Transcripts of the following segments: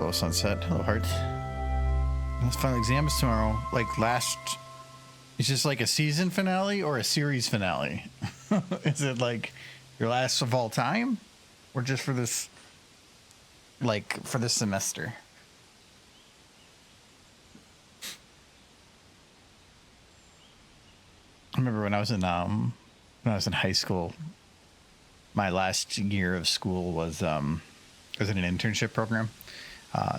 Hello, Sunset. Hello, Heart. This final exam is tomorrow. Like it's just like a season finale or a series finale? Is it like your last of all time? Or just for this, like, for this semester? I remember when I was in high school, my last year of school was an internship program.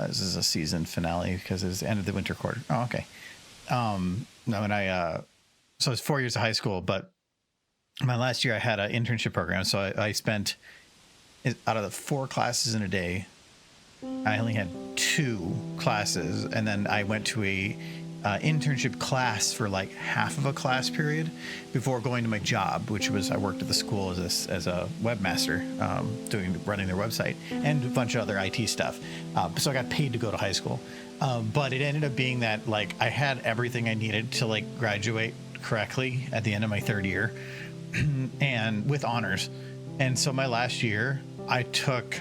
This is a season finale because it was the end of the winter quarter. Oh, okay. No, and so it's 4 years of high school, but my last year I had an internship program. So I spent, out of the 4 classes in a day, I only had 2 classes. And then I went to a internship class for like half of a class period before going to my job, which was I worked at the school as a webmaster, running their website and a bunch of other IT stuff. So I got paid to go to high school, but it ended up being that like I had everything I needed to like graduate correctly at the end of my 3rd year, and with honors. And so my last year I took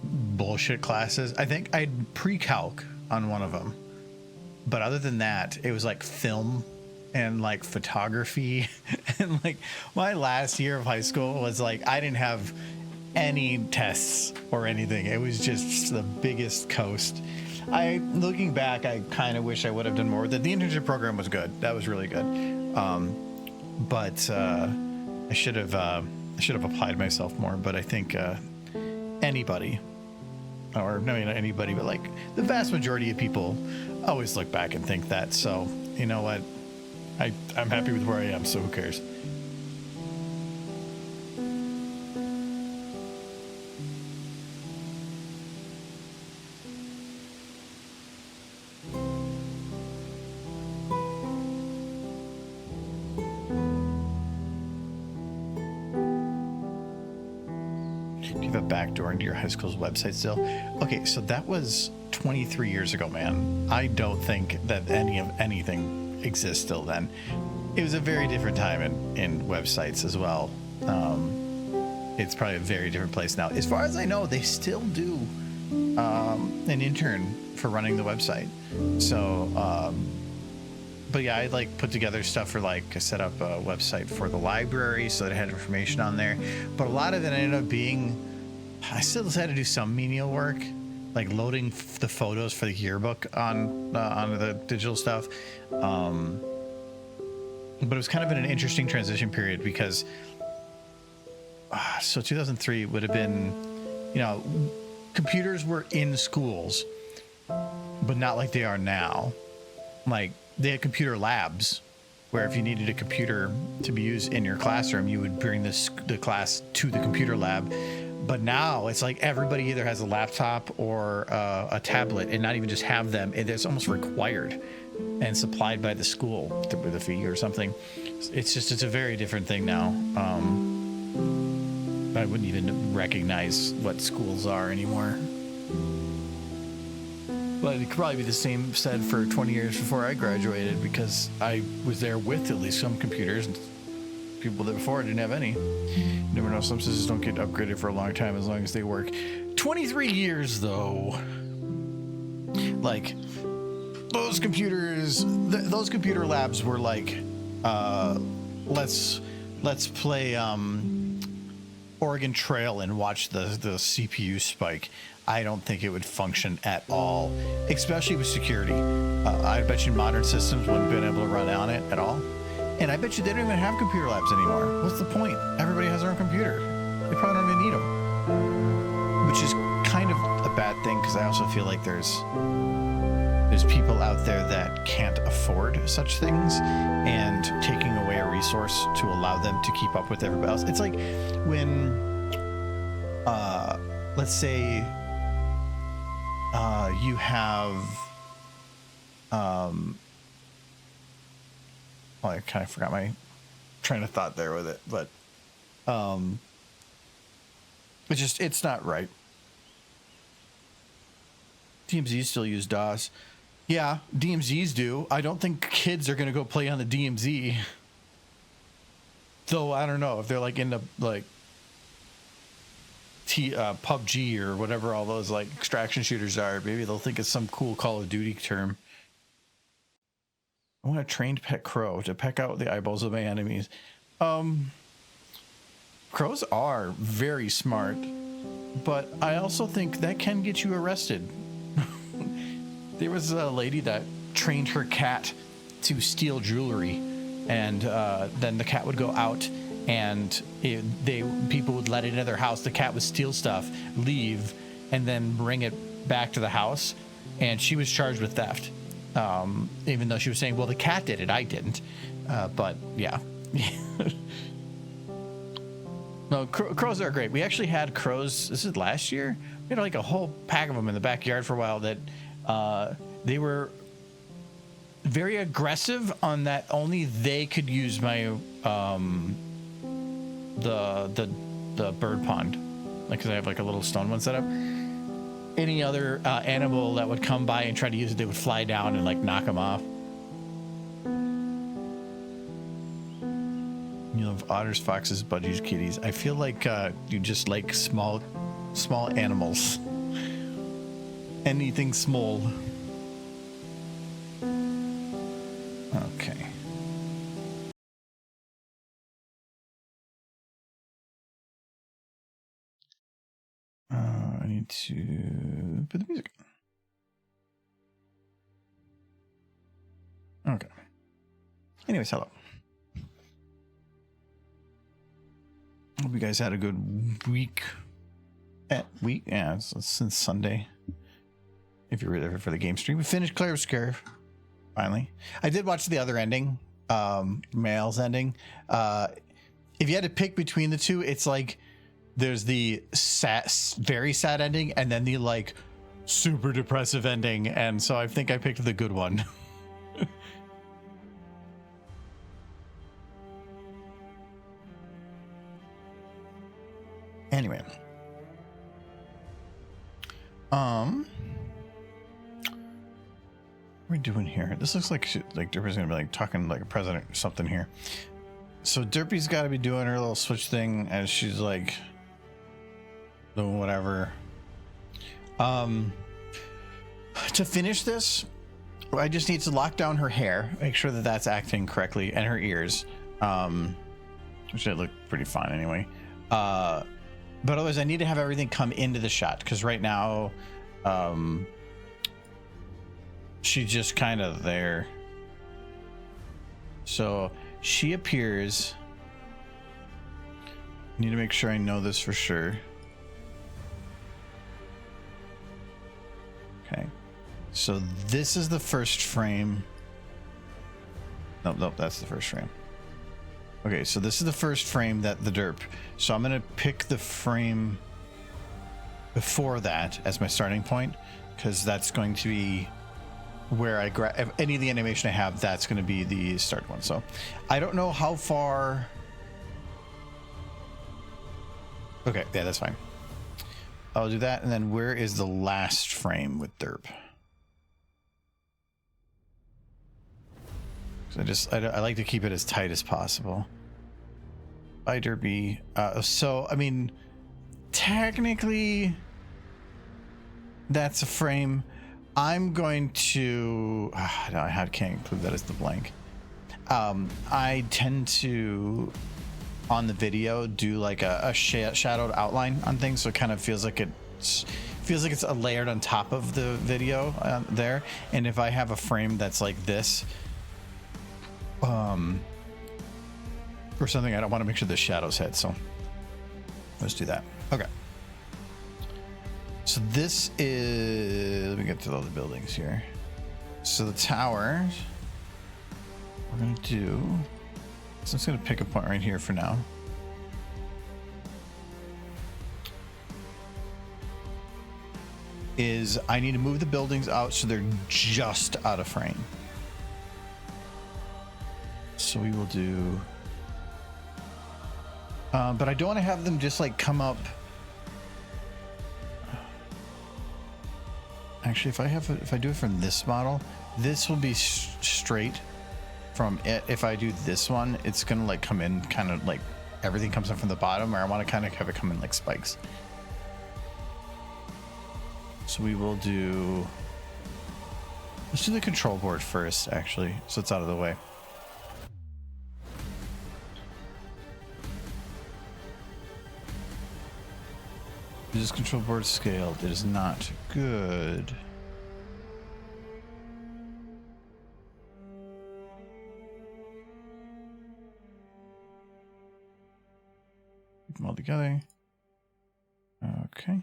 bullshit classes. I think I had pre-calc on one of them. But other than that, it was like film and like photography. And like my last year of high school was like, I didn't have any tests or anything. It was just the biggest coast. Looking back, I kind of wish I would have done more. The internship program was good. That was really good. But I should have applied myself more. But I think anybody, or no, not anybody, but like the vast majority of people always look back and think that. So you know what, I'm happy with where I am, so who cares? Do you have a backdoor into your high school's website still? Okay, so that was 23 years ago, man. I don't think that anything exists still then. It was a very different time in websites as well. It's probably a very different place now. As far as I know, they still do an intern for running the website. So, but yeah, I like put together stuff for like, I set up a website for the library so that it had information on there. But a lot of it ended up being, I still had to do some menial work, like loading the photos for the yearbook onto the digital stuff. But it was kind of in an interesting transition period because, so 2003 would have been, you know, computers were in schools, but not like they are now. Like they had computer labs where if you needed a computer to be used in your classroom, you would bring the class to the computer lab. But now it's like everybody either has a laptop or a tablet, and not even just have them. It's almost required and supplied by the school with a fee or something. It's a very different thing now. I wouldn't even recognize what schools are anymore. But it could probably be the same said for 20 years before I graduated, because I was there with at least some computers, and people that before didn't have any. You never know, some systems don't get upgraded for a long time as long as they work. 23 years though. Like those computers, those computer labs were like, let's play Oregon Trail and watch the CPU spike. I don't think it would function at all, especially with security. I bet you modern systems wouldn't have been able to run on it at all. And I bet you they don't even have computer labs anymore. What's the point? Everybody has their own computer. They probably don't even need them. Which is kind of a bad thing, because I also feel like there's people out there that can't afford such things, and taking away a resource to allow them to keep up with everybody else. It's like when, let's say, you have, well, I kind of forgot my train of thought there with it, but it's not right. DMZs still use DOS. Yeah, DMZs do. I don't think kids are going to go play on the DMZ. Though I don't know if they're like into like PUBG or whatever all those like extraction shooters are. Maybe they'll think it's some cool Call of Duty term. I want a trained pet crow to peck out the eyeballs of my enemies. Crows are very smart, but I also think that can get you arrested. There was a lady that trained her cat to steal jewelry, and then the cat would go out and people would let it into their house. The cat would steal stuff, leave, and then bring it back to the house, and she was charged with theft. Even though she was saying, well, the cat did it, I didn't. But yeah. No, crows are great. We actually had crows, this is last year. We had like a whole pack of them in the backyard for a while that they were very aggressive on that only they could use my the bird pond, like, because I have like a little stone one set up. Any other animal that would come by and try to use it, they would fly down and like knock them off. You love otters, foxes, budgies, kitties. I feel like you just like small animals. Anything small. Okay. I need to put the music on. Okay. Anyways, hello. Hope you guys had a good week. Yeah, since Sunday. If you were there for the game stream, we finished Claire's Scare. Finally, I did watch the other ending, Male's ending. If you had to pick between the two, it's like there's the very sad ending, and then the like super depressive ending. And so I think I picked the good one. Anyway, what are we doing here? This looks like Derpy's gonna be like talking like a president or something here. So Derpy's got to be doing her little switch thing as she's like doing whatever. To finish this, I just need to lock down her hair, make sure that that's acting correctly, and her ears, which they look pretty fine anyway. But otherwise, I need to have everything come into the shot, because right now, she's just kind of there. So she appears. I need to make sure I know this for sure. Okay. So this is the first frame. Nope, that's the first frame. Okay, so this is the first frame that the derp. So I'm going to pick the frame before that as my starting point, because that's going to be where I grab any of the animation I have. That's going to be the start one. So I don't know how far. Okay, yeah, that's fine. I'll do that. And then where is the last frame with derp? I like to keep it as tight as possible. Bye, Derpy. So, I mean, technically, that's a frame. I'm going to... no, I can't include that as the blank. I tend to, on the video, do like a shadowed outline on things, so it kind of feels like it's a layered on top of the video there. And if I have a frame that's like this, or something, I don't want to make sure the shadows hit, so let's do that. Okay, so this is, let me get to all the buildings here. So the tower we're gonna do, so I'm just gonna pick a point right here for now. Is I need to move the buildings out so they're just out of frame. So we will do, but I don't want to have them just like come up. Actually, if I do it from this model, this will be straight from it. If I do this one, it's gonna like come in kind of like everything comes in from the bottom, or I want to kind of have it come in like spikes. So we will do... Let's do the control board first, actually, so it's out of the way. This control board scaled. It is not good. Keep them all together. Okay.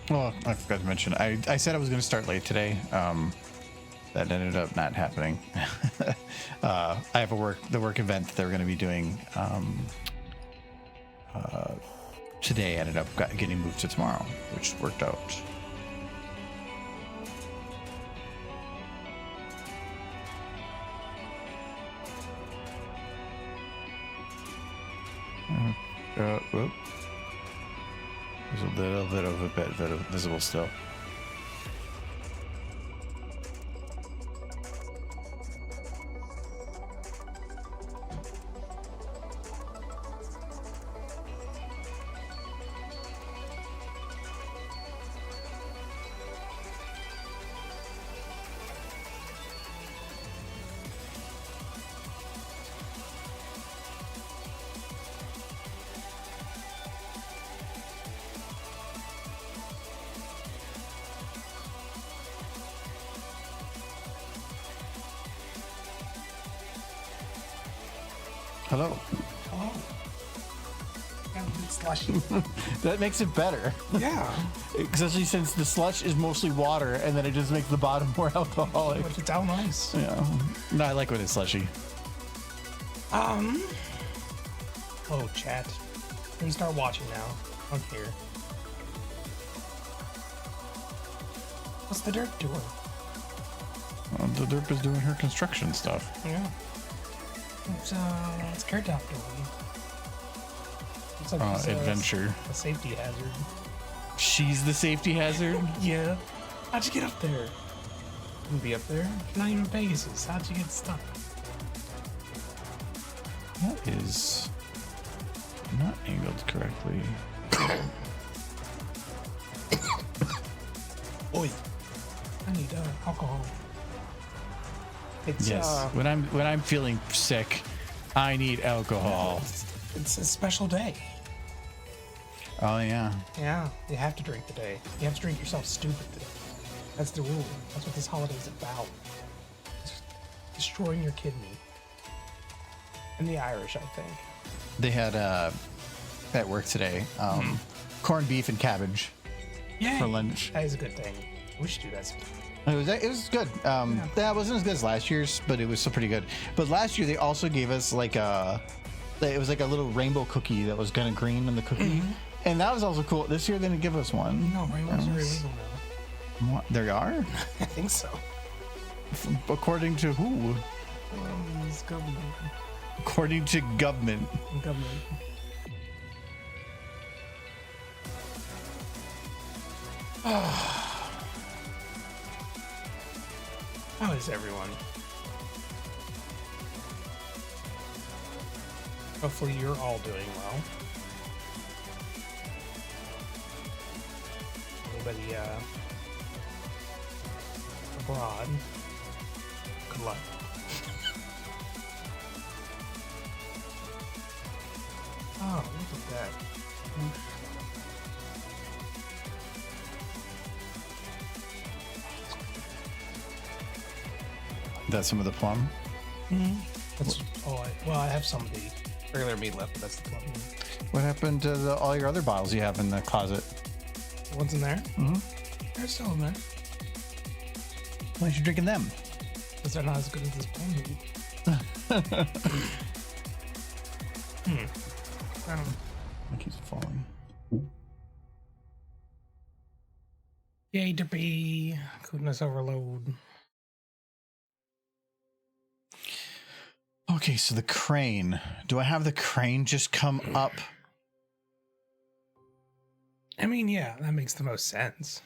Well, I forgot to mention, I said I was going to start late today. That ended up not happening. I have the work event that they were going to be doing today ended up getting moved to tomorrow, which worked out. Whoop. There's a little bit of a bit visible still. Hello. Hello. It's slushy. That makes it better. Yeah. Especially since the slush is mostly water, and then it just makes the bottom more alcoholic. But it's out nice. Yeah. No, I like when it's slushy. Oh, chat. You can start watching now. I'm here. What's the Derp doing? The Derp is doing her construction stuff. Yeah. What's Cartop doing? Looks like he's, adventure. A safety hazard. She's the safety hazard? Yeah. How'd you get up there? You can be up there. Not even Pegasus. How'd you get stuck? That is not angled correctly. Oi. I need alcohol. It's, yes. When I'm feeling sick, I need alcohol. It's a special day. Oh yeah. Yeah, you have to drink today. You have to drink yourself stupid today. That's the rule. That's what this holiday's about. It's destroying your kidney. And the Irish, I think. They had at work today corned beef and cabbage for lunch. That is a good thing. We should do that sometime. It was good. That wasn't as good as last year's, but it was still pretty good. But last year they also gave us it was like a little rainbow cookie that was kind of green in the cookie, and that was also cool. This year they didn't give us one. No, rainbows are illegal now. What? They are? I think so. According to who? It's government. According to government. Government. How is everyone? Hopefully you're all doing well. Anybody abroad? Good luck. Oh, look at that. That's some of the plum. That's I have some of the regular meat left, but that's the plum. What happened to all your other bottles you have in the closet? The ones in there? They're still in there. Why aren't you drinking them? Because they're not as good as this plum meat. It keeps falling. Yay, Derpy. Coolness overload. Okay, so the crane. Do I have the crane just come up? mean, yeah, that makes the most sense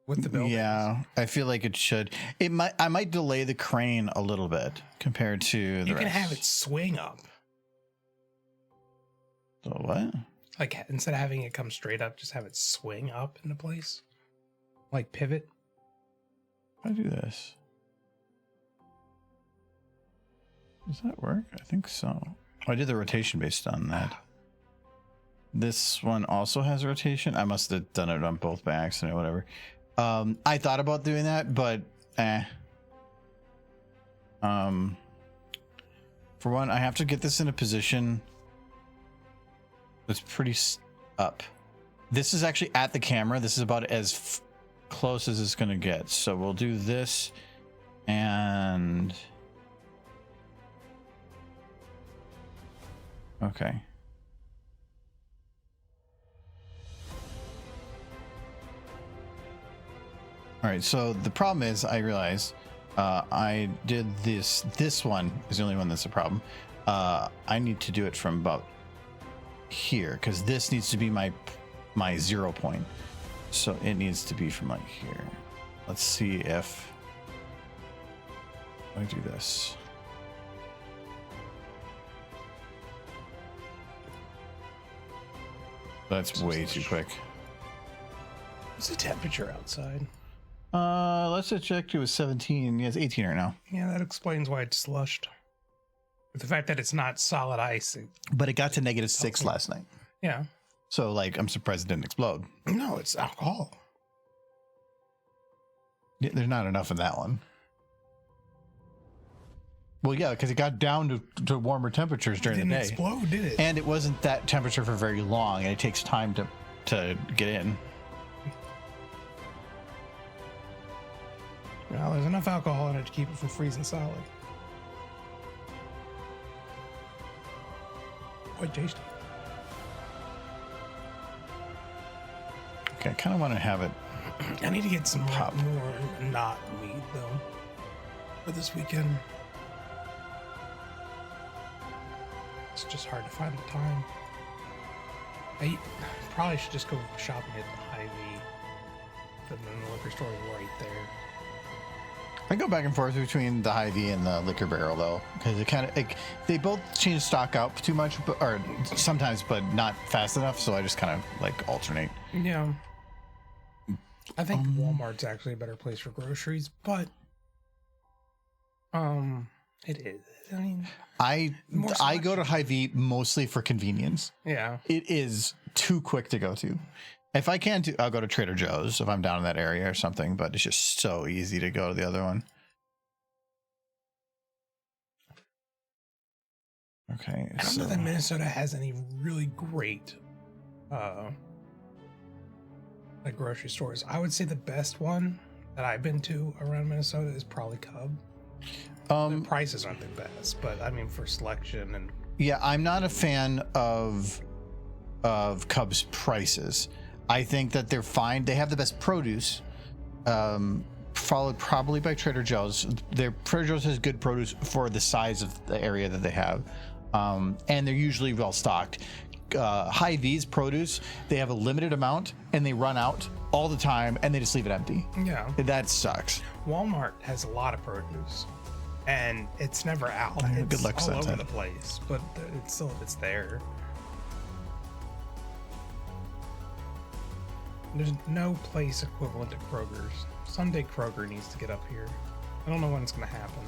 with the buildings. Yeah, I feel like it should. I might delay the crane a little bit compared to the You can rest. have it swing up. So what? Like, instead of having it come straight up, just have it swing up into place. Like pivot. How do I do this? Does that work? I think so. Oh, I did the rotation based on that. This one also has rotation. I must have done it on both by accident or whatever. I thought about doing that, but for one, I have to get this in a position that's pretty up. This is actually at the camera. This is about as close as it's going to get. So we'll do this and... Okay. All right, so the problem is I realize I did this. This one is the only one that's a problem. I need to do it from about here because this needs to be my 0 point. So it needs to be from like here. Let's see if I do this. That's way too quick. What's the temperature outside? Let's check. It was 17. Yeah, it's 18 right now. Yeah, that explains why it's slushed. With the fact that it's not solid ice. But it got to -6 last night. Yeah. So, like, I'm surprised it didn't explode. No, it's alcohol. Yeah, there's not enough in that one. Well, yeah, because it got down to warmer temperatures during the day. It didn't explode, did it? And it wasn't that temperature for very long, and it takes time to get in. Well, there's enough alcohol in it to keep it from freezing solid. Quite tasty. Okay, I kind of want to have it. I need to get some Pop. more not weed, though, for this weekend. It's just hard to find the time. I probably should just go shopping at the Hy-Vee, but then the liquor store is right there. I go back and forth between the Hy-Vee and the Liquor Barrel, though, because it kind of they both change stock out too much, or sometimes, but not fast enough. So I just kind of like alternate. Yeah. I think Walmart's actually a better place for groceries, but it is. I mean, I go to Hy-Vee mostly for convenience. yeah. It is too quick to go to. If I can, I'll go to Trader Joe's if I'm down in that area or something, but it's just so easy to go to the other one. Okay. I don't know that Minnesota has any really great like grocery stores. I would say the best one that I've been to around Minnesota is probably Cub. The prices aren't the best, but I mean for selection and yeah, I'm not a fan of Cub's prices. I think that they're fine. They have the best produce, followed probably by Trader Joe's. Their Trader Joe's has good produce for the size of the area that they have, and they're usually well stocked. Hy-Vee's produce, they have a limited amount and they run out all the time and they just leave it empty. yeah. That sucks. Walmart has a lot of produce, and it's never out. Yeah, It's good luck all over Sunset. the place, but it's there. There's no place equivalent to Kroger's. Someday Kroger needs to get up here. I don't know when it's going to happen.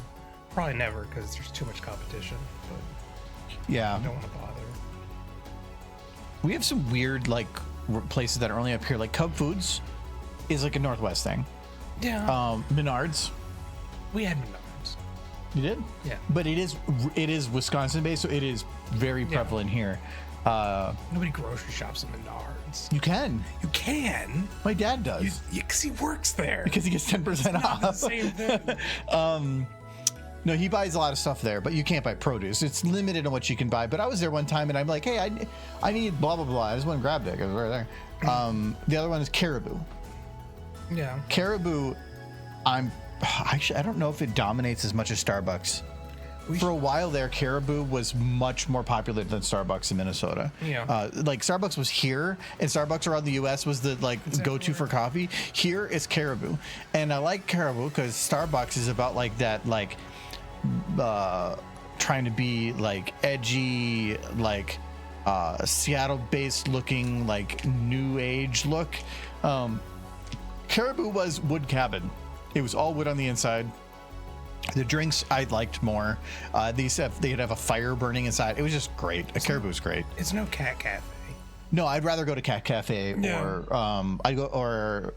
Probably never, because there's too much competition. But Yeah. I don't want to bother. We have some weird like places that are only up here. Like Cub Foods is like a Northwest thing. Yeah. Menards. We had Menards. You did? Yeah. But it is Wisconsin based, so it is very prevalent here. Nobody grocery shops at Menards. You can. You can. My dad does. Because he works there. Because he gets 10% Not the off. same thing. No, he buys a lot of stuff there, but you can't buy produce. It's limited on what you can buy. But I was there one time and I'm like, hey, I need blah, blah, blah. I just went and grabbed it because we're there. The other one is Caribou. Yeah. Caribou, I don't know if it dominates as much as Starbucks. For a while there, Caribou was much more popular than Starbucks in Minnesota. Yeah. Like Starbucks was here, and Starbucks around the U.S. was the go-to for coffee. Here it's Caribou, and I like Caribou because Starbucks is about like that trying to be like edgy, like Seattle-based looking, like new age look. Caribou was wood cabin. It was all wood on the inside. The drinks I liked more. They'd have a fire burning inside. It was just great. A Caribou was great. It's no Cat Cafe. No, I'd rather go to Cat Cafe or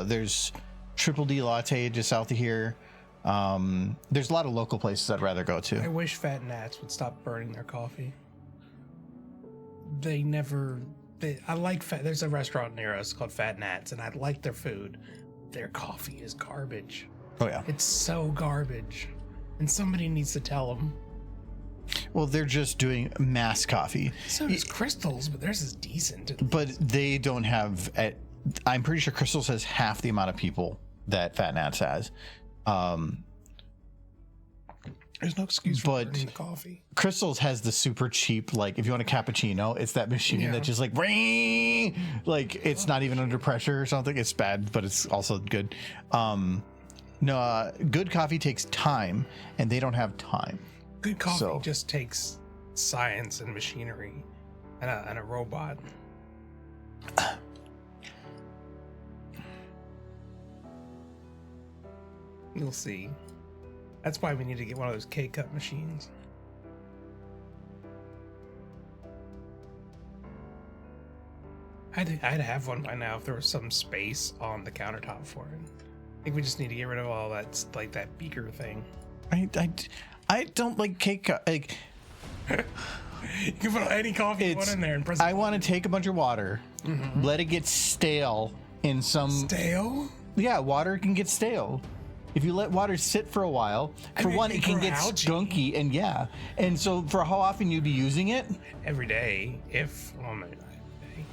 there's Triple D Latte just south of here. There's a lot of local places I'd rather go to. I wish Fat Nats would stop burning their coffee. There's a restaurant near us called Fat Nats, and I like their food. Their coffee is garbage. Oh yeah, it's so garbage, and somebody needs to tell them. Well, they're just doing mass coffee. So does Crystals, but theirs is decent. But they don't have. I'm pretty sure Crystals has half the amount of people that Fat Nats has. There's no excuse for burning the coffee. Crystals has the super cheap, like if you want a cappuccino, it's that machine that just like ring, like it's not even under pressure or something. It's bad, but it's also good. No, good coffee takes time, and they don't have time. Good coffee just takes science and machinery and a robot. You'll see. That's why we need to get one of those K-cup machines. I'd have one by now if there was some space on the countertop for it. I think we just need to get rid of all that, like that beaker thing. I don't like K-cup. Like, you can put any coffee you want in there and press. I want to take a bunch of water, let it get stale in some. Stale? Yeah, water can get stale. If you let water sit for a while, it can get skunky, and so for how often you'd be using it? Every day, maybe not every day.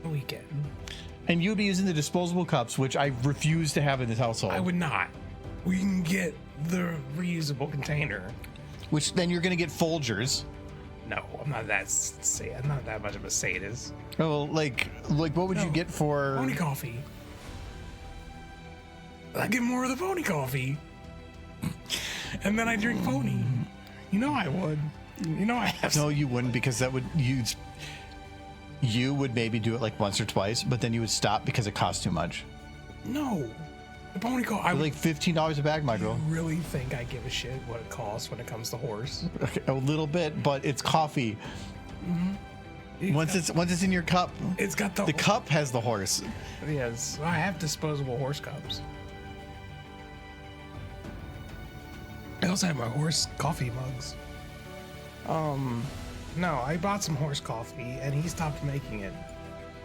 The weekend. And you'd be using the disposable cups, which I refuse to have in this household. I would not. We can get the reusable container. Which then you're going to get Folgers. No, I'm not that much of a sadist. Oh, like what would you get for pony coffee? I get more of the pony coffee, and then I drink pony. You know I would. You know I have. No, you wouldn't, because that would you would maybe do it like once or twice, but then you would stop because it costs too much. No, the pony coffee. Like $15 a bag, Michael. You really think I give a shit what it costs when it comes to horse? A little bit, but it's coffee. Mm-hmm. Once it's in your cup, it's got the cup has the horse. Yes, I have disposable horse cups. I also have my horse coffee mugs. No, I bought some horse coffee and he stopped making it.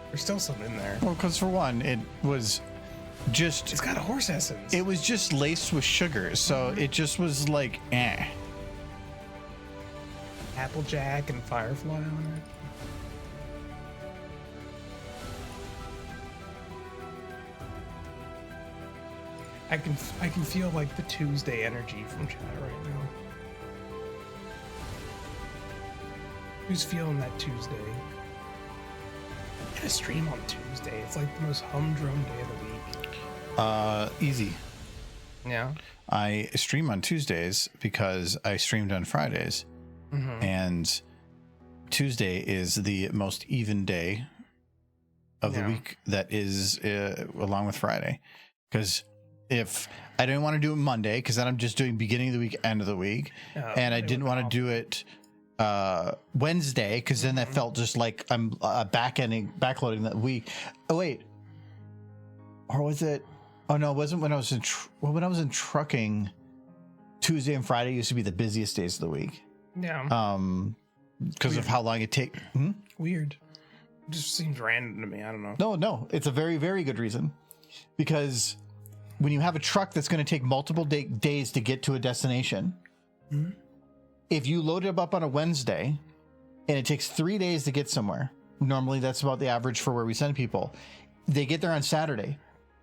There's still some in there. Well, because for one, it was just... It's got a horse essence. It was just laced with sugar, so it just was like, eh. Applejack and Firefly on it. I can feel like the Tuesday energy from chat right now. Who's feeling that Tuesday? I'm gonna stream on Tuesday. It's like the most humdrum day of the week. Easy. Yeah. I stream on Tuesdays because I streamed on Fridays, and Tuesday is the most even day of the week. That is along with Friday, because if I didn't want to do it Monday, because then I'm just doing beginning of the week, end of the week, and I didn't want to do it Wednesday, because then that felt just like I'm backloading that week. Oh wait, or was it? Oh no, it wasn't when I was in when I was in trucking. Tuesday and Friday used to be the busiest days of the week. Yeah. Because of how long it takes. Weird. It just seems random to me. I don't know. No, it's a very, very good reason, because when you have a truck that's going to take multiple days to get to a destination, if you load it up on a Wednesday and it takes 3 days to get somewhere, normally that's about the average for where we send people. They get there on Saturday,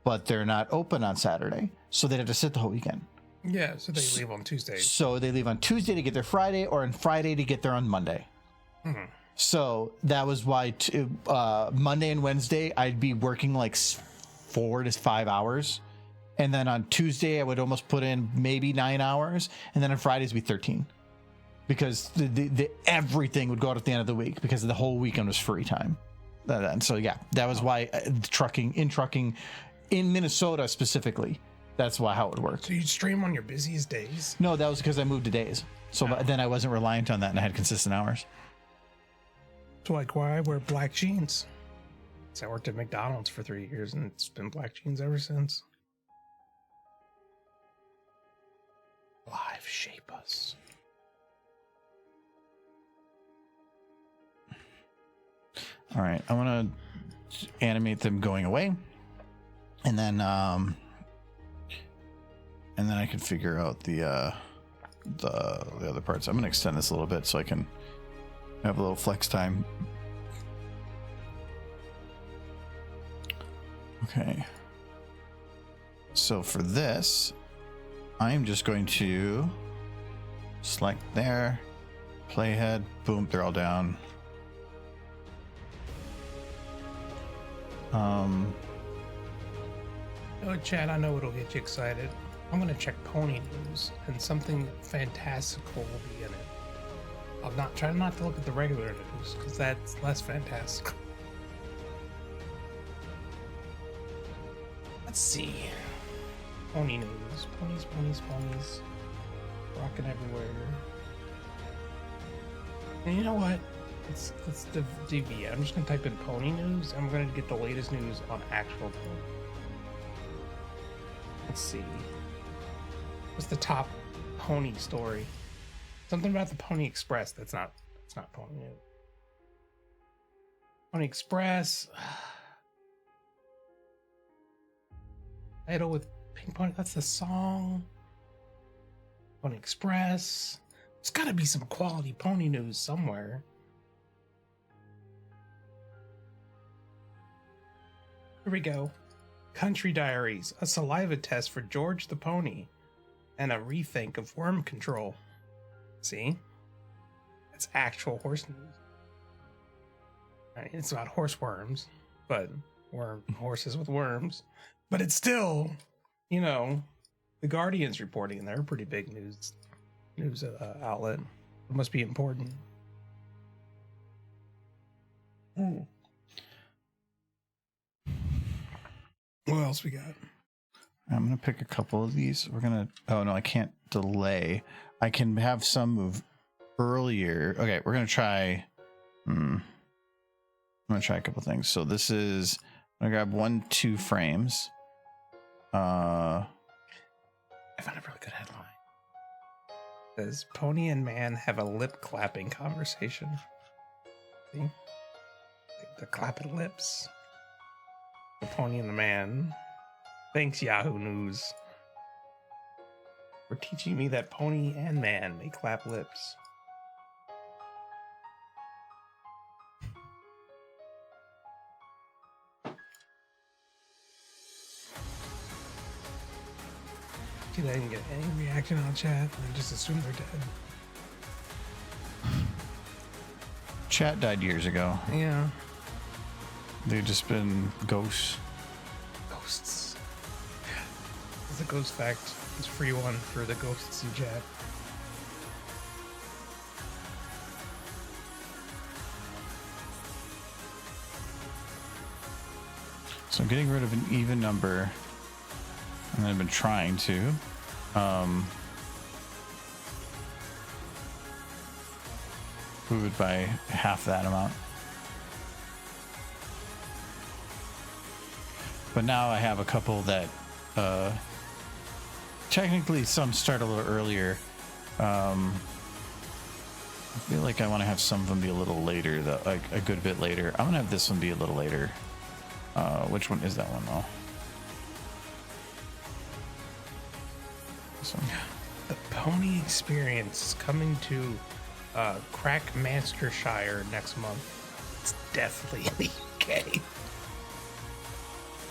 but they're not open on Saturday, so they have to sit the whole weekend. Yeah, so they leave on Tuesday. So they leave on Tuesday to get there Friday, or on Friday to get there on Monday. Mm-hmm. So that was why Monday and Wednesday I'd be working like 4 to 5 hours, and then on Tuesday I would almost put in maybe 9 hours, and then on Fridays would be 13, because the everything would go out at the end of the week because the whole weekend was free time. And so yeah, that was why trucking in Minnesota specifically. That's why how it would work. So you'd stream on your busiest days? No, that was because I moved to days. So then I wasn't reliant on that, and I had consistent hours. So like why I wear black jeans. So I worked at McDonald's for 3 years and it's been black jeans ever since. Live shape us. All right, I want to animate them going away, and then I can figure out the other parts. I'm gonna extend this a little bit so I can have a little flex time. Okay. So for this, I'm just going to select there, playhead, boom, they're all down. Oh, Chad, I know what'll get you excited. I'm gonna check Pony News, and something fantastical will be in it. I'll try not to look at the regular news, because that's less fantastical. Let's see. Pony News. Ponies. Rocking everywhere. And you know what? Let's deviate. I'm just gonna type in Pony News. I'm gonna get the latest news on actual pony. Let's see. What's the top pony story? Something about the Pony Express. It's not Pony News. Pony Express. Idol with Pink Pony. That's the song. Pony Express. There's got to be some quality pony news somewhere. Here we go. Country Diaries, a saliva test for George the Pony, and a rethink of worm control. See? It's actual horse news. I mean, it's about horse worms, but horses with worms. But it's still, you know, the Guardian's reporting, and they're a pretty big news outlet. It must be important. What else we got? I'm going to pick a couple of these. Oh no, I can't delay. I can have some move earlier. Okay, we're going to try. I'm going to try a couple things. So this is, I'm going to grab 1-2 frames. I found a really good headline. It says, Pony and man have a lip clapping conversation. See? The clapping lips. The pony and the man. Thanks, Yahoo News, for teaching me that pony and man may clap lips. See, I didn't get any reaction on chat. I just assumed they're dead. Chat died years ago. Yeah. They've just been ghosts. Ghosts. It's a ghost fact. It's a free one for the ghosts in chat. So I'm getting rid of an even number, and I've been trying to. Move it by half that amount. But now I have a couple that technically some start a little earlier. I feel like I want to have some of them be a little later, though, like a good bit later. I'm gonna have this one be a little later. Which one is that one though? This one. The Pony Experience coming to Crackmastershire next month. It's definitely in the UK.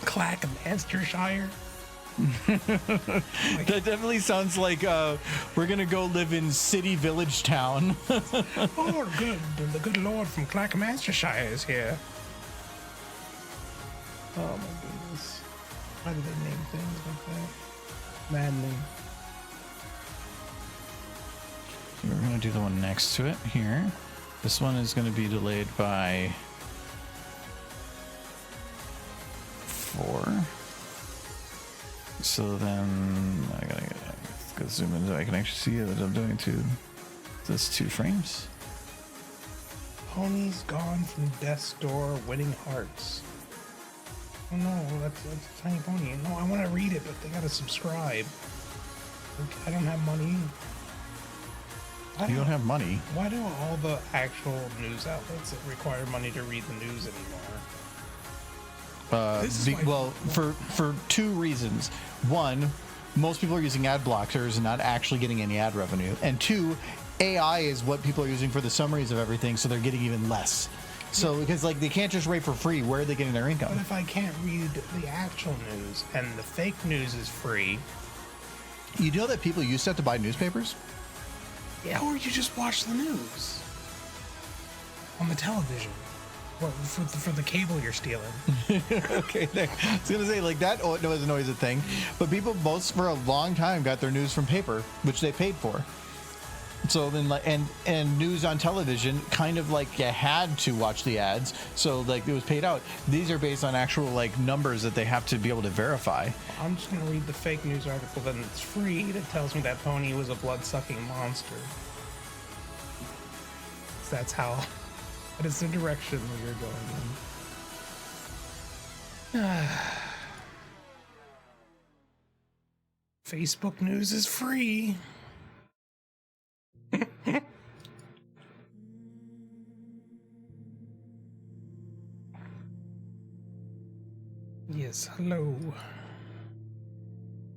Clackmastershire? That definitely sounds like we're gonna go live in city village town. Oh, good. The good Lord from Clackmastershire is here. Oh my goodness. Why do they name things like that? Maddening. We're gonna do the one next to it here. This one is gonna be delayed by 4. So then I gotta zoom in so I can actually see that I'm doing this 2 frames. Ponies gone from death's door, winning hearts. Oh no, that's a tiny pony. No, I want to read it, but they gotta subscribe. I don't have money. You don't have money. Why do all the actual news outlets that require money to read the news anymore? Well, for 2 reasons. One, most people are using ad blockers and not actually getting any ad revenue. And 2, AI is what people are using for the summaries of everything, so they're getting even less. So because like they can't just write for free, where are they getting their income? But if I can't read the actual news and the fake news is free, You know that people used to have to buy newspapers? yeah, or you just watch the news on the television. Well, for the cable you're stealing. Okay, I was gonna say like that wasn't always a thing, but people most for a long time got their news from paper, which they paid for. So then, like, and news on television, kind of like you had to watch the ads, so like it was paid out. These are based on actual like numbers that they have to be able to verify. I'm just gonna read the fake news article that it's free that tells me that pony was a blood-sucking monster. That's how. That is the direction we are going in. Facebook news is free. Yes, hello.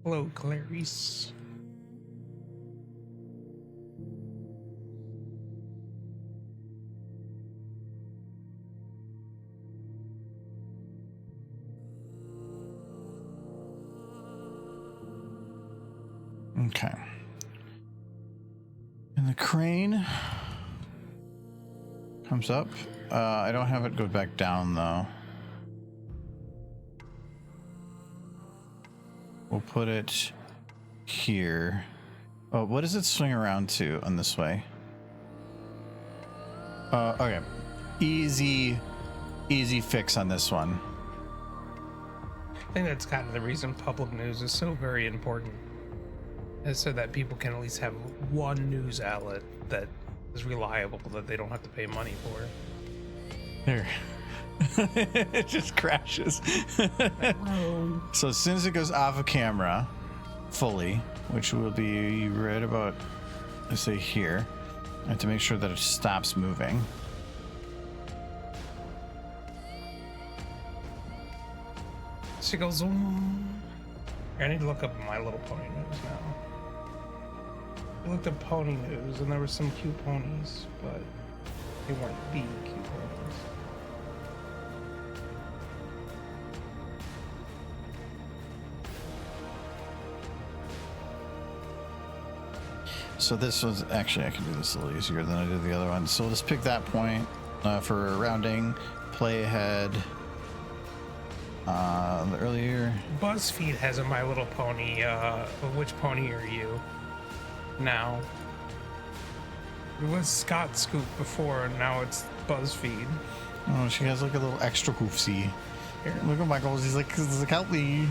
Hello, Clarice. Okay. And the crane comes up. I don't have it go back down though. We'll put it here. Oh, what does it swing around to on this way? Okay. Easy fix on this one. I think that's kind of the reason public news is so very important. Is so that people can at least have one news outlet that is reliable that they don't have to pay money for. There. It just crashes. So as soon as it goes off of camera fully, which will be right about, let's say here, I have to make sure that it stops moving. She goes, zoom. I need to look up My Little Pony news now. I looked up pony news and there were some cute ponies, but they weren't the cute ponies. So this was actually, I can do this a little easier than I did the other one. So let's pick that point for rounding, play ahead. The earlier BuzzFeed has a My Little Pony. Which pony are you now? It was Scott Scoop before, and now it's BuzzFeed. Oh, she has like a little extra goofy. Here. Look at Michael. He's like, help me.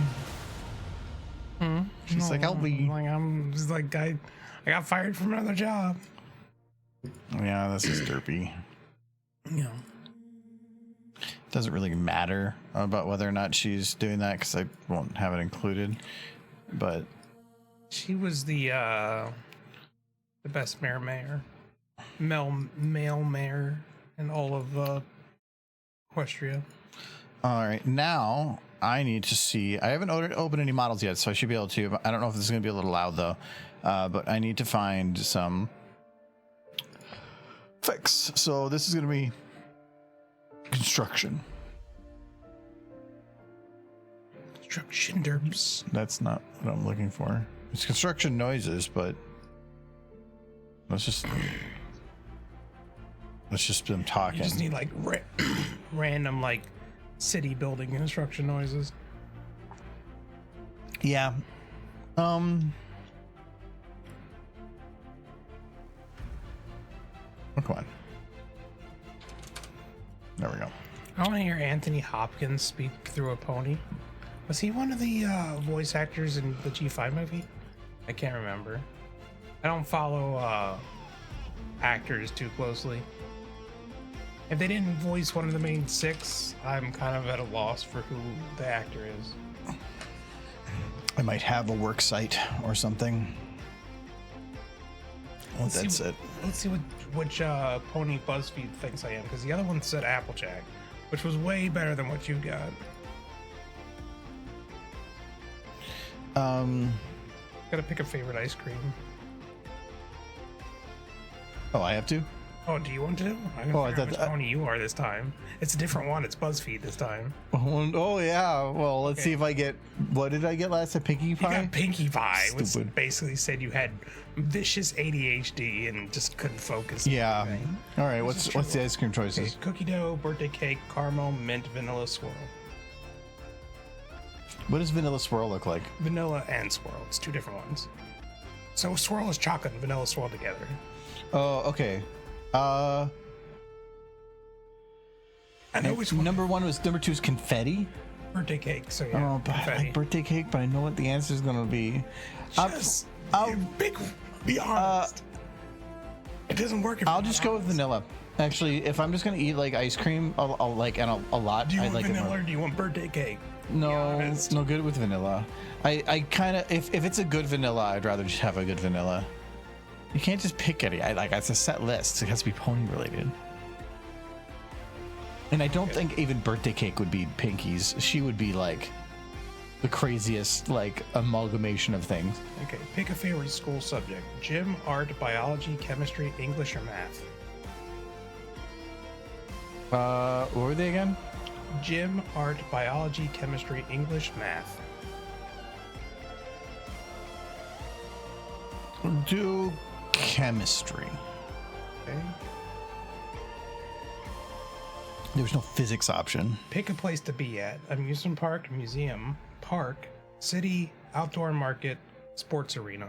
She's like, help me. I'm just like, I got fired from another job. Yeah, this is Derpy. Yeah. Doesn't really matter about whether or not she's doing that because I won't have it included. But she was the best male mayor in all of Equestria. All right, now I need to see. I haven't opened any models yet, so I should be able to. I don't know if this is going to be a little loud though. But I need to find some fix. So this is going to be construction. Construction derps. That's not what I'm looking for. It's construction noises, but let's just them talking. You just need like random like city building construction noises. Yeah. Oh, come on. There we go. I want to hear Anthony Hopkins speak through a pony. Was he one of the voice actors in the G5 movie? I can't remember. I don't follow actors too closely. If they didn't voice one of the main six, I'm kind of at a loss for who the actor is. I might have a work site or something. Well, that's it. Let's see which pony BuzzFeed thinks I am, because the other one said Applejack, which was way better than what you got. Gotta pick a favorite ice cream. Oh, I have to? Oh, do you want to? I'm gonna figure out which pony you are this time. It's a different one. It's BuzzFeed this time. Oh yeah. Well, let's see if I get. What did I get last? A Pinkie Pie? You got Pinkie Pie, Stupid. which basically said you had vicious ADHD and just couldn't focus. Yeah. All right. What's the ice cream choices? Okay, cookie dough, birthday cake, caramel, mint, vanilla, swirl. What does vanilla swirl look like? Vanilla and swirl. It's two different ones. So swirl is chocolate and vanilla swirl together. Oh, okay. I know which one. Number two is confetti. Birthday cake. So yeah. Oh, but I like birthday cake, but I know what the answer is gonna be. Be honest. It doesn't work. I'll just go with vanilla. Actually, if I'm just gonna eat like ice cream, I'll like a lot. Do you want like vanilla or do you want birthday cake? No, good with vanilla. I kind of if it's a good vanilla, I'd rather just have a good vanilla. You can't just pick any. It's a set list. It has to be pony related. And I don't think even birthday cake would be Pinkie's. She would be like the craziest like amalgamation of things. Okay, pick a favorite school subject: gym, art, biology, chemistry, English, or math. What were they again? Gym, art, biology, chemistry, English, math. Do chemistry. Okay. There's no physics option. Pick a place to be at: amusement park, museum, park, city, outdoor market, sports arena.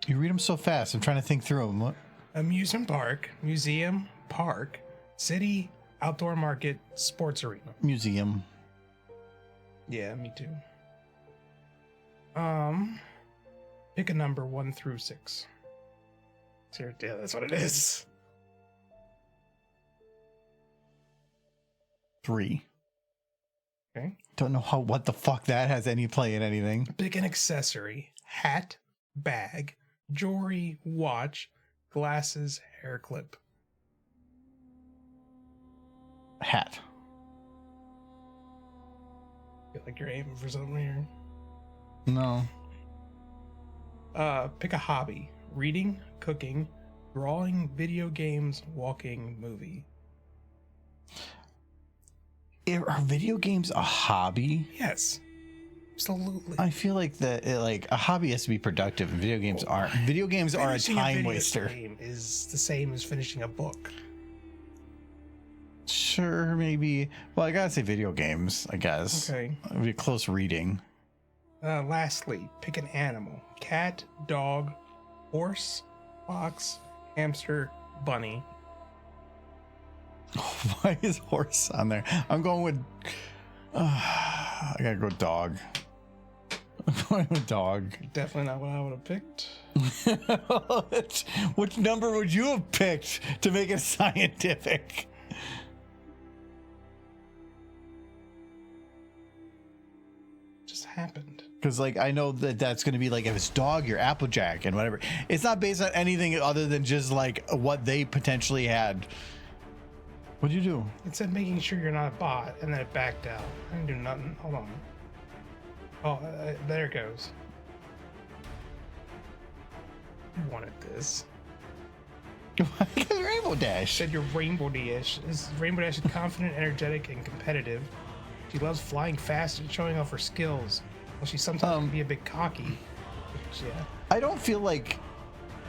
You read them so fast. I'm trying to think through them. What? Amusement park, museum, park, city, outdoor market, sports arena. Museum. Yeah, me too. Pick a number 1 through 6. Yeah, that's what it is. 3. Okay. Don't know what the fuck that has any play in anything. Pick an accessory: hat, bag, jewelry, watch, glasses, hair clip. Hat. Feel like you're aiming for something here. No. Pick a hobby: reading, cooking, drawing, video games, walking, movie. Are video games a hobby? Yes, absolutely. I feel like a hobby has to be productive, and video games aren't. Video games are a time waster. Game is the same as finishing a book. Sure, maybe. Well, I gotta say video games, I guess. Okay. It'd be close reading. Lastly, pick an animal: cat, dog, horse, fox, hamster, bunny. Why is horse on there? I'm going with. I gotta go dog. I'm going with dog. Definitely not what I would have picked. Which number would you have picked to make it scientific? Just happened. Because I know that's going to be if it's dog, you're Applejack and whatever. It's not based on anything other than just what they potentially had. What'd you do? It said making sure you're not a bot, and then it backed out. I didn't do nothing. Hold on. Oh, there it goes. You wanted this. Rainbow Dash. Said you're Rainbow Dash. Rainbow Dash is confident, energetic, and competitive. She loves flying fast and showing off her skills. Well, she sometimes can be a bit cocky. Yeah. I don't feel like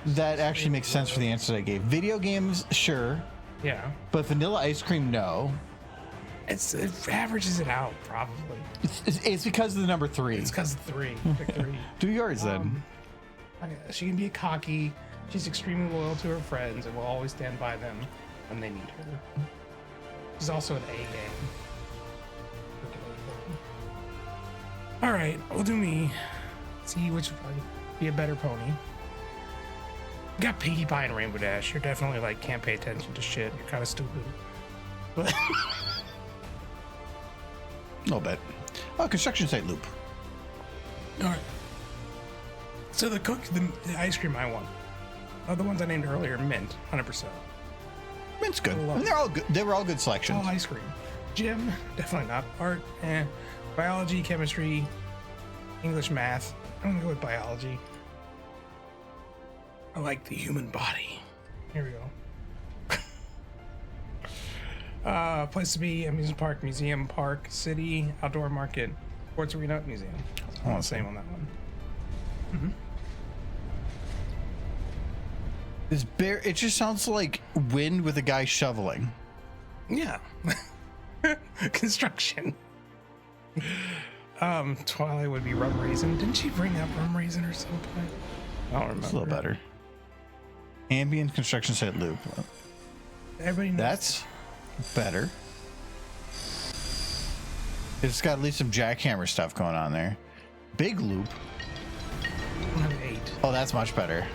that actually makes sense for the answer that I gave. Video games, sure. Yeah. But vanilla ice cream, no. It averages it out, probably. It's because of the number 3. It's because of 3. Pick 3. Do yours then. She can be cocky. She's extremely loyal to her friends and will always stand by them when they need her. She's also an A game. All right, we'll do me. See which would probably be a better pony. You got Pinkie Pie and Rainbow Dash. You're definitely like can't pay attention to shit. You're kind of stupid. But A little bit. Oh, construction site loop. all right. So the ice cream I want. The ones I named earlier, mint, 100%. Mint's good. love And they're all good. They were all good selections. All ice cream. Gym, definitely not. Art, biology, chemistry, English, math. I'm gonna go with biology. I like the human body. Here we go. Place to be: amusement park, museum, park, city, outdoor market, sports arena, museum. All the same on that one. Mm-hmm. It just sounds like wind with a guy shoveling. Yeah. Construction. Twilight would be rum raisin. Didn't she bring up rum raisin or something? I don't remember. It's a little better. Ambient construction site loop. Everybody knows. That's better. It's got at least some jackhammer stuff going on there. Big loop. I have 8. Oh, that's much better.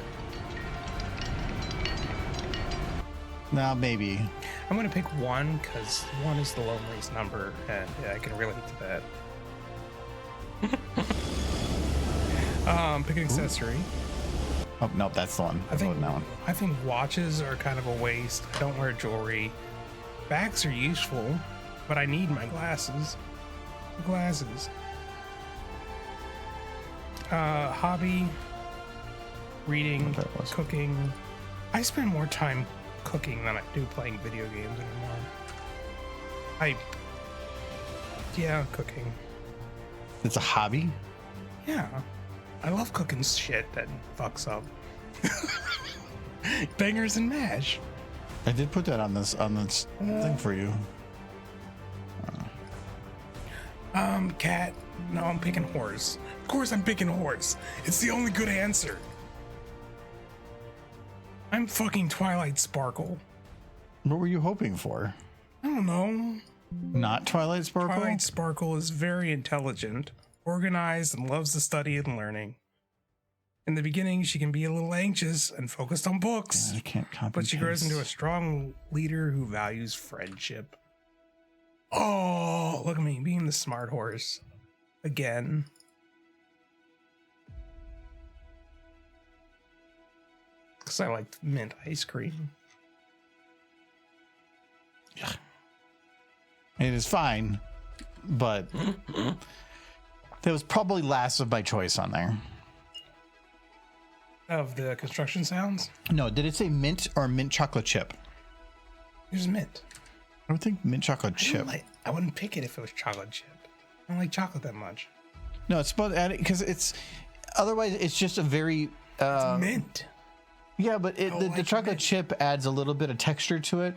Now maybe. I'm gonna pick 1 because 1 is the loneliest number, and I can relate to that. Pick an accessory. Oh nope, that's the one. I think voted that one. I think watches are kind of a waste. I don't wear jewelry. Bags are useful, but I need my glasses. Hobby, reading, What that was. cooking. I spend more time cooking than I do playing video games anymore. Yeah, cooking. It's a hobby. Yeah, I love cooking shit that fucks up. Bangers and mash. I did put that on this thing for you. Cat. No, I'm picking horse. Of course I'm picking horse. It's the only good answer. I'm fucking Twilight Sparkle. What were you hoping for? I don't know. Not Twilight Sparkle? Twilight Sparkle is very intelligent, organized, and loves to study and learning. In the beginning, she can be a little anxious and focused on books, I can't copy. but she grows into a strong leader who values friendship. Oh, look at me being the smart horse. Again. Because I like mint ice cream. Yeah. It is fine, but there was probably last of my choice on there. Of the construction sounds? No, did it say mint or mint chocolate chip? Here's mint. I don't think mint chocolate chip. I wouldn't pick it if it was chocolate chip. I don't like chocolate that much. No, it's about adding because it's otherwise it's just a very It's mint. yeah, but the chocolate mint. chip adds a little bit of texture to it,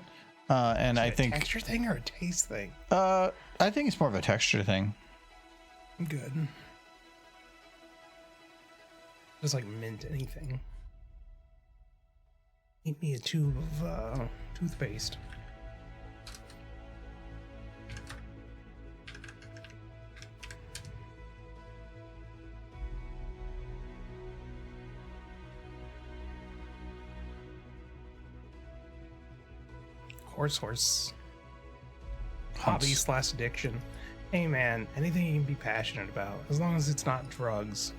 and I think a texture thing or a taste thing? I think it's more of a texture thing. I'm good. Just like mint anything. Eat me a tube of toothpaste. Horse. Hobby / addiction. Hey man, anything you can be passionate about, as long as it's not drugs.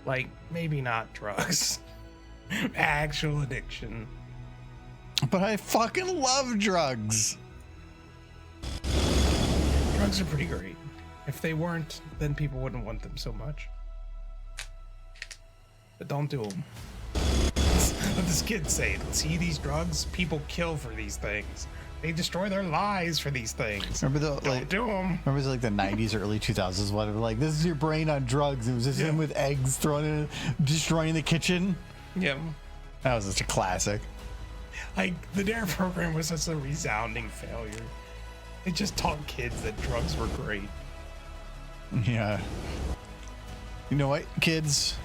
Like, maybe not drugs. Actual addiction. But I fucking love drugs. Drugs are pretty great. If they weren't, then people wouldn't want them so much. But don't do them. Let this kid say it. See these drugs? People kill for these things. They destroy their lives for these things. Remember the Don't do them. Remember the, like the 90s or early 2000s, whatever. Like, this is your brain on drugs. It was just him with eggs thrown in, destroying the kitchen. Yeah. That was such a classic. Like, the DARE program was such a resounding failure. It just taught kids that drugs were great. Yeah. You know what, kids?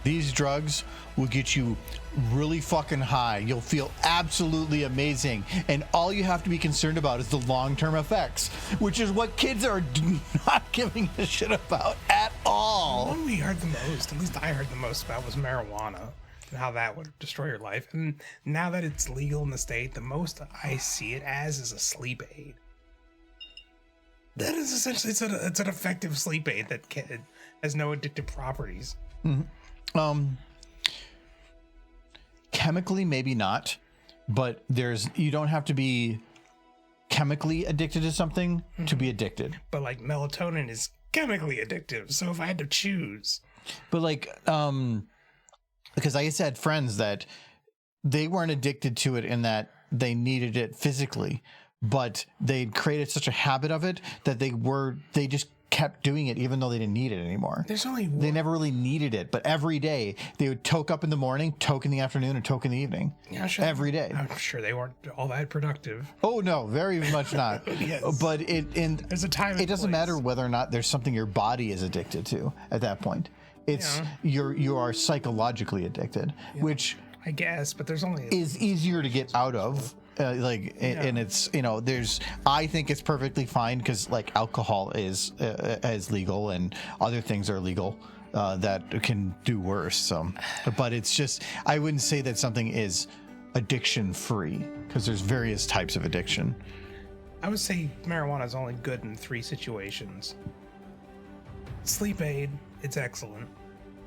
These drugs will get you really fucking high. You'll feel absolutely amazing. And all you have to be concerned about is the long-term effects, which is what kids are not giving a shit about at all. The one we heard the most, at least I heard the most about, was marijuana and how that would destroy your life. And now that it's legal in the state, the most I see it as is a sleep aid. That is essentially, it's an effective sleep aid that has no addictive properties. Mm-hmm. Chemically, maybe not, but you don't have to be chemically addicted to something to be addicted. But like melatonin is chemically addictive, so if I had to choose. But like, because I used to have friends that they weren't addicted to it in that they needed it physically, but they'd created such a habit of it that they just kept doing it even though they didn't need it anymore. They never really needed it, but every day they would toke up in the morning, toke in the afternoon, and toke in the evening. Yeah, sure. Every day. I'm sure they weren't all that productive. Oh no, very much not. Yes. But there's a time. It doesn't matter whether or not there's something your body is addicted to at that point. It's you are psychologically addicted, which I guess, but there's only is easier to get out of. And it's, I think it's perfectly fine because like alcohol is legal and other things are legal that can do worse. So, but it's just, I wouldn't say that something is addiction free because there's various types of addiction. I would say marijuana is only good in 3 situations. Sleep aid, it's excellent.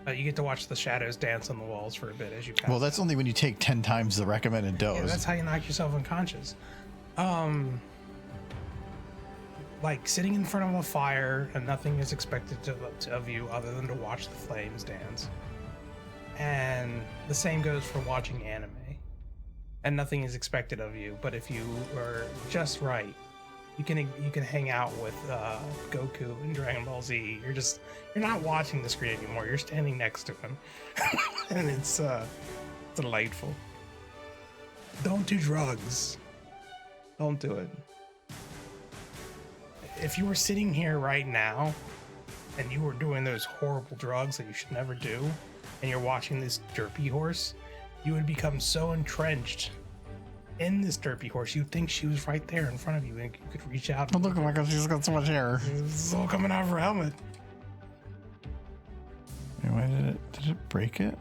You get to watch the shadows dance on the walls for a bit as you pass. Well, that's only when you take 10 times the recommended dose. Yeah, that's how you knock yourself unconscious. Like sitting in front of a fire and nothing is expected of you other than to watch the flames dance. And the same goes for watching anime. And nothing is expected of you, but if you are just right, you can hang out with Goku in Dragon Ball Z. You're not watching the screen anymore. You're standing next to him, and it's delightful. Don't do drugs. Don't do it. If you were sitting here right now, and you were doing those horrible drugs that you should never do, and you're watching this Derpy horse, you would become so entrenched in this Derpy horse, you'd think she was right there in front of you and you could reach out. Oh, look, oh my God, she's got so much hair. It's all coming out of her helmet. Wait, why did it break it?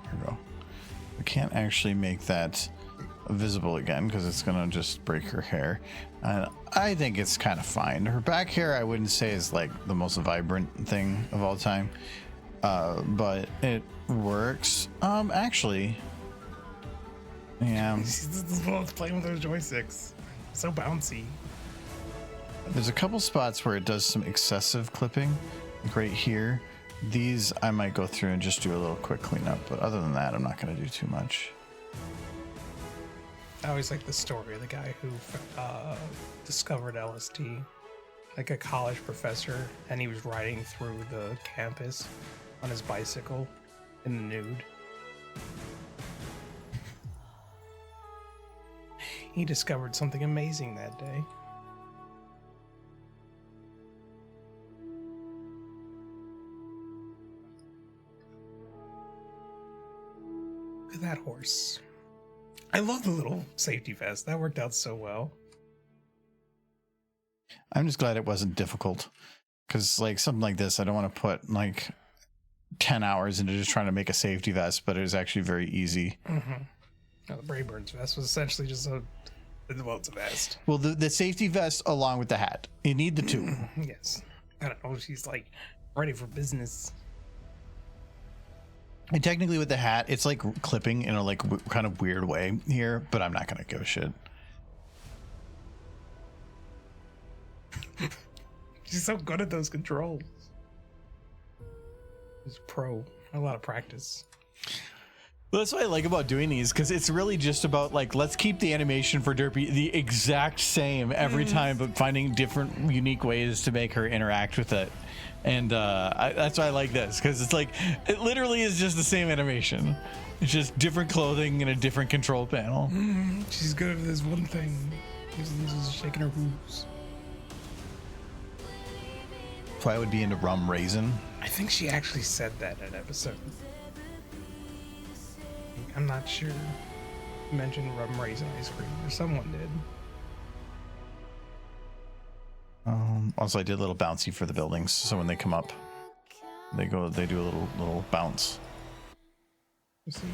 There we go. I can't actually make that visible again because it's gonna just break her hair. I think it's kind of fine. Her back hair I wouldn't say is like the most vibrant thing of all time, but it works. Actually, yeah. This one's playing with those joysticks. So bouncy. There's a couple spots where it does some excessive clipping, like right here. These I might go through and just do a little quick cleanup, but other than that, I'm not gonna do too much. I always like the story of the guy who discovered LSD, like a college professor, and he was riding through the campus on his bicycle in the nude. He discovered something amazing that day. Look at that horse. I love the little safety vest. That worked out so well. I'm just glad it wasn't difficult, because like something like this, I don't want to put like 10 hours into just trying to make a safety vest, but it was actually very easy. Mm-hmm. No, the Brayburn's vest was essentially just it's a vest. Well, the safety vest along with the hat. You need the two. Yes. I don't know. She's like ready for business. And technically with the hat, it's like clipping in a like kind of weird way here, but I'm not going to give a shit. She's so good at those controls. She's pro. A lot of practice. That's what I like about doing these, because it's really just about like, let's keep the animation for Derpy the exact same every time, but finding different unique ways to make her interact with it. And that's why I like this, because it's like, it literally is just the same animation. It's just different clothing and a different control panel. She's good at this one thing. She's shaking her hooves. So I would be into rum raisin. I think she actually said that in an episode. I'm not sure. Mentioned rum raisin ice cream, or someone did. Also, I did a little bouncy for the buildings, so when they come up, they do a little bounce. You see,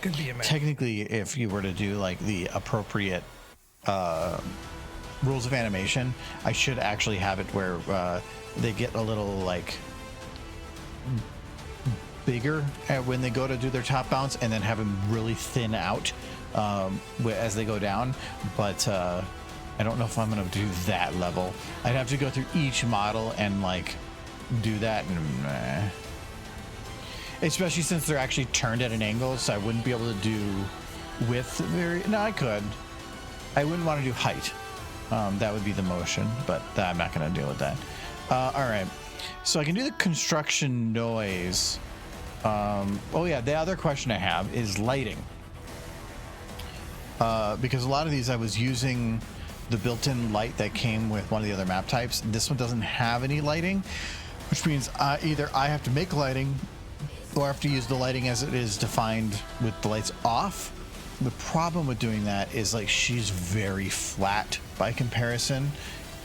could be a match. Technically, if you were to do like the appropriate rules of animation, I should actually have it where they get a little like bigger when they go to do their top bounce, and then have them really thin out as they go down. But I don't know if I'm going to do that level. I'd have to go through each model and like do that, and especially since they're actually turned at an angle, so I wouldn't be able to do width very. No, I could. I wouldn't want to do height. That would be the motion, but I'm not going to deal with that. All right, so I can do the construction noise. Oh yeah, the other question I have is lighting, because a lot of these I was using the built-in light that came with one of the other map types. This one doesn't have any lighting, which means either I have to make lighting, or I have to use the lighting as it is defined with the lights off. The problem with doing that is like she's very flat by comparison.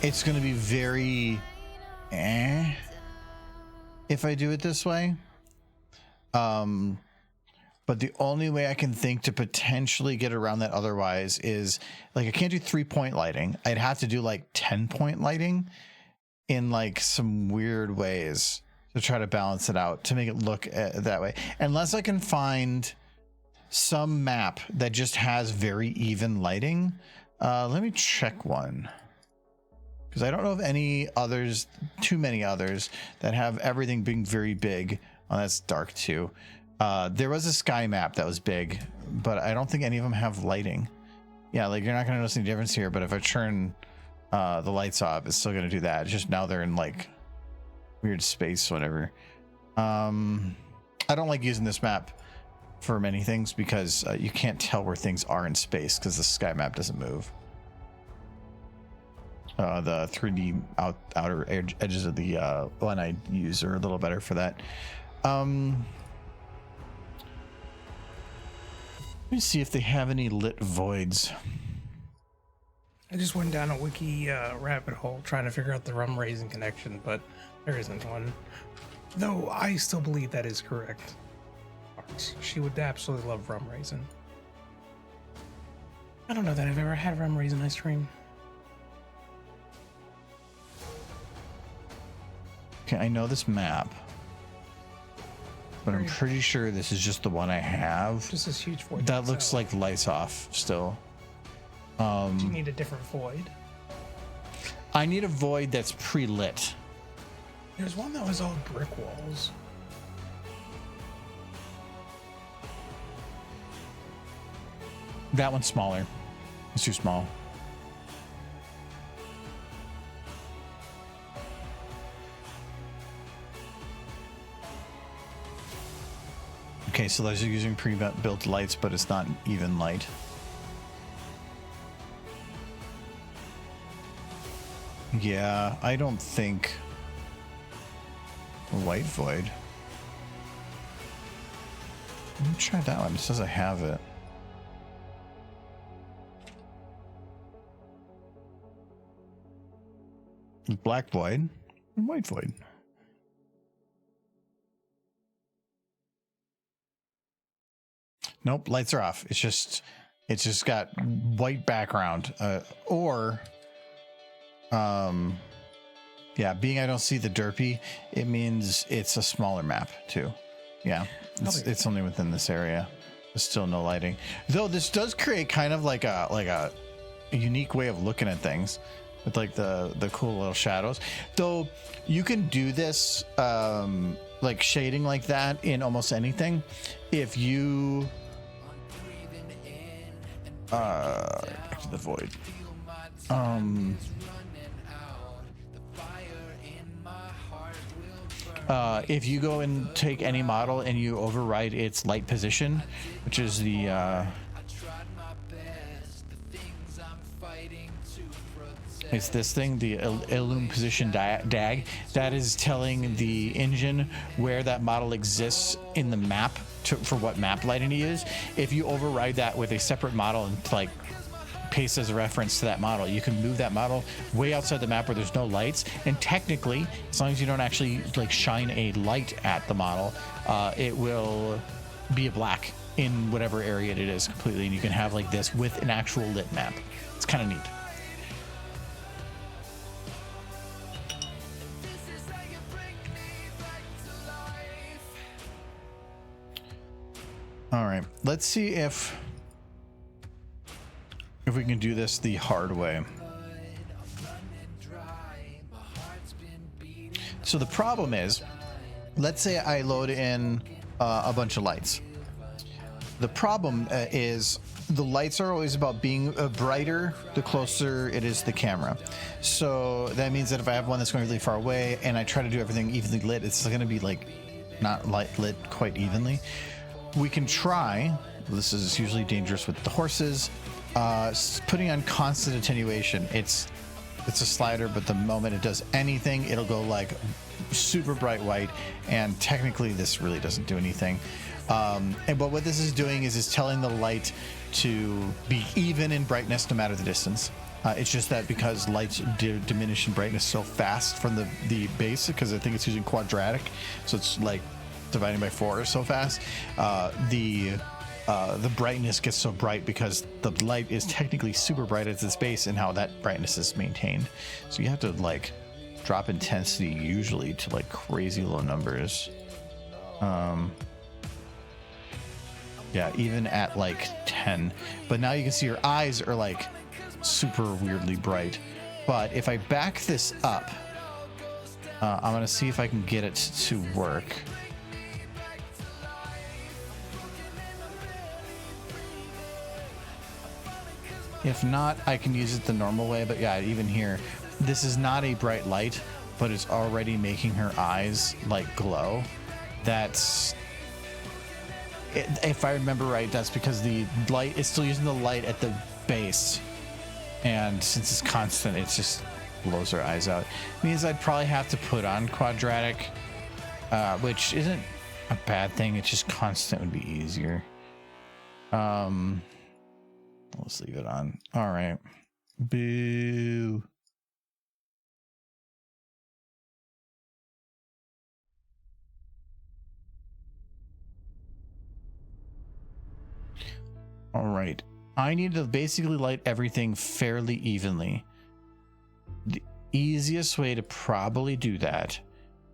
It's going to be very if I do it this way. But the only way I can think to potentially get around that otherwise is like, I can't do 3-point lighting. I'd have to do like 10-point lighting in like some weird ways to try to balance it out, to make it look that way. Unless I can find some map that just has very even lighting. Let me check one, because I don't know of any others, too many others that have everything being very big. Oh, that's dark too. There was a sky map that was big, but I don't think any of them have lighting. Yeah, like you're not going to notice any difference here, but if I turn the lights off, it's still going to do that. It's just now they're in like weird space, whatever. I don't like using this map for many things, because you can't tell where things are in space because the sky map doesn't move. The 3D outer edges of the one I use are a little better for that. Let me see if they have any lit voids. I just went down a wiki rabbit hole trying to figure out the rum raisin connection, but there isn't one. Though I still believe that is correct. She would absolutely love rum raisin. I don't know that I've ever had rum raisin ice cream. Okay, I know this map, but I'm pretty sure this is just the one I have. Just this huge void. That looks like lights off still. Do you need a different void? I need a void that's pre-lit. There's one that was all brick walls. That one's smaller. It's too small. Okay, so those are using pre-built lights, but it's not even light. Yeah, I don't think a white void. Let me try that one. It says I have it. Black void and white void. Nope, lights are off. It's just got white background. Yeah, being I don't see the Derpy, it means it's a smaller map too. Yeah, it's only within this area. There's still no lighting, though. This does create kind of like a unique way of looking at things. with like the cool little shadows. Though you can do this like shading like that in almost anything if you back to the void. If you go and take any model and you override its light position, which is the it's this thing, the illum position dag, that is telling the engine where that model exists in the map for what map lighting to use. If you override that with a separate model and like paste as a reference to that model, you can move that model way outside the map where there's no lights, and technically, as long as you don't actually like shine a light at the model, it will be a black in whatever area it is completely, and you can have like this with an actual lit map. It's kind of neat. All right, let's see if we can do this the hard way. So the problem is, let's say I load in a bunch of lights. The problem is the lights are always about being brighter the closer it is to the camera. So that means that if I have one that's going really far away and I try to do everything evenly lit, it's going to be like not lit quite evenly. We can try, this is usually dangerous with the horses, putting on constant attenuation. It's a slider, but the moment it does anything, it'll go like super bright white, and technically this really doesn't do anything. But what this is doing is it's telling the light to be even in brightness no matter the distance. It's just that because lights diminish in brightness so fast from the base, because I think it's using quadratic, so it's like dividing by 4 so fast, the brightness gets so bright because the light is technically super bright at its base and how that brightness is maintained. So you have to like drop intensity usually to like crazy low numbers. Yeah, even at like 10. But now you can see your eyes are like super weirdly bright. But if I back this up, I'm gonna see if I can get it to work. If not, I can use it the normal way, but yeah, even here, this is not a bright light, but it's already making her eyes like glow. That's, if I remember right, that's because the light is still using the light at the base, and since it's constant, it just blows her eyes out. It means I'd probably have to put on quadratic, which isn't a bad thing, it's just constant would be easier. Let's leave it on. All right. Boo. All right. I need to basically light everything fairly evenly. The easiest way to probably do that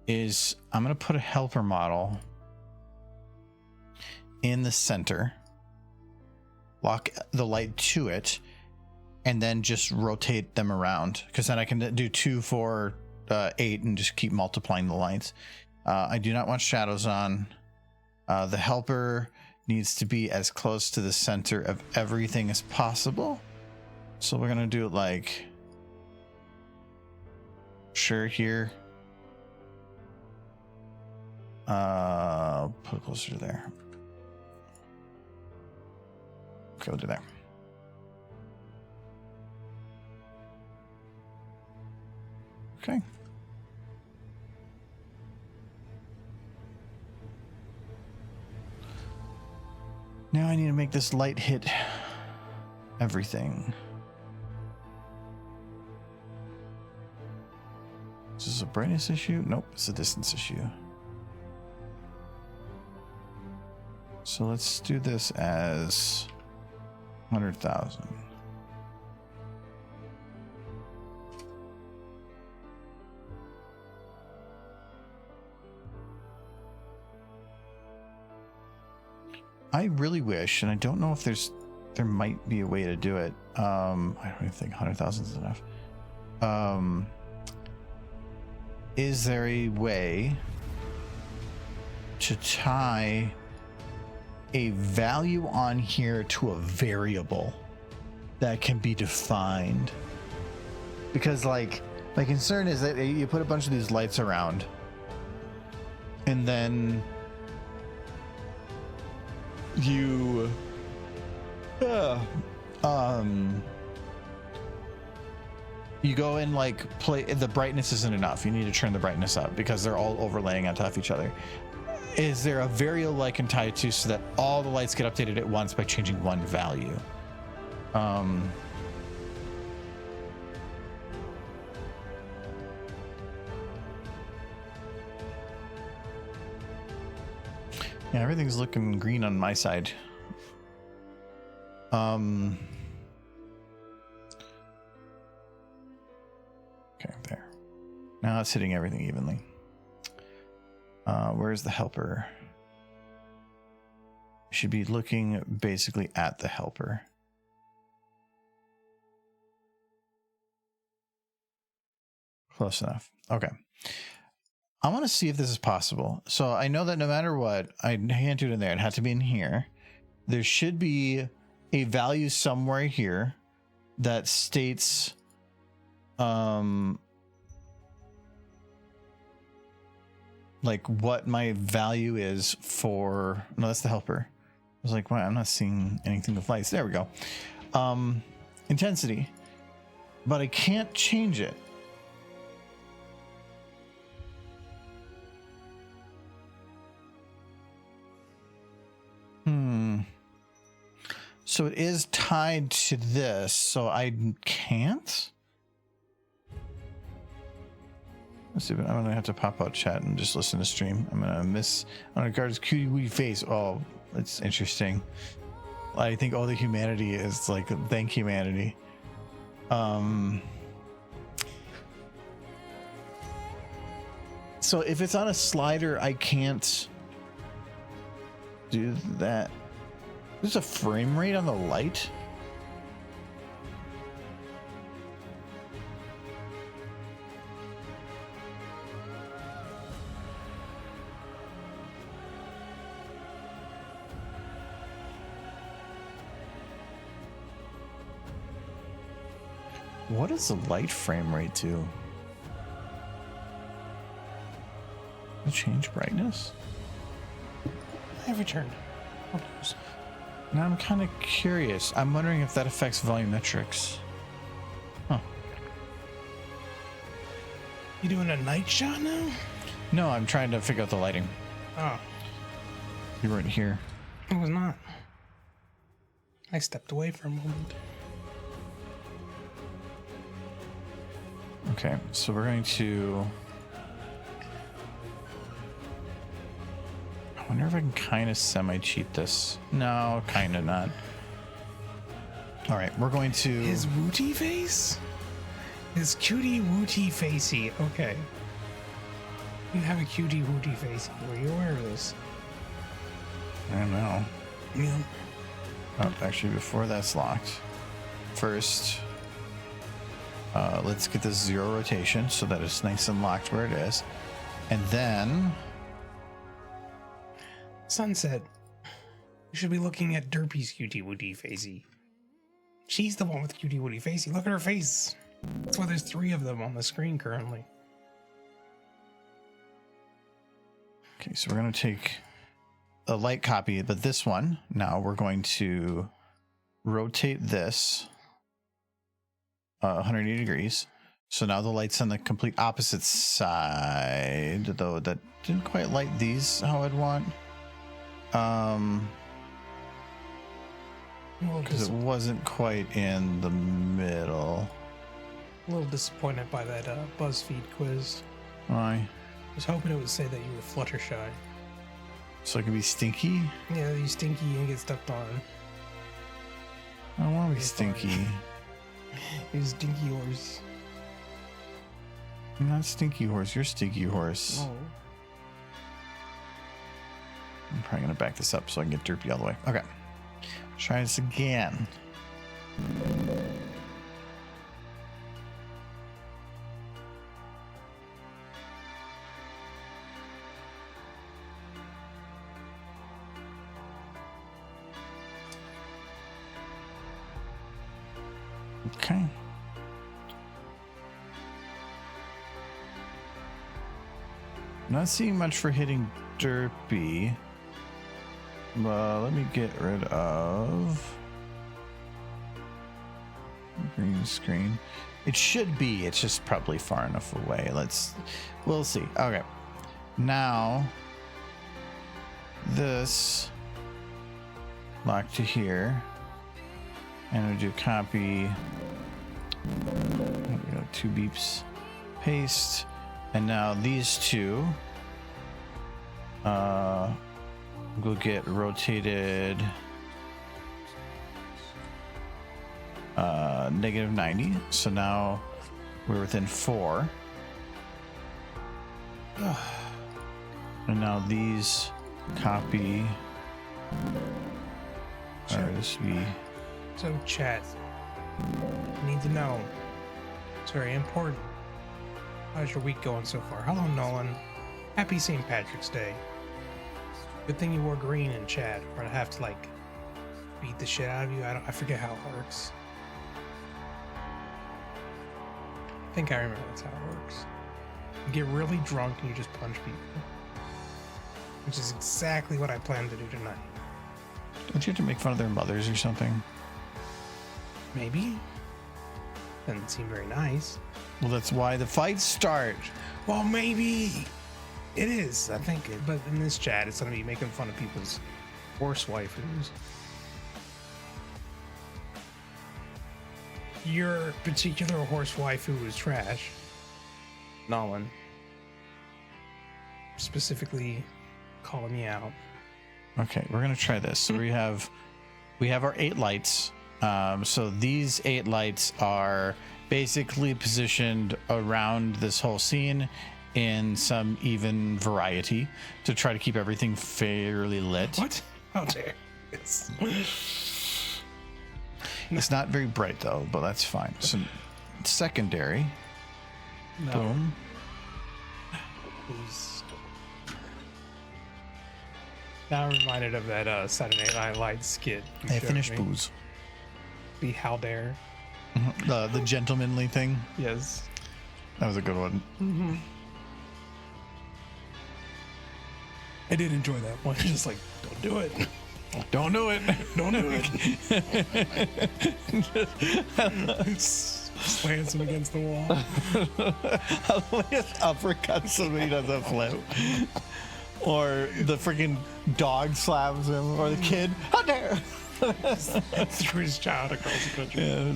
is I'm going to put a helper model in the center, lock the light to it, and then just rotate them around, because then I can do 2, 4, 8 and just keep multiplying the lights. I do not want shadows on. The helper needs to be as close to the center of everything as possible. So we're going to do it like, sure, here. Put it closer to there. Okay, we'll do that. Okay. Now I need to make this light hit everything. Is this a brightness issue? Nope, it's a distance issue. So let's do this as 100,000. I really wish, and I don't know if there might be a way to do it. I don't even think 100,000 is enough. is there a way to tie a value on here to a variable that can be defined? Because like my concern is that you put a bunch of these lights around and then you you go and like play, the brightness isn't enough, you need to turn the brightness up because they're all overlaying on top of each other. Is there a variable I can tie it to so that all the lights get updated at once by changing one value? Yeah, everything's looking green on my side. Okay, there. Now it's hitting everything evenly. Where's the helper? Should be looking basically at the helper. Close enough. Okay. I want to see if this is possible. So I know that no matter what, I can't do it in there. It had to be in here. There should be a value somewhere here that states like what my value is for, no, that's the helper. I was like, wow, I'm not seeing anything with lights. There we go. Intensity, but I can't change it. So it is tied to this, so I can't. Let's see, I'm gonna have to pop out chat and just listen to stream. I'm gonna guard his cutie wee face. Oh, that's interesting. I think all the humanity is like thank humanity. So if it's on a slider, I can't do that. There's a frame rate on the light. What is the light frame rate to? Change brightness? I've returned. Now I'm kind of curious. I'm wondering if that affects volumetrics. Huh. You doing a night shot now? No, I'm trying to figure out the lighting. Oh. You weren't here. I was not. I stepped away for a moment. Okay, so we're going to... I wonder if I can kind of semi-cheat this. No, kind of not. All right, we're going to... His wooty face? His cutie wooty facey. Okay. You have a cutie wooty facey. Were you aware of this? I don't know. Yeah. Oh, actually, before that's locked, first, let's get this 0 rotation so that it's nice and locked where it is. And then... Sunset. You should be looking at Derpy's cutie wooty facey. She's the one with cutie wooty facey. Look at her face. That's why there's 3 of them on the screen currently. Okay, so we're going to take a light copy, but this one, now we're going to rotate this 180 degrees. So now the light's on the complete opposite side, though that didn't quite light these how I'd want. Because it wasn't quite in the middle. A little disappointed by that BuzzFeed quiz. Why? I was hoping it would say that you were Fluttershy. So I can be stinky? Yeah, you stinky and get stepped on. I don't want to be stinky. You stinky horse. I'm not stinky horse, you're stinky horse. Oh. I'm probably going to back this up so I can get Derpy all the way. Okay. Try this again. Okay. Not seeing much for hitting Derpy. Well, let me get rid of green screen. It should be. It's just probably far enough away. We'll see. Okay. Now, this lock to here. And we do copy. There we go. 2 beeps. Paste. And now these two will get rotated -90. So now we're within 4. And now these copy. Sure. Or this would be. So, chat, I need to know. It's very important. How's your week going so far? Hello, Nolan. Happy St. Patrick's Day. Good thing you wore green in chat, or I'd have to, like, beat the shit out of you. I forget how it works. I think I remember that's how it works. You get really drunk and you just punch people. Which is exactly what I plan to do tonight. Don't you have to make fun of their mothers or something? Maybe. Doesn't seem very nice. Well, that's why the fights start. Well, maybe it is. I think, but in this chat, it's gonna be making fun of people's horse waifus. Your particular horse waifu is trash. Nolan. Specifically calling me out. Okay, we're gonna try this. So we have our 8 lights. So these 8 lights are basically positioned around this whole scene in some even variety to try to keep everything fairly lit. What? How dare? It's not very bright though, but that's fine. So secondary. No. Boom. Who's... Now I'm reminded of that Saturday Night Lights skit. Hey, finish booze. The how dare. The gentlemanly thing. Yes. That was a good one. Mm-hmm. I did enjoy that one. Just like, don't do it. Don't do it. Don't do it. Slams him against the wall. Just uppercut somebody does a flip. Or the freaking dog slaps him, or the kid, how dare! Through his child across the country. Yeah, it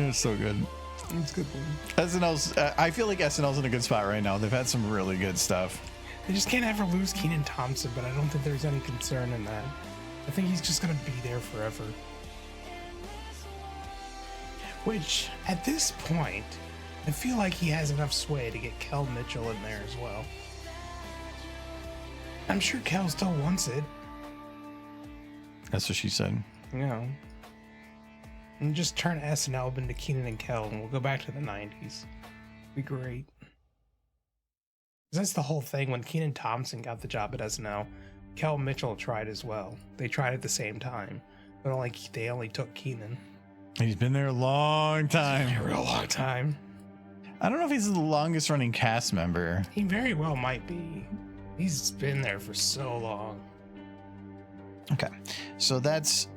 was so good. It's good one. SNL's, I feel like SNL's in a good spot right now. They've had some really good stuff. They just can't ever lose Kenan Thompson, but I don't think there's any concern in that. I think he's just gonna be there forever. Which, at this point, I feel like he has enough sway to get Kel Mitchell in there as well. I'm sure Kel still wants it. That's what she said. You know. And just turn SNL into Kenan and Kel, and we'll go back to the 90s. Be great. That's the whole thing. When Kenan Thompson got the job at SNL, Kel Mitchell tried as well. They tried at the same time, but they only took Kenan. He's been there a long time. A real long time. I don't know if he's the longest running cast member. He very well might be. He's been there for so long. Okay, so that's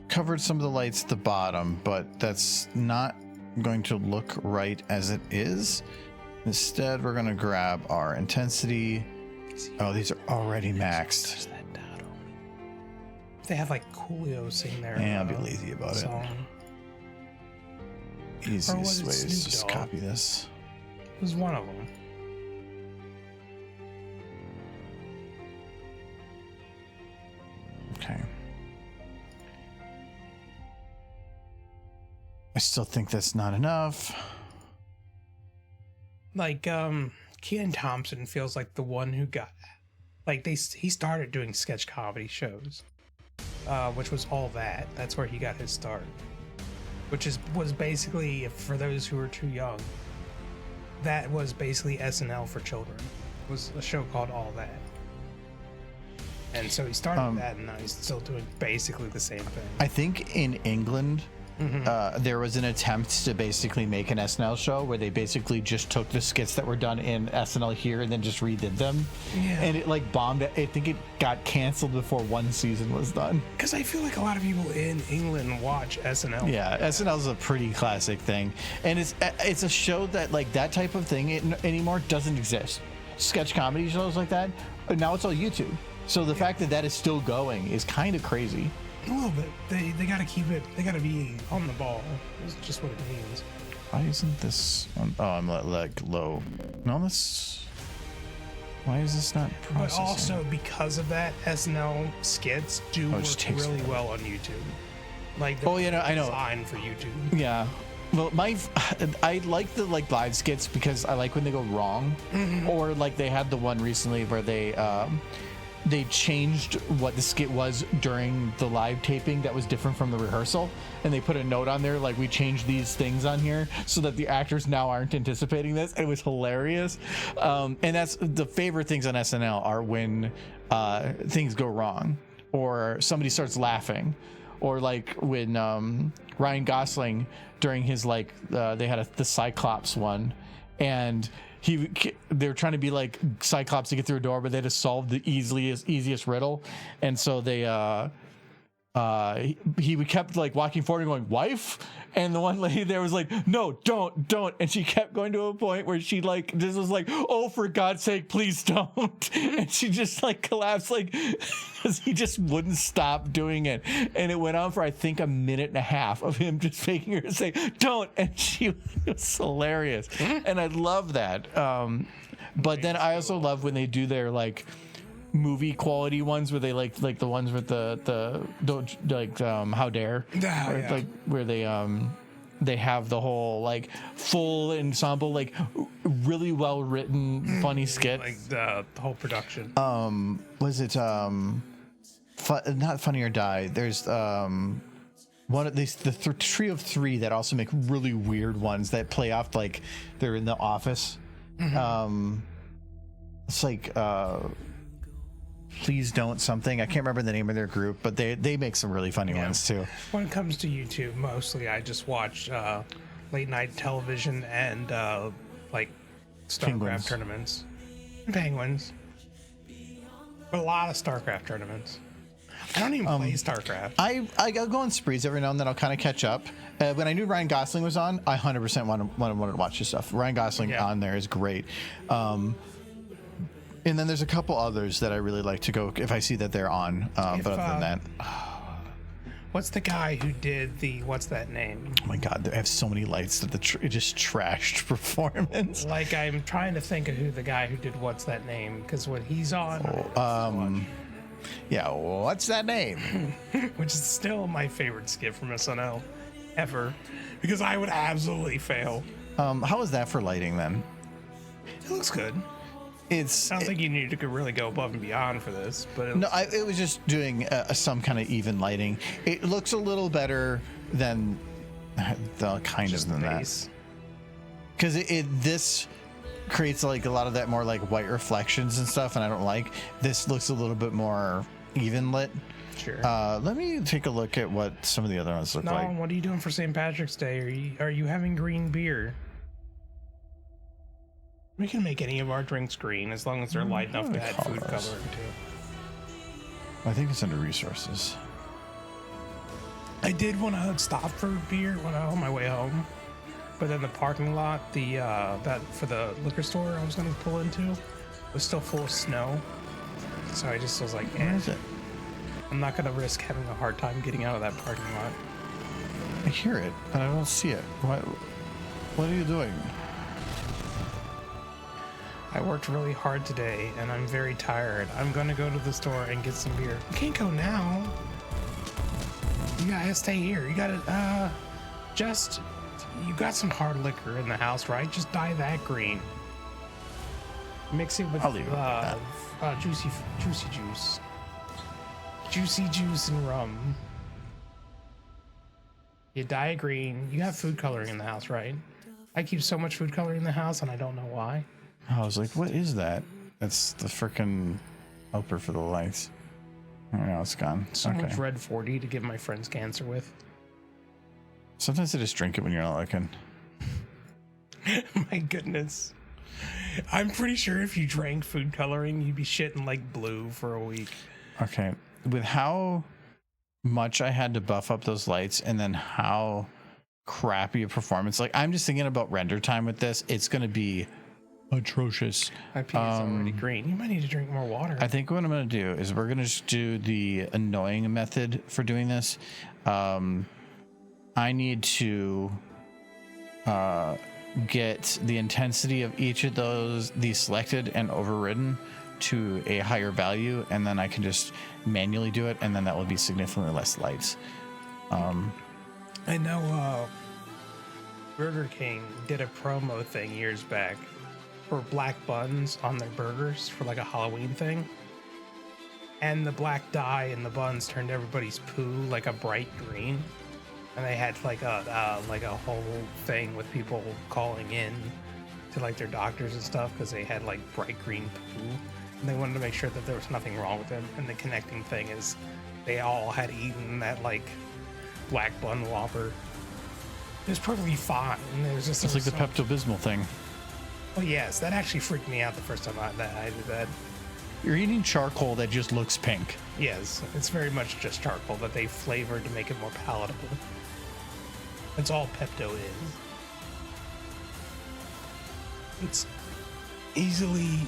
covered some of the lights at the bottom, but that's not going to look right as it is. Instead, we're going to grab our intensity. Oh, these are already maxed. There's that dado. They have like Coolio sing their Yeah, I'll be lazy about song. it. Easiest way is just copy this. It was one of them. Okay. I still think that's not enough. Like, Kenan Thompson feels like the one who got, like, he started doing sketch comedy shows, which was All That. That's where he got his start. Which was basically, for those who are too young, that was basically SNL for children. It was a show called All That. And so he started that, and now he's still doing basically the same thing. I think in England, there was an attempt to basically make an SNL show where they basically just took the skits that were done in SNL here and then just redid them. Yeah. And it like bombed. I think it got canceled before one season was done. Because I feel like a lot of people in England watch SNL. Yeah, SNL is a pretty classic thing, and it's a show that like that type of thing anymore doesn't exist. Sketch comedy shows like that, now it's all YouTube. So the fact that that is still going is kind of crazy. A little bit. They got to keep it. They got to be on the ball. That's just what it means. Why isn't this? Oh, I'm like low. No, this. Why is this not processing? But also because of that, SNL skits do work really well on YouTube. Like I know. Designed for YouTube. Yeah. Well, I like the like live skits because I like when they go wrong, or like they had the one recently where they changed what the skit was during the live taping that was different from the rehearsal, and they put a note on there like we changed these things on here so that the actors now aren't anticipating this. It was hilarious, and that's the favorite things on SNL are when things go wrong or somebody starts laughing, or like when Ryan Gosling during his like they had the Cyclops one, and they're trying to be like Cyclops to get through a door, but they had to solve the easiest riddle, and so they he kept like walking forward and going, wife, and the one lady there was like, no, don't, and she kept going to a point where she like just was like, oh, for God's sake, please don't, and she just like collapsed, like because he just wouldn't stop doing it, and it went on for I think a minute and a half of him just making her say don't, and she was hilarious, and I love that. But then I also love when they do their like movie quality ones where they like the ones with the don't like how dare, like where they have the whole like full ensemble, like really well written funny skit, like the whole production. Was it not Funny or Die? There's one of these the trio of three that also make really weird ones that play off like they're in the office. It's like Please Don't something. I can't remember the name of their group, but they make some really funny ones too. When it comes to YouTube, mostly I just watch late night television and like StarCraft tournaments and Penguins. But a lot of StarCraft tournaments. I don't even play StarCraft. I go on sprees every now and then. I'll kind of catch up. When I knew Ryan Gosling was on, I 100% wanted to watch his stuff. Ryan Gosling on there is great. And then there's a couple others that I really like to go if I see that they're on. But other than that, what's the guy who did the what's that name? Oh my God, they have so many lights that it just trashed performance. Like I'm trying to think of who the guy who did what's that name, because when he's on. Yeah, what's that name? Which is still my favorite skit from SNL ever, because I would absolutely fail. How is that for lighting then? It looks good. I don't think you need to really go above and beyond for this, but it was just doing some kind of even lighting. It looks a little better than the kind of than that, because this creates like a lot of that more like white reflections and stuff, and I don't like this. Looks a little bit more even lit. Sure. Let me take a look at what some of the other ones look like. No, what are you doing for St. Patrick's Day? Are you having green beer? We can make any of our drinks green as long as they're light enough to add food coloring to. I think it's under resources. I did want to stop for beer when I was on my way home, but then the parking lot, that for the liquor store I was going to pull into, was still full of snow. So I just was like, Where is it? I'm not going to risk having a hard time getting out of that parking lot. I hear it, but I don't see it. What are you doing? I worked really hard today, and I'm very tired. I'm going to go to the store and get some beer. You can't go now. You gotta stay here. You gotta, you got some hard liquor in the house, right? Just dye that green. Mix it with juicy juice. Juicy juice and rum. You dye it green. You have food coloring in the house, right? I keep so much food coloring in the house, and I don't know why. I was like, what is that? That's the frickin' helper for the lights. Oh, no, it's gone. So much Red 40 to give my friends cancer with. Sometimes I just drink it when you're not looking. My goodness. I'm pretty sure if you drank food coloring, you'd be shitting like blue for a week. Okay. With how much I had to buff up those lights and then how crappy a performance, like I'm just thinking about render time with this, it's going to be atrocious. My pee is already green. You might need to drink more water. I think what I'm going to do is we're going to just do the annoying method for doing this. I need to get the intensity of each of these selected and overridden to a higher value, and then I can just manually do it, and then that will be significantly less lights. I know Burger King did a promo thing years back for black buns on their burgers for like a Halloween thing. And the black dye in the buns turned everybody's poo like a bright green. And they had like a whole thing with people calling in to like their doctors and stuff because they had like bright green poo. And they wanted to make sure that there was nothing wrong with them. And the connecting thing is they all had eaten that like black bun Whopper. It was perfectly fine. It was just It's like the Pepto-Bismol thing. Oh yes, that actually freaked me out the first time I did that. You're eating charcoal that just looks pink. Yes, it's very much just charcoal that they flavored to make it more palatable. That's all Pepto is. It's easily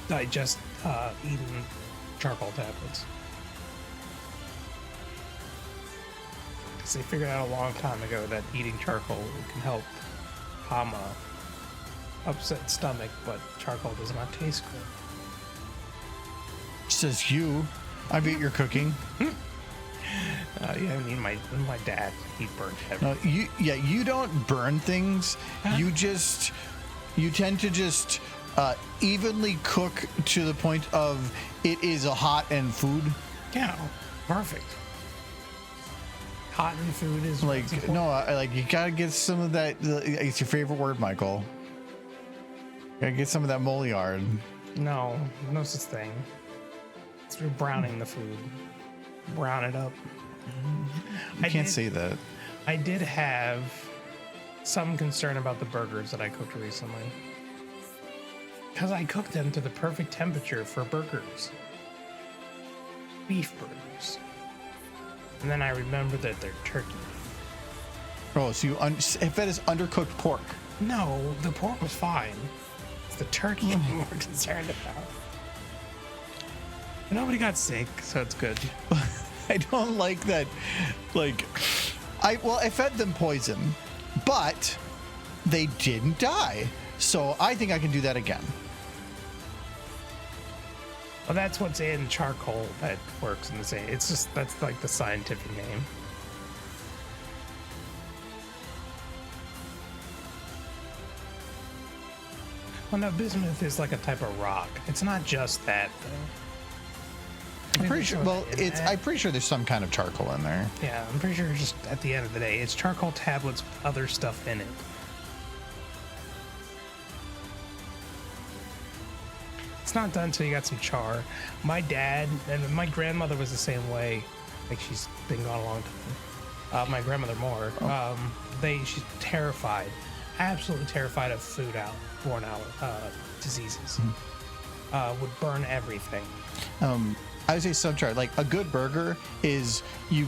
digest eaten charcoal tablets. Because they figured out a long time ago that eating charcoal can help calm a upset stomach, but charcoal does not taste good. Says you. I bet you're cooking. Yeah, I mean, my dad, he burnt No, you don't burn things. You tend to just evenly cook to the point of it is a hot end food. Yeah, perfect. Hot and food is like like you gotta get some of that. It's your favorite word, Michael. Gotta get some of that moliard. No such thing. It's for browning the food. Brown it up. I can't say that. I did have some concern about the burgers that I cooked recently. Because I cooked them to the perfect temperature for burgers. Beef burgers. And then I remembered that they're turkey. Oh, so if that is undercooked pork. No, the pork was fine. It's the turkey I'm more concerned about. Nobody got sick, so it's good. I don't like that. Like, I fed them poison, but they didn't die. So I think I can do that again. Well, that's what's in charcoal that works in the same. It's just, that's like the scientific name. Well, no, bismuth is like a type of rock. It's not just that, though. I'm pretty sure. Well, I'm pretty sure there's some kind of charcoal in there. Yeah, I'm pretty sure just at the end of the day, it's charcoal tablets with other stuff in it. It's not done until you got some char. My dad and my grandmother was the same way. Like, she's been gone a long time. My grandmother more. She's terrified, absolutely terrified of borne out diseases. Would burn everything. I would say subchart. Like a good burger is you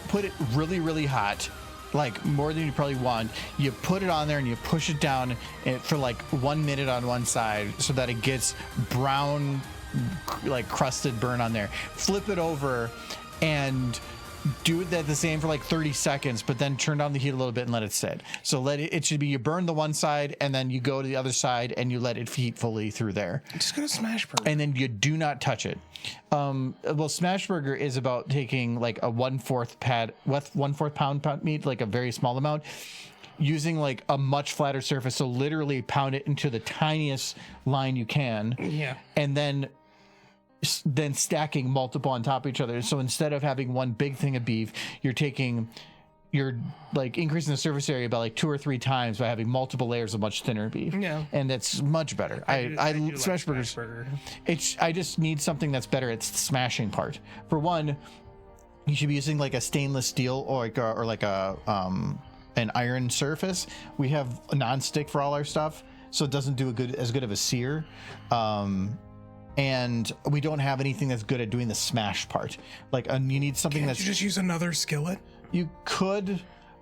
put it really, really hot, like more than you probably want. You put it on there and you push it down for like 1 minute on one side so that it gets brown, like crusted burn on there. Flip it over and do that the same for like 30 seconds, but then turn down the heat a little bit and let it sit. So it should be you burn the one side and then you go to the other side and you let it heat fully through there. Just gonna smash burger. And then you do not touch it. Well, smash burger is about taking like a 1/4 pound meat, like a very small amount, using like a much flatter surface. So literally pound it into the tiniest line you can. Yeah. And then stacking multiple on top of each other. So instead of having one big thing of beef, you're like increasing the surface area by like 2 or 3 times by having multiple layers of much thinner beef. Yeah. And that's much better. I do smash like burgers. burger. I just need something that's better. It's the smashing part. For one, you should be using like a stainless steel or like a an iron surface. We have a non-stick for all our stuff, so it doesn't do as good of a sear. And we don't have anything that's good at doing the smash part. Like, you need something Can't you just use another skillet? You could,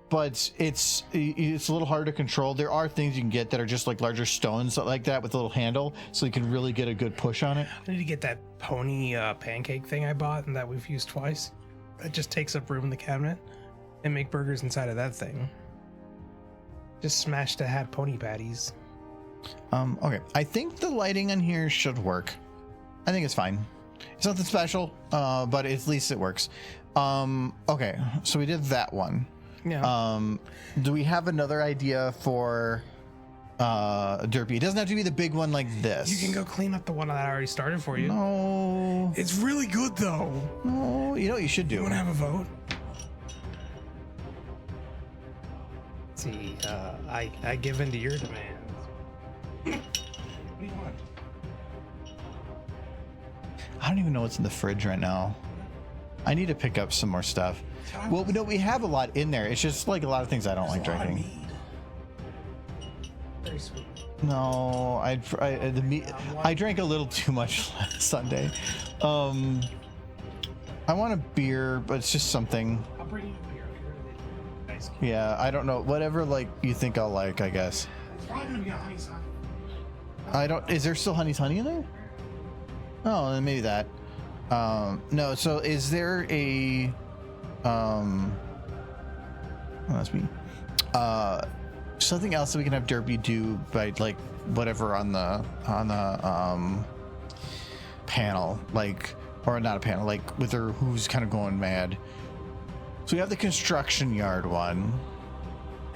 but it's a little hard to control. There are things you can get that are just like larger stones like that with a little handle, so you can really get a good push on it. I need to get that pony pancake thing I bought and that we've used twice. It just takes up room in the cabinet, and make burgers inside of that thing. Just smash to have pony patties. Okay, I think the lighting on here should work. I think it's fine. It's nothing special, but at least it works. Okay, so we did that one. Yeah. Do we have another idea for Derpy? It doesn't have to be the big one like this. You can go clean up the one that I already started for you. No. It's really good though. No, you know what you should do? You want to have a vote? Let's see, I give in to your demands. What do you want? I don't even know what's in the fridge right now. I need to pick up some more stuff. Well, no, we have a lot in there. It's just like a lot of things I don't like drinking. Very sweet. No, I drank a little too much last Sunday. I want a beer, but it's just something. I'll bring you a beer. Nice. Yeah, I don't know. Whatever, like you think I'll like, I guess. It's probably gonna be a honey sun. I don't. Is there still honey in there? Oh, then maybe that. No. So, is there a? Oh, that's me. Something else that we can have Derpy do by like whatever on the panel, like, or not a panel, like with her who's kind of going mad. So we have the construction yard one.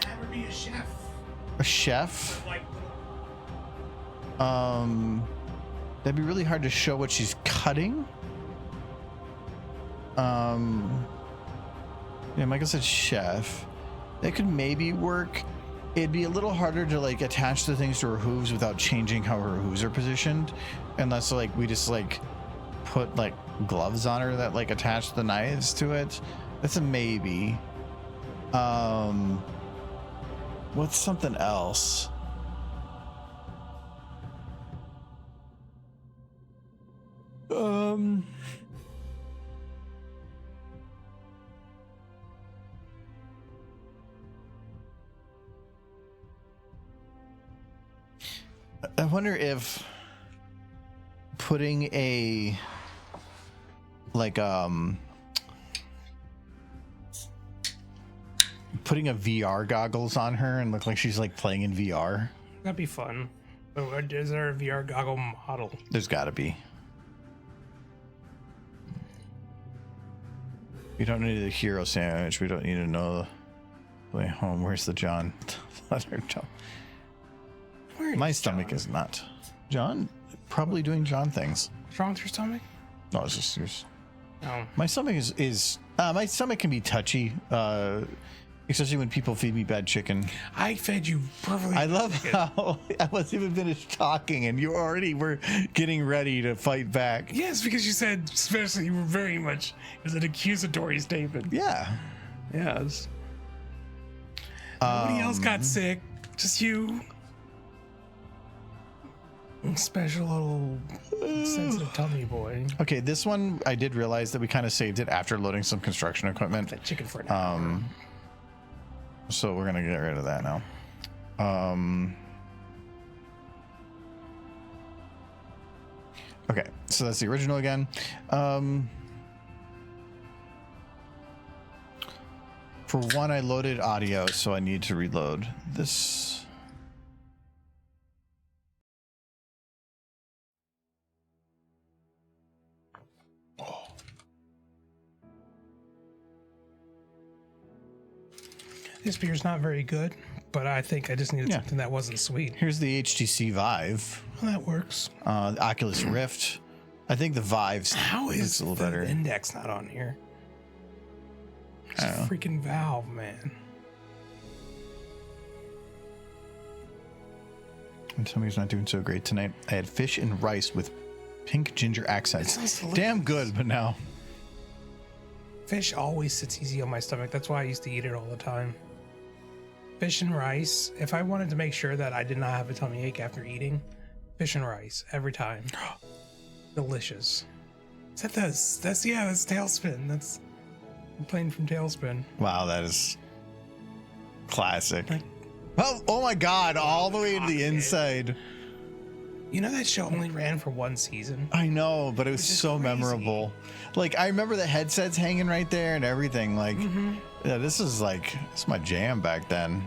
That would be a chef. A chef. Like. That'd be really hard to show what she's cutting. Yeah, Michael said chef. That could maybe work. It'd be a little harder to like attach the things to her hooves without changing how her hooves are positioned, unless like we just like put like gloves on her that like attach the knives to it. That's a maybe. What's something else? I wonder if putting a putting a VR goggles on her and look like she's like playing in VR. That'd be fun. But is there a VR goggle model? There's got to be. We don't need a hero sandwich. We don't need to know the way home. Where's the John? Let her jump. My stomach is not. John? Probably doing John things. What's wrong with your stomach? No, it's just yours. Oh. My stomach is my stomach can be touchy, especially when people feed me bad chicken. I fed you perfectly. I love how I wasn't even finished talking and you already were getting ready to fight back. Yes, because you said, especially, you were very much, it was an accusatory statement. Yeah. Yes. Nobody else got sick. Just you. Special little sensitive tummy boy. Okay, this one I did realize that we kind of saved it after loading some construction equipment. That chicken for an hour. So we're gonna get rid of that now. Okay, so that's the original again. For one, I loaded audio, so I need to reload this. This beer's not very good, but I think I just needed something that wasn't sweet. Here's the HTC Vive. Well, that works. Oculus Rift. I think the Vive's How is a little the better. index not on here? It's a freaking Valve, man. And somebody's not doing so great tonight. I had fish and rice with pink ginger accents. Damn good, but now. Fish always sits easy on my stomach. That's why I used to eat it all the time. Fish and rice. If I wanted to make sure that I did not have a tummy ache after eating, fish and rice every time. Delicious. That's Tailspin. That's I'm playing from Tailspin. Wow, that is classic. Oh my God! All the way to the inside. You know that show only ran for one season. I know, but it was so crazy. memorable. Like I remember the headsets hanging right there and everything. Like, yeah, this is my jam back then.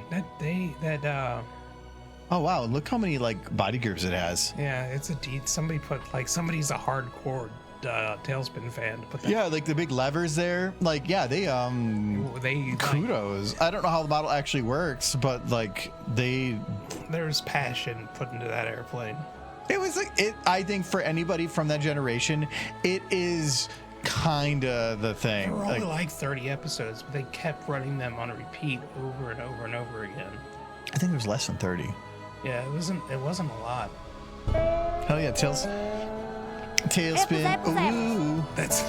Oh wow, look how many like body gears it has. Yeah, it's a somebody put like somebody's a hardcore Tailspin fan to put that. Yeah, like the big levers there. Like yeah, they kudos. Like, I don't know how the model actually works, but like there's passion put into that airplane. It was like it. I think for anybody from that generation, it is kinda the thing. There were only like 30 episodes, but they kept running them on a repeat over and over and over again. I think it was less than 30. Yeah, it wasn't a lot. Hell yeah, Tailspin. Ooh, that's.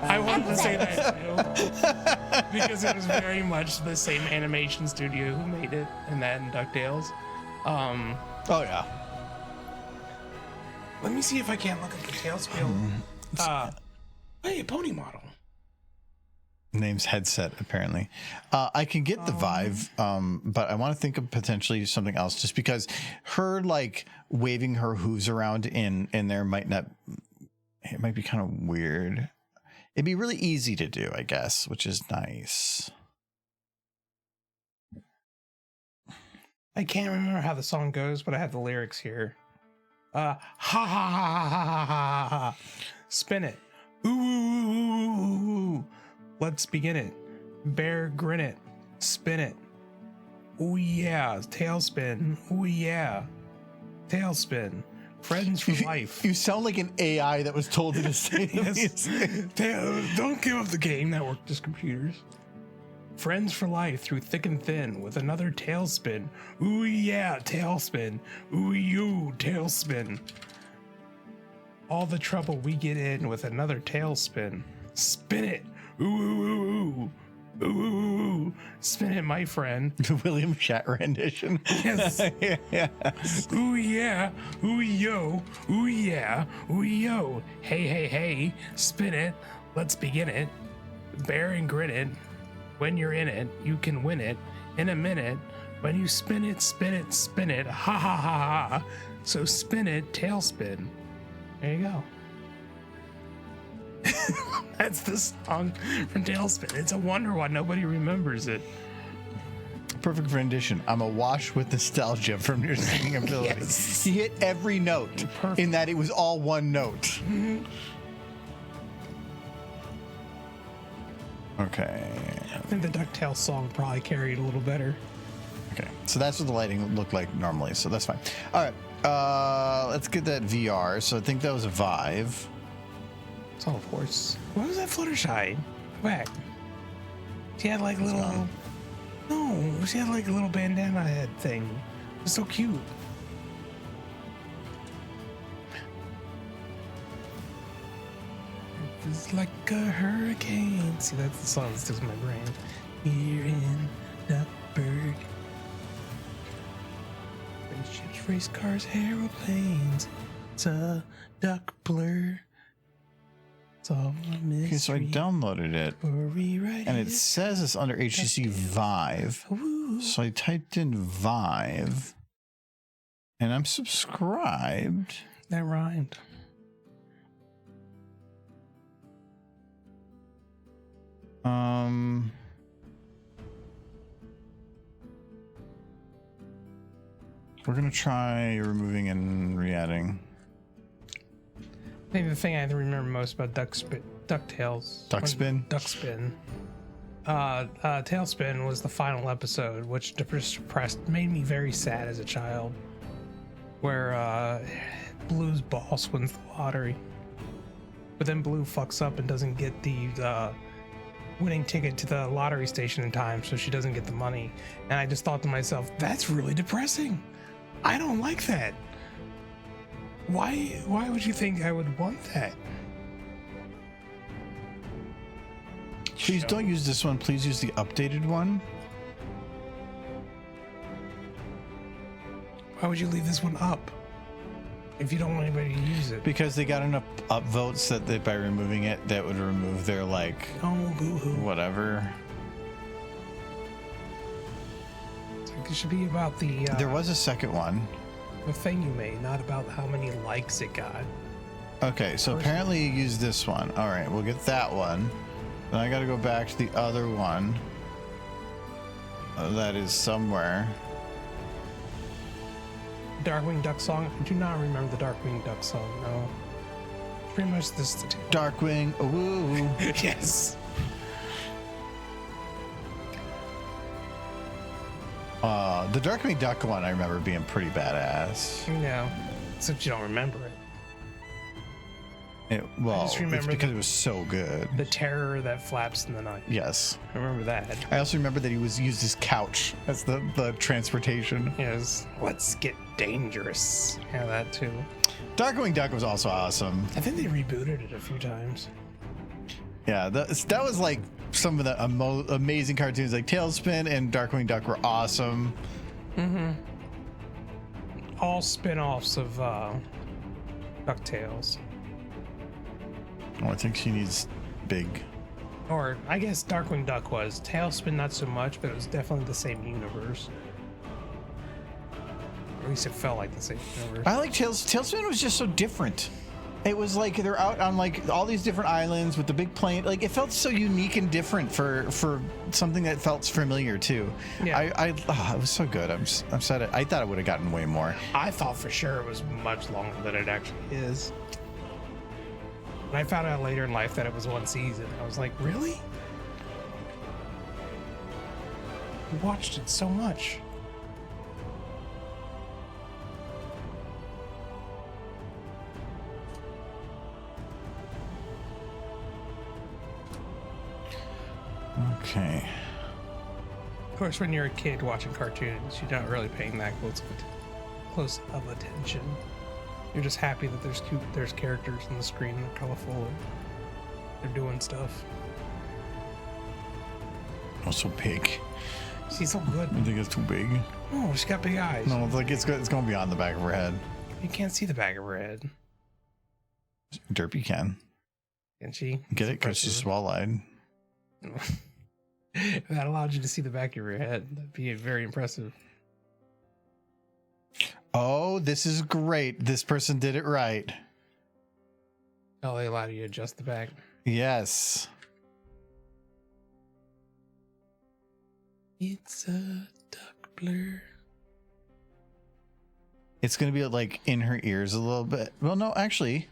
I wanted to say that too, because it was very much the same animation studio who made it, and that and DuckTales. Oh yeah. Let me see if I can't look at the Tailspin. Hey, pony model. Name's headset apparently. I can get the Vive, but I want to think of potentially something else, just because her like waving her hooves around in there might be kind of weird. It'd be really easy to do, I guess, which is nice. I can't remember how the song goes, but I have the lyrics here. Ha ha ha ha ha ha ha. Spin it. Ooh. Let's begin it. Bear grin it. Spin it. Ooh yeah. Tailspin. Ooh yeah. Tailspin. Friends for life. You sound like an AI that was told to say yes. Don't give up the game. That worked as computers. Friends for life through thick and thin with another tailspin. Ooh yeah, tailspin. Ooh you, tailspin. All the trouble we get in with another tailspin. Spin it. Ooh ooh ooh ooh. Ooh ooh ooh. Spin it, my friend. The William Shatner rendition. Yes. Yeah. Ooh yeah. Ooh yo. Ooh yeah. Ooh yo. Hey hey hey. Spin it. Let's begin it. Bear and grin it. When you're in it, you can win it in a minute. When you spin it, spin it, spin it. Ha ha ha ha. So spin it, tailspin. There you go. That's the song from Tailspin. It's a wonder why nobody remembers it. Perfect rendition. I'm awash with nostalgia from your singing ability. Yes. He hit every note. Perfect. In that it was all one note. Mm-hmm. Okay. I think the DuckTales song probably carried a little better. Okay. So that's what the lighting looked like normally. So that's fine. All right. Let's get that VR. So I think that was a Vive. So of course. What was that Fluttershy? Go back. She had like little. No, she had like a little bandana head thing. It was so cute. It was like a hurricane. See, that's the song that sticks in my brain. Here in Duckburg. Spaceships, race cars, aeroplanes. It's a duck blur. It's all a mystery. Okay, so I downloaded it. And it says it's under HTC Vive. Ooh. So I typed in Vive. And I'm subscribed. That rhymed. We're gonna try removing and re-adding. I think the thing I remember most about DuckTales. Duckspin? Duckspin. Tailspin was the final episode, which made me very sad as a child. Where Blue's boss wins the lottery. But then Blue fucks up and doesn't get the winning ticket to the lottery station in time, so she doesn't get the money. And I just thought to myself, that's really depressing. I don't like that. Why would you think I would want that? Please don't use this one. Please use the updated one. Why would you leave this one up if you don't want anybody to use it? Because they got enough upvotes that by removing it, that would remove their like Oh, boo-hoo. whatever. It should be about the There was a second one. the thing you made, not about how many likes it got. Okay, so apparently you used this one. All right, we'll get that one. Then I got to go back to the other one. That is somewhere. Darkwing Duck song. I do not remember the Darkwing Duck song. No. Pretty much this. Darkwing, woo. Yes. The Darkwing Duck one I remember being pretty badass. Yeah. Except you don't remember it. Well, just it's remember because it was so good. The terror that flaps in the night. Yes. I remember that. I also remember that he used his couch as the transportation. Yes. Let's get dangerous. Yeah, that too. Darkwing Duck was also awesome. I think they rebooted it a few times. Yeah, that was like some of the amazing cartoons. Like Tailspin and Darkwing Duck were awesome. Mm-hmm. All spin-offs of DuckTales. Oh, I think she needs big. Or I guess Darkwing Duck was. Tailspin not so much, but it was definitely the same universe. Or at least it felt like the same universe. I like Tailspin was just so different. It was like they're out on like all these different islands with the big plane. Like it felt so unique and different for something that felt familiar too. Yeah. It was so good. I'm sad. I thought it would have gotten way more. I thought for sure it was much longer than it actually is. And I found out later in life that it was one season. I was like, really? We watched it so much. Okay. Of course, when you're a kid watching cartoons, you're not really paying that close of attention. You're just happy that there's characters on the screen, they're colorful, they're doing stuff. Oh, so big. She's so good. I think it's too big. Oh, she's got big eyes. No, it's like it's going beyond the back of her head. You can't see the back of her head. Derpy can. Can she? Get it? Because she's swall-eyed. If that allowed you to see the back of your head, that'd be very impressive. Oh, this is great. This person did it right. Oh, they allowed you to adjust the back. Yes. It's a duck blur. It's going to be like in her ears a little bit. Well, no, actually.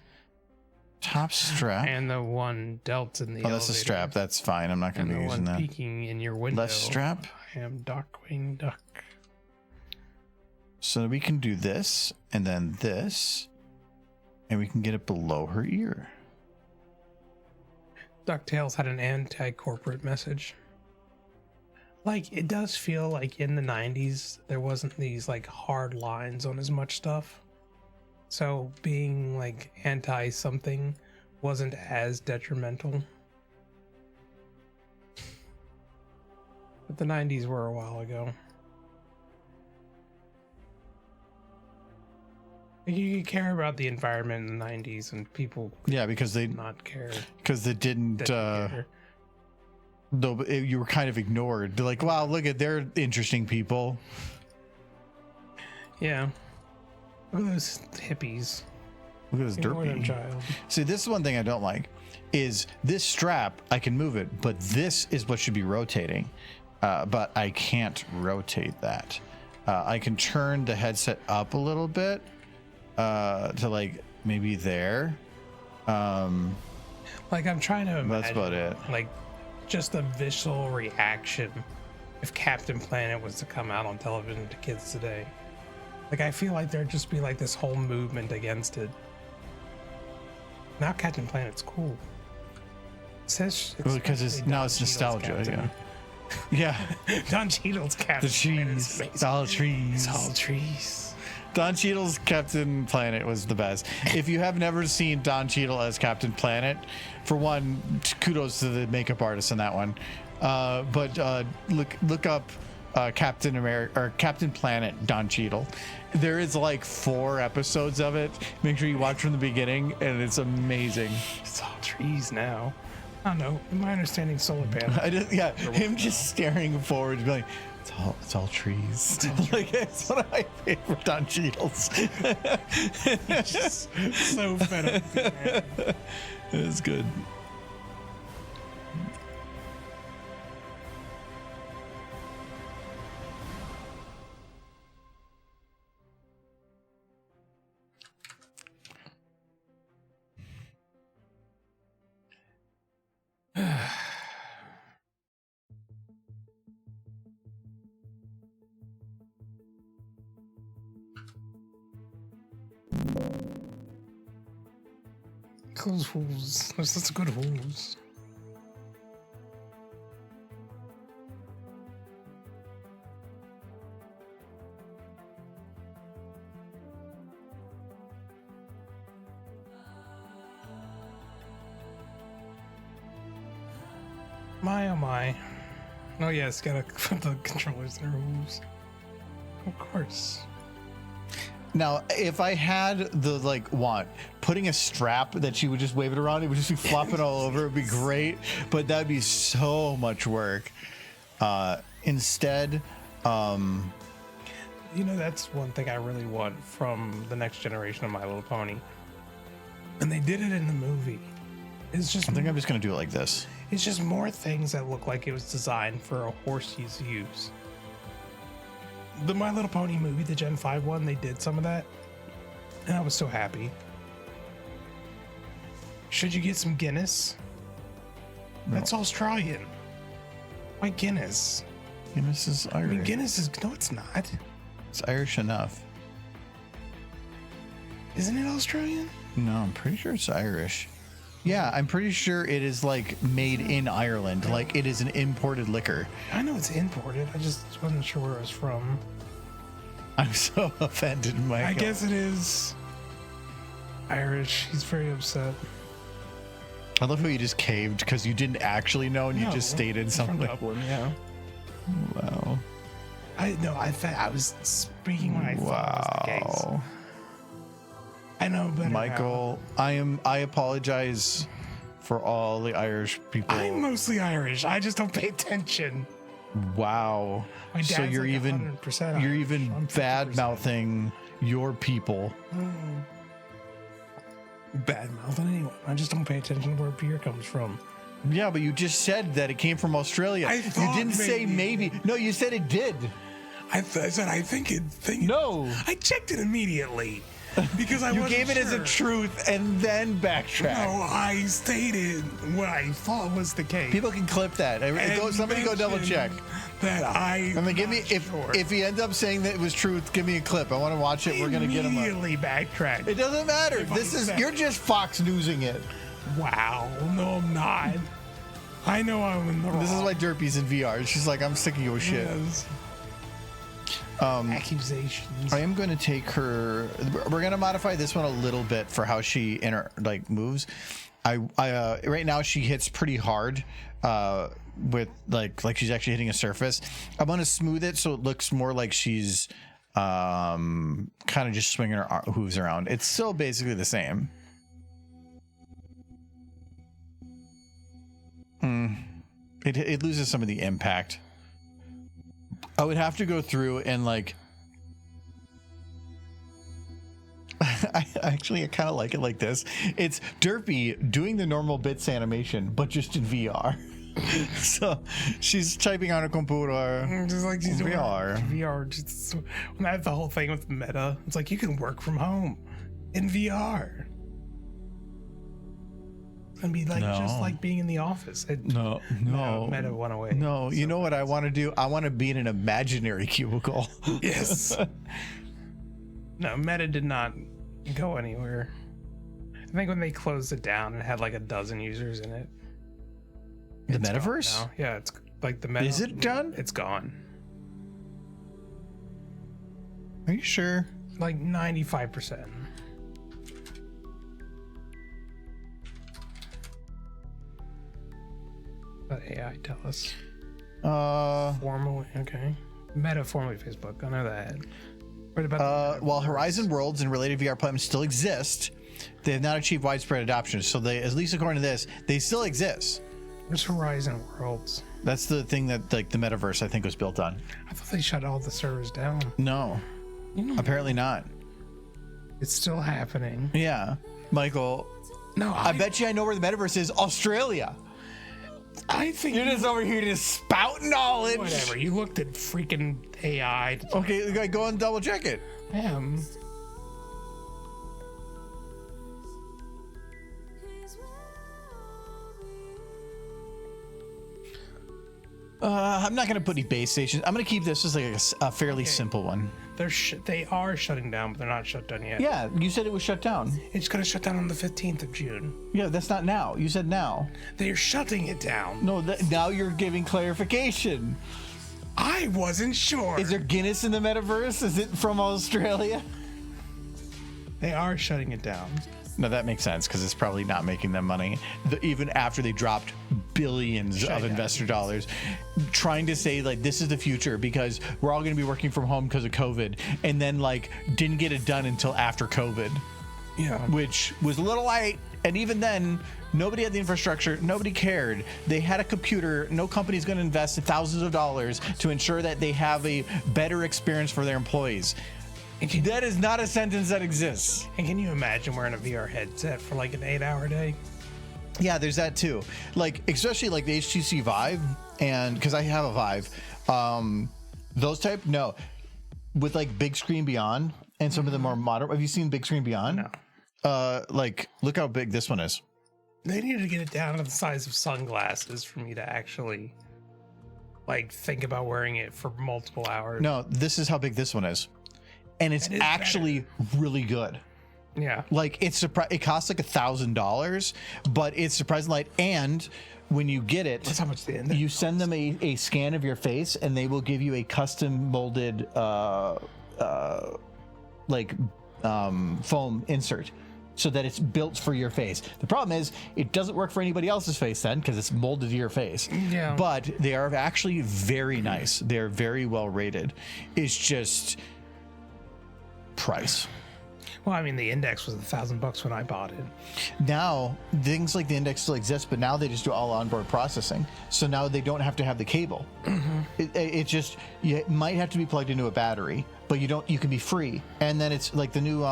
Top strap. And the one delts in the Oh, that's a strap. That's fine. I'm not going to be using that. Peeking in your window. Left strap. I am Darkwing Duck. So we can do this and then this. And we can get it below her ear. DuckTales had an anti-corporate message. Like, it does feel like in the 90s, there wasn't these, like, hard lines on as much stuff. So being, like, anti-something wasn't as detrimental. But the 90s were a while ago. You care about the environment in the 90s, and people Yeah, because they not care. Because they didn't. Care. No, but you were kind of ignored. They're like, wow, look at they're interesting people. Yeah. Look at those hippies. Look at this Ignore them, Derpy. child. See, this is one thing I don't like. Is this strap? I can move it, but this is what should be rotating. But I can't rotate that. I can turn the headset up a little bit to like maybe there. Like, I'm trying to imagine, That's about it. Like, just a visceral reaction if Captain Planet was to come out on television to kids today. Like, I feel like there'd just be like this whole movement against it. Now Captain Planet's cool. It says Well, because it's actually now Don it's Cheadle's nostalgia. Captain. Yeah. Don Cheadle's Captain The Planet is trees. amazing. It's all trees. It's all trees. Don Cheadle's Captain Planet was the best. If you have never seen Don Cheadle as Captain Planet, for one, kudos to the makeup artist in that one. But look up Captain America or Captain Planet Don Cheadle. There is like 4 episodes of it. Make sure you watch from the beginning, and it's amazing. It's all trees now. I don't know. In my understanding, solar panels. Him just staring forward, being like, it's all trees. Like, it's one of my favorite Don Cheadles. Just so fed up, man. It was good. Those fools. That's good fools. My oh my. Oh yes, gotta put the controllers in their hooves. Of course. Now, if I had the putting a strap that she would just wave it around, it would just be flopping all over. It'd be great, but that'd be so much work. Instead, that's one thing I really want from the next generation of My Little Pony, and they did it in the movie. It's just I think I'm just gonna do it like this. It's just more things that look like it was designed for a horse's use. The My Little Pony movie, the Gen 5 one, they did some of that, and I was so happy. Should you get some Guinness? No. That's Australian. Why Guinness? Guinness is Irish. I mean, Guinness is... No, it's not. It's Irish enough. Isn't it Australian? No, I'm pretty sure it's Irish. Yeah, I'm pretty sure it is made in Ireland. Like it is an imported liquor. I know it's imported. I just wasn't sure where it was from. I'm so offended, Michael. I guess it is Irish. He's very upset. I love how you just caved because you didn't actually know and you just stated something. From Dublin, yeah. Wow. I thought I was speaking when I thought it was the case. I know better, Michael, now. I apologize for all the Irish people. I'm mostly Irish. I just don't pay attention. Wow. So you're even bad mouthing your people. Bad mouthing anyone. I just don't pay attention to where beer comes from. Yeah, but you just said that it came from Australia. You didn't say maybe. No, you said it did. I said I think it. No. I checked it immediately. Because I you gave it as a truth and then backtrack. No, I stated what I thought was the case. People can clip that. Somebody go double check. That I. I mean, give me if he ends up saying that it was truth, give me a clip. I want to watch it. We're gonna get him. Immediately backtrack. It doesn't matter. You're just Fox Newsing it. Wow. No, I'm not. I know I'm in the wrong. This is why Derpy's in VR. She's like, I'm sick of your shit. Yes. Accusations. I am going to take her. We're going to modify this one a little bit for how she moves. I right now she hits pretty hard with like she's actually hitting a surface. I'm going to smooth it so it looks more like she's kind of just swinging her hooves around. It's still basically the same. It loses some of the impact. I would have to go through and I kind of like it like this. It's Derpy doing the normal bits animation, but just in VR. So she's typing on a computer. Just like she's doing VR. VR. Just, that's the whole thing with Meta. It's like you can work from home in VR. And be just like being in the office. No. Meta went away. No, you know what I want to do? I want to be in an imaginary cubicle. Yes. No, Meta did not go anywhere. I think when they closed it down, it had like 12 users in it. The metaverse? Yeah, it's like the meta. Is it done? It's gone. Are you sure? Like 95%. Let AI tell us. Uh, Formally, okay. Meta, formerly Facebook. I know that. What about While Horizon Worlds and related VR platforms still exist, they have not achieved widespread adoption. So they, at least according to this, they still exist. Where's Horizon Worlds? That's the thing that like the metaverse I think was built on. I thought they shut all the servers down. No, apparently not. It's still happening. Yeah, Michael. No, I bet you I know where the metaverse is. Australia. I think You're just over here just spouting knowledge. whatever. You looked at freaking AI. Okay, go and double check it. Damn. I'm not gonna put any base stations. I'm gonna keep this as like a fairly simple one. They are shutting down, but they're not shut down yet. Yeah, you said it was shut down. It's gonna shut down on the 15th of June. Yeah, that's not now. You said now. They're shutting it down. No, now you're giving clarification. I wasn't sure. Is there Guinness in the metaverse? Is it from Australia? They are shutting it down. No, that makes sense because it's probably not making them money. Even after they dropped billions of investor dollars, trying to say like this is the future because we're all going to be working from home because of COVID, and then like didn't get it done until after COVID. Yeah. Which was a little late, and even then, nobody had the infrastructure. Nobody cared. They had a computer. No company's going to invest thousands of dollars to ensure that they have a better experience for their employees. That is not a sentence that exists. And can you imagine wearing a VR headset for like an 8-hour day? Yeah, there's that too. Like, especially like the HTC Vive, and because I have a Vive, those type, no. With like Big Screen Beyond and some of the more modern, have you seen Big Screen Beyond? No. Like, look how big this one is. They needed to get it down to the size of sunglasses for me to actually like think about wearing it for multiple hours. No, this is how big this one is. And it's actually really good. Yeah. Like it costs like $1,000, but it's surprisingly light. And when you get it, That's how much the index you send them a scan of your face, and they will give you a custom molded foam insert, so that it's built for your face. The problem is it doesn't work for anybody else's face then because it's molded to your face. Yeah. But they are actually very nice. They're very well rated. It's just price. Well, I mean, the index was $1,000 when I bought it. Now things like the index still exist, but now they just do all onboard processing. So now they don't have to have the cable. It just, you might have to be plugged into a battery, but you can be free. And then it's like the new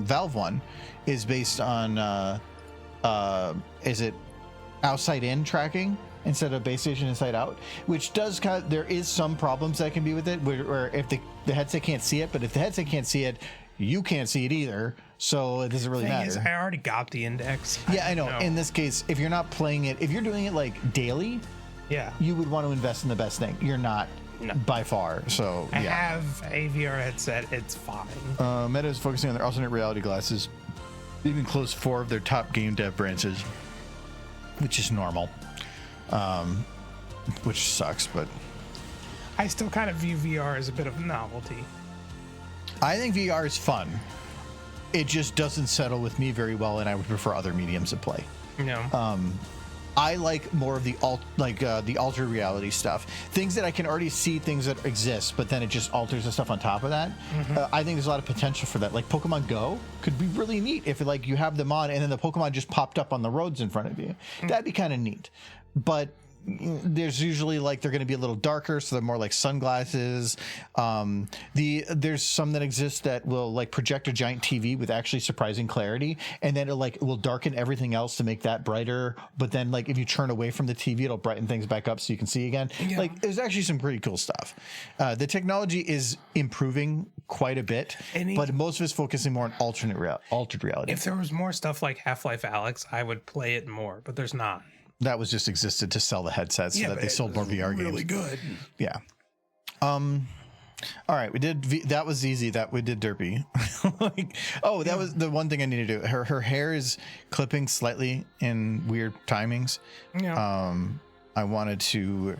Valve one is based on is it outside in tracking instead of base station inside out, which does there is some problems that can be with it where if the headset can't see it, but if the headset can't see it, you can't see it either, so it doesn't really matter. I already got the index. Yeah, I know. In this case, if you're not playing it, if you're doing it like daily, yeah, you would want to invest in the best thing. You're not by far. So I have a VR headset. It's fine. Meta is focusing on their alternate reality glasses. They even closed 4 of their top game dev branches, which is normal. Which sucks, but I still kind of view VR as a bit of a novelty. I think VR is fun. It just doesn't settle with me very well, and I would prefer other mediums of play. Yeah. I like more of the altered reality stuff, things that I can already see, things that exist, but then it just alters the stuff on top of that. I think there's a lot of potential for that. Like Pokemon Go could be really neat if like you have them on and then the Pokemon just popped up on the roads in front of you. That'd be kind of neat. But there's usually like they're going to be a little darker, so they're more like sunglasses. There's some that exist that will like project a giant TV with actually surprising clarity, and then it will darken everything else to make that brighter. But then like if you turn away from the TV, it'll brighten things back up so you can see again. Yeah. Like there's actually some pretty cool stuff. The technology is improving quite a bit, but most of it's focusing more on altered reality. If there was more stuff like Half-Life Alyx, I would play it more, but there's not. That was just existed to sell the headsets so that they sold more VR games. Really good. Yeah. All right, we did. That was easy. That we did Derpy. That was the one thing I need to do. Her hair is clipping slightly in weird timings. Yeah. I wanted to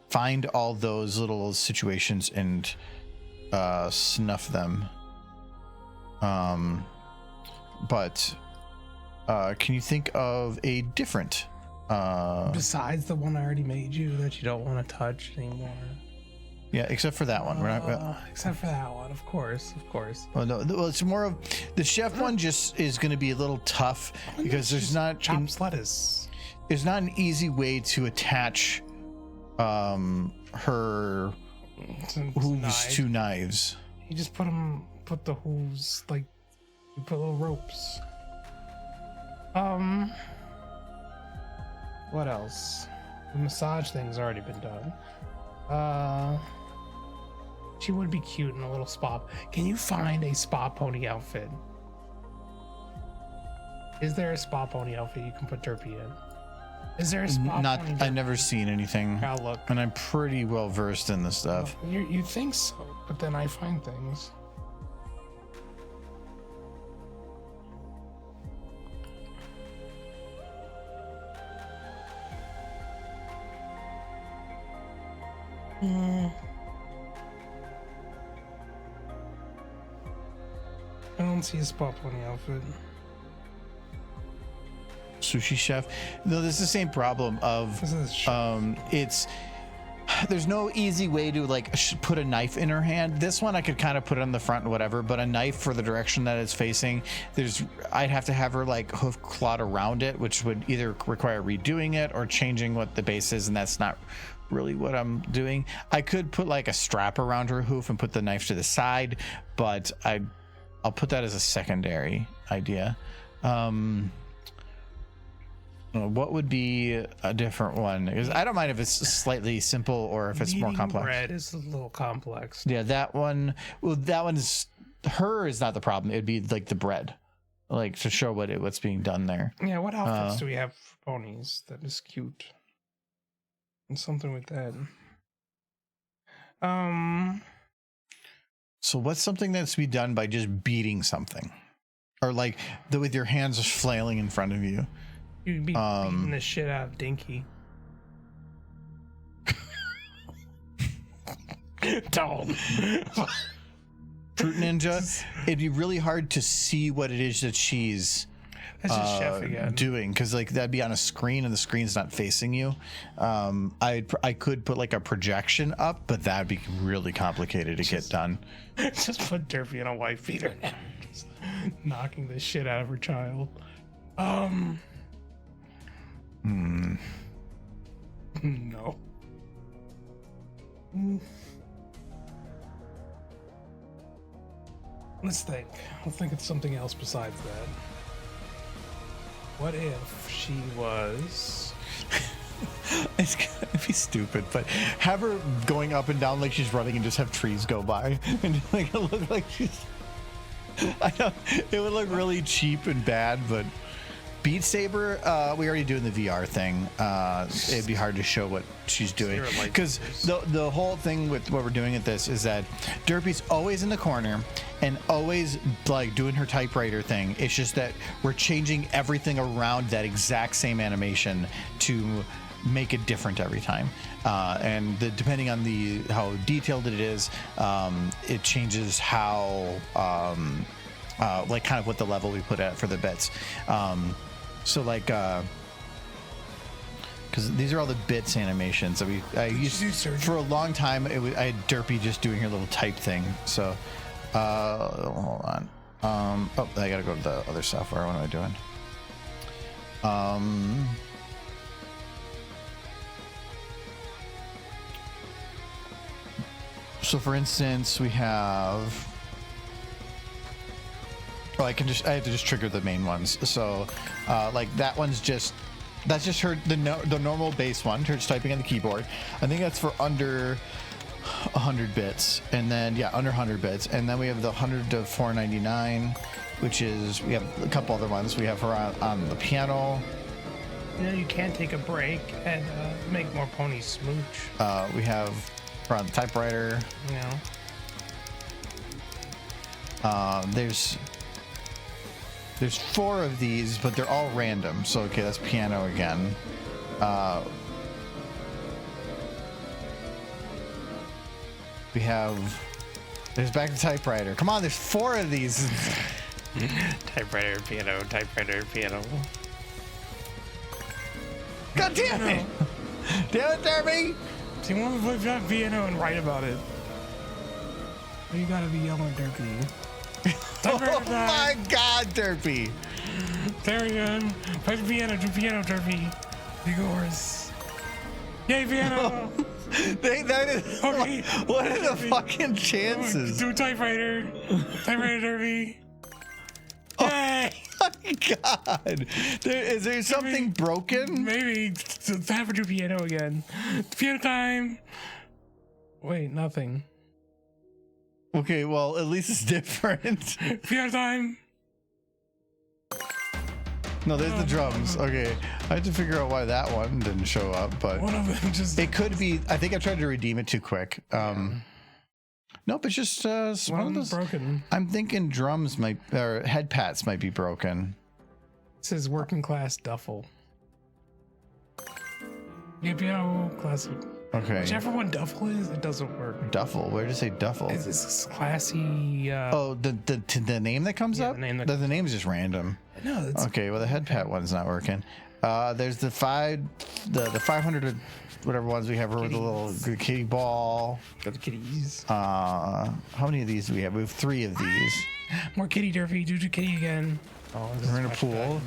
find all those little situations and snuff them. But can you think of a different? Besides the one I already made you that you don't want to touch anymore. Yeah, except for that one. We're not. Except for that one, of course. Well, no. Well, it's more of the chef one. Just is going to be a little tough because there's not chopped lettuce. There's not an easy way to attach her hooves to knives. You just put the hooves, like, you put little ropes. What else? The massage thing's already been done. She would be cute in a little spa. Can you find a spa pony outfit? Is there a spa pony outfit you can put Derpy in? Is there a spa pony? I've never seen anything. I'll look. And I'm pretty well versed in this stuff. You think so, but then I find things. I don't see a spa pony outfit. Sushi chef. No, this is the same problem of there's no easy way to like put a knife in her hand. This one I could kind of put it on the front and whatever, but a knife for the direction that it's facing, I'd have to have her like hoof clawed around it, which would either require redoing it or changing what the base is, and that's not really what I'm doing. I could put like a strap around her hoof and put the knife to the side, but I'll put that as a secondary idea. What would be a different one? Because I don't mind if it's slightly simple or if it's more complex. Bread is a little complex. Yeah, that one. Well, that one's her is not the problem. It'd be like the bread, like to show what's being done there. Yeah, what outfits do we have for ponies that is cute? And something with that. So what's something that's to be done by just beating something, or like with your hands just flailing in front of you? You'd be beating the shit out of Dinky. Don't. Fruit Ninja. It'd be really hard to see what it is that she's That's just chef again. doing, because like that'd be on a screen and the screen's not facing you. I could put like a projection up, but that'd be really complicated to get done. Just put Derpy in a white beater now. Just knocking the shit out of her child. No. Let's think. I'll think of something else besides that. What if she was... It's gonna be stupid, but have her going up and down like she's running and just have trees go by and like it look like she's... I know it would look really cheap and bad, but Beat Saber, we already doing the VR thing. It'd be hard to show what she's doing, because the whole thing with what we're doing at this is that Derpy's always in the corner and always like doing her typewriter thing. It's just that we're changing everything around that exact same animation to make it different every time, and depending on how detailed it is, it changes how like kind of what the level we put at for the bits. So like, because these are all the bits animations that I used for a long time. I had Derpy just doing her little type thing. So, hold on. Oh, I gotta go to the other software. What am I doing? So for instance, we have. Oh, I have to just trigger the main ones. So, like that's just her, the normal base one, her just typing on the keyboard. I think that's for under 100 bits. And then, yeah, under 100 bits. And then we have the 100 to 499, which is, we have a couple other ones. We have her on the piano. You know, you can't take a break and make more ponies smooch. We have her on the typewriter. Yeah. There's 4 of these, but they're all random. So, okay, that's piano again. We have... There's back to typewriter. Come on, there's 4 of these. Typewriter, piano, typewriter, piano. God damn it! Damn it, Derpy! See, one of them piano and write about it. You gotta be yelling Derpy. Oh my God, Derpy! There we go. Play the piano, do piano, Derpy. Be yours. Yay, piano! That is Okay. what are the fucking chances? Do a typewriter. Typewriter, Derpy. Yay! Oh my God! Is there something broken? Maybe have her do piano again. Piano time. Wait, nothing. Okay, well, at least it's different. Piano time. No, there's the drums. Okay, I had to figure out why that one didn't show up, but One of them just. it could be. I think I tried to redeem it too quick. Nope, it's just One one of of them's those. broken. I'm thinking drums might, or head pats might be broken. It says working class duffel. Yeah, piano classic. Okay. Whichever one duffel is, it doesn't work. Duffel. Where did it say duffel? It's this classy. Oh, the name that comes Yeah, up. the name that- The name is just random. No, it's Okay, well the head pat one's not working. There's the 500 or whatever ones we have with the little kitty ball. got the kitties. How many of these do we have? We have 3 of these. More kitty Derpy. Do kitty again. Oh, this We're in a is pool.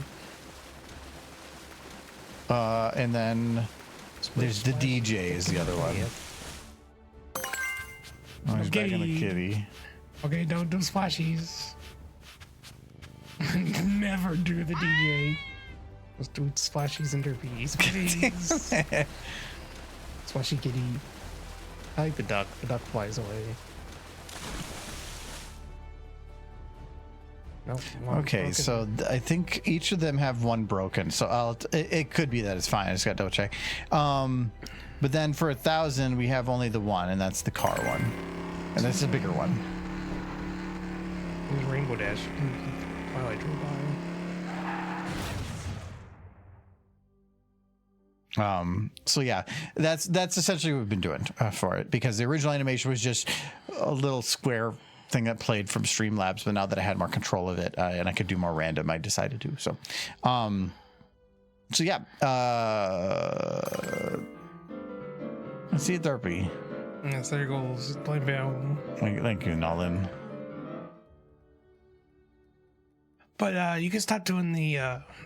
And then there's the DJ is the other one. Oh, he's back in the kitty. Okay, don't do splashies. Never do the DJ. Let's do splashies and derpies. Please. Splashy kitty. I like the duck. The duck flies away. Nope, Okay, broken. so I think each of them have one broken. So it could be that it's fine. I just got to double check. But then for 1,000, we have only the one, and that's the car one, and that's a bigger one. There's Rainbow Dash. Twilight drove by. So yeah, that's essentially what we've been doing for it, because the original animation was just a little square thing that played from Streamlabs, but now that I had more control of it and I could do more random, I decided to. So yeah, let's see Derpy. Yes, there goes. Play piano. Thank you, Nolan. But you can stop doing the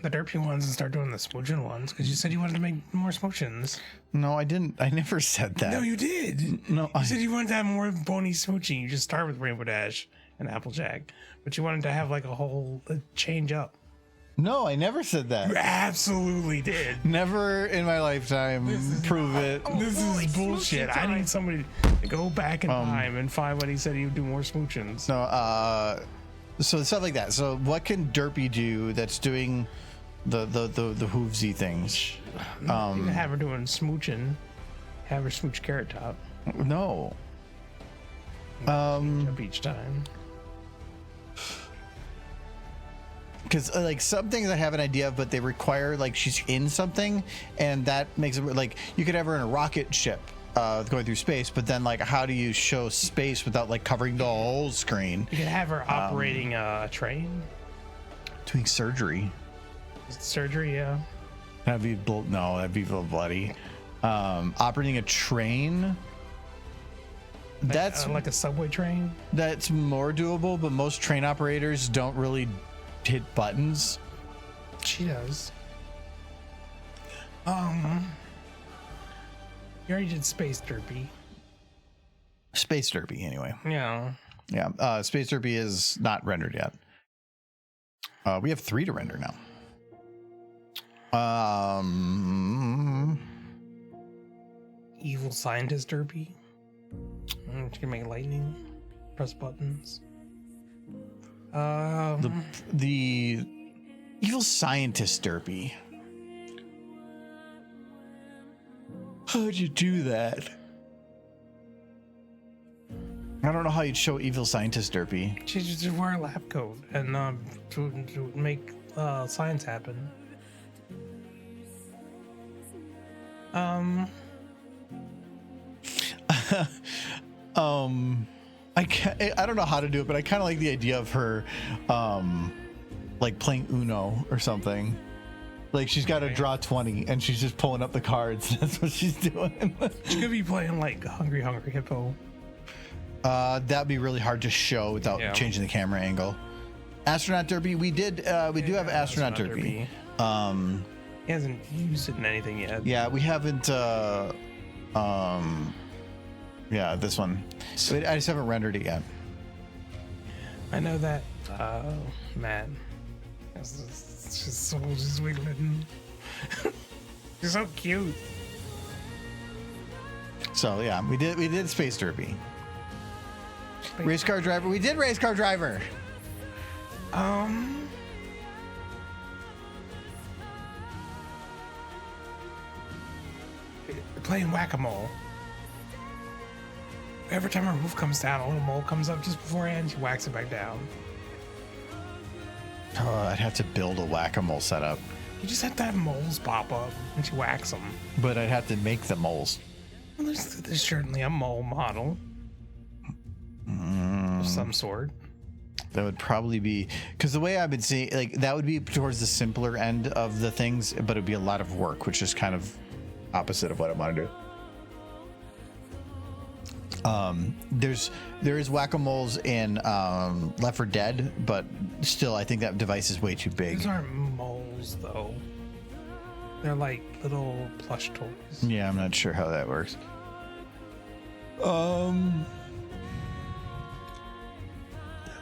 derpy ones and start doing the smooching ones, because you said you wanted to make more smoochins. No, I didn't. I never said that. No, you did. No, You said you wanted to have more bony smooching. You just start with Rainbow Dash and Applejack, but you wanted to have like a whole change up. no, I never said You that. absolutely did. Never in my lifetime. Prove it. This is bullshit. I need somebody to go back in time and find when he said he would do more smoochins. No, so stuff like that. So what can Derpy do that's doing the hoovesy things? You can have her doing smooching. Have her smooch Carrot Top. No. Up each time. Because like some things I have an idea of, but they require like she's in something, and that makes it like you could have her in a rocket ship going through space, but then like how do you show space without like covering the whole screen? You can have her operating a train. Doing surgery. Surgery, yeah. That'd be no, that'd be a little bloody. Operating a train. That's Like a subway train. that's more doable, but most train operators don't really hit buttons. She does. You already did Space Derpy. Space Derpy, anyway. Yeah. Yeah, Space Derpy is not rendered yet. We have 3 to render now. Evil Scientist Derpy. You can make lightning. Press buttons. The evil scientist Derpy. How'd you do that? I don't know how you'd show evil scientist Derpy. She just wear a lab coat and to make science happen. I don't know how to do it, but I kind of like the idea of her like playing Uno or something. Like she's got to draw 20 and she's just pulling up the cards. That's what she's doing. She could be playing like Hungry Hungry Hippo. That'd be really hard to show without changing the camera angle. Astronaut Derpy, we do have Astronaut Derpy. He hasn't used it in anything yet. Yeah, we haven't. Yeah, this one. I just haven't rendered it yet. I know that. Man, it's just so just wiggling. You're so cute. So yeah, we did Space Derpy. Race car driver. We did race car driver. Playing whack-a-mole. Every time a roof comes down, a little mole comes up just beforehand, she whacks it back down. Oh, I'd have to build a whack-a-mole setup. You just have to have moles pop up and she whacks them. But I'd have to make the moles. Well, there's certainly a mole model of some sort. That would probably be, because the way I've been seeing, like, that would be towards the simpler end of the things, but it'd be a lot of work, which is kind of opposite of what I want to do. There is whack-a-moles in Left 4 Dead, but still, I think that device is way too big. These aren't moles, though. They're like little plush toys. Yeah, I'm not sure how that works.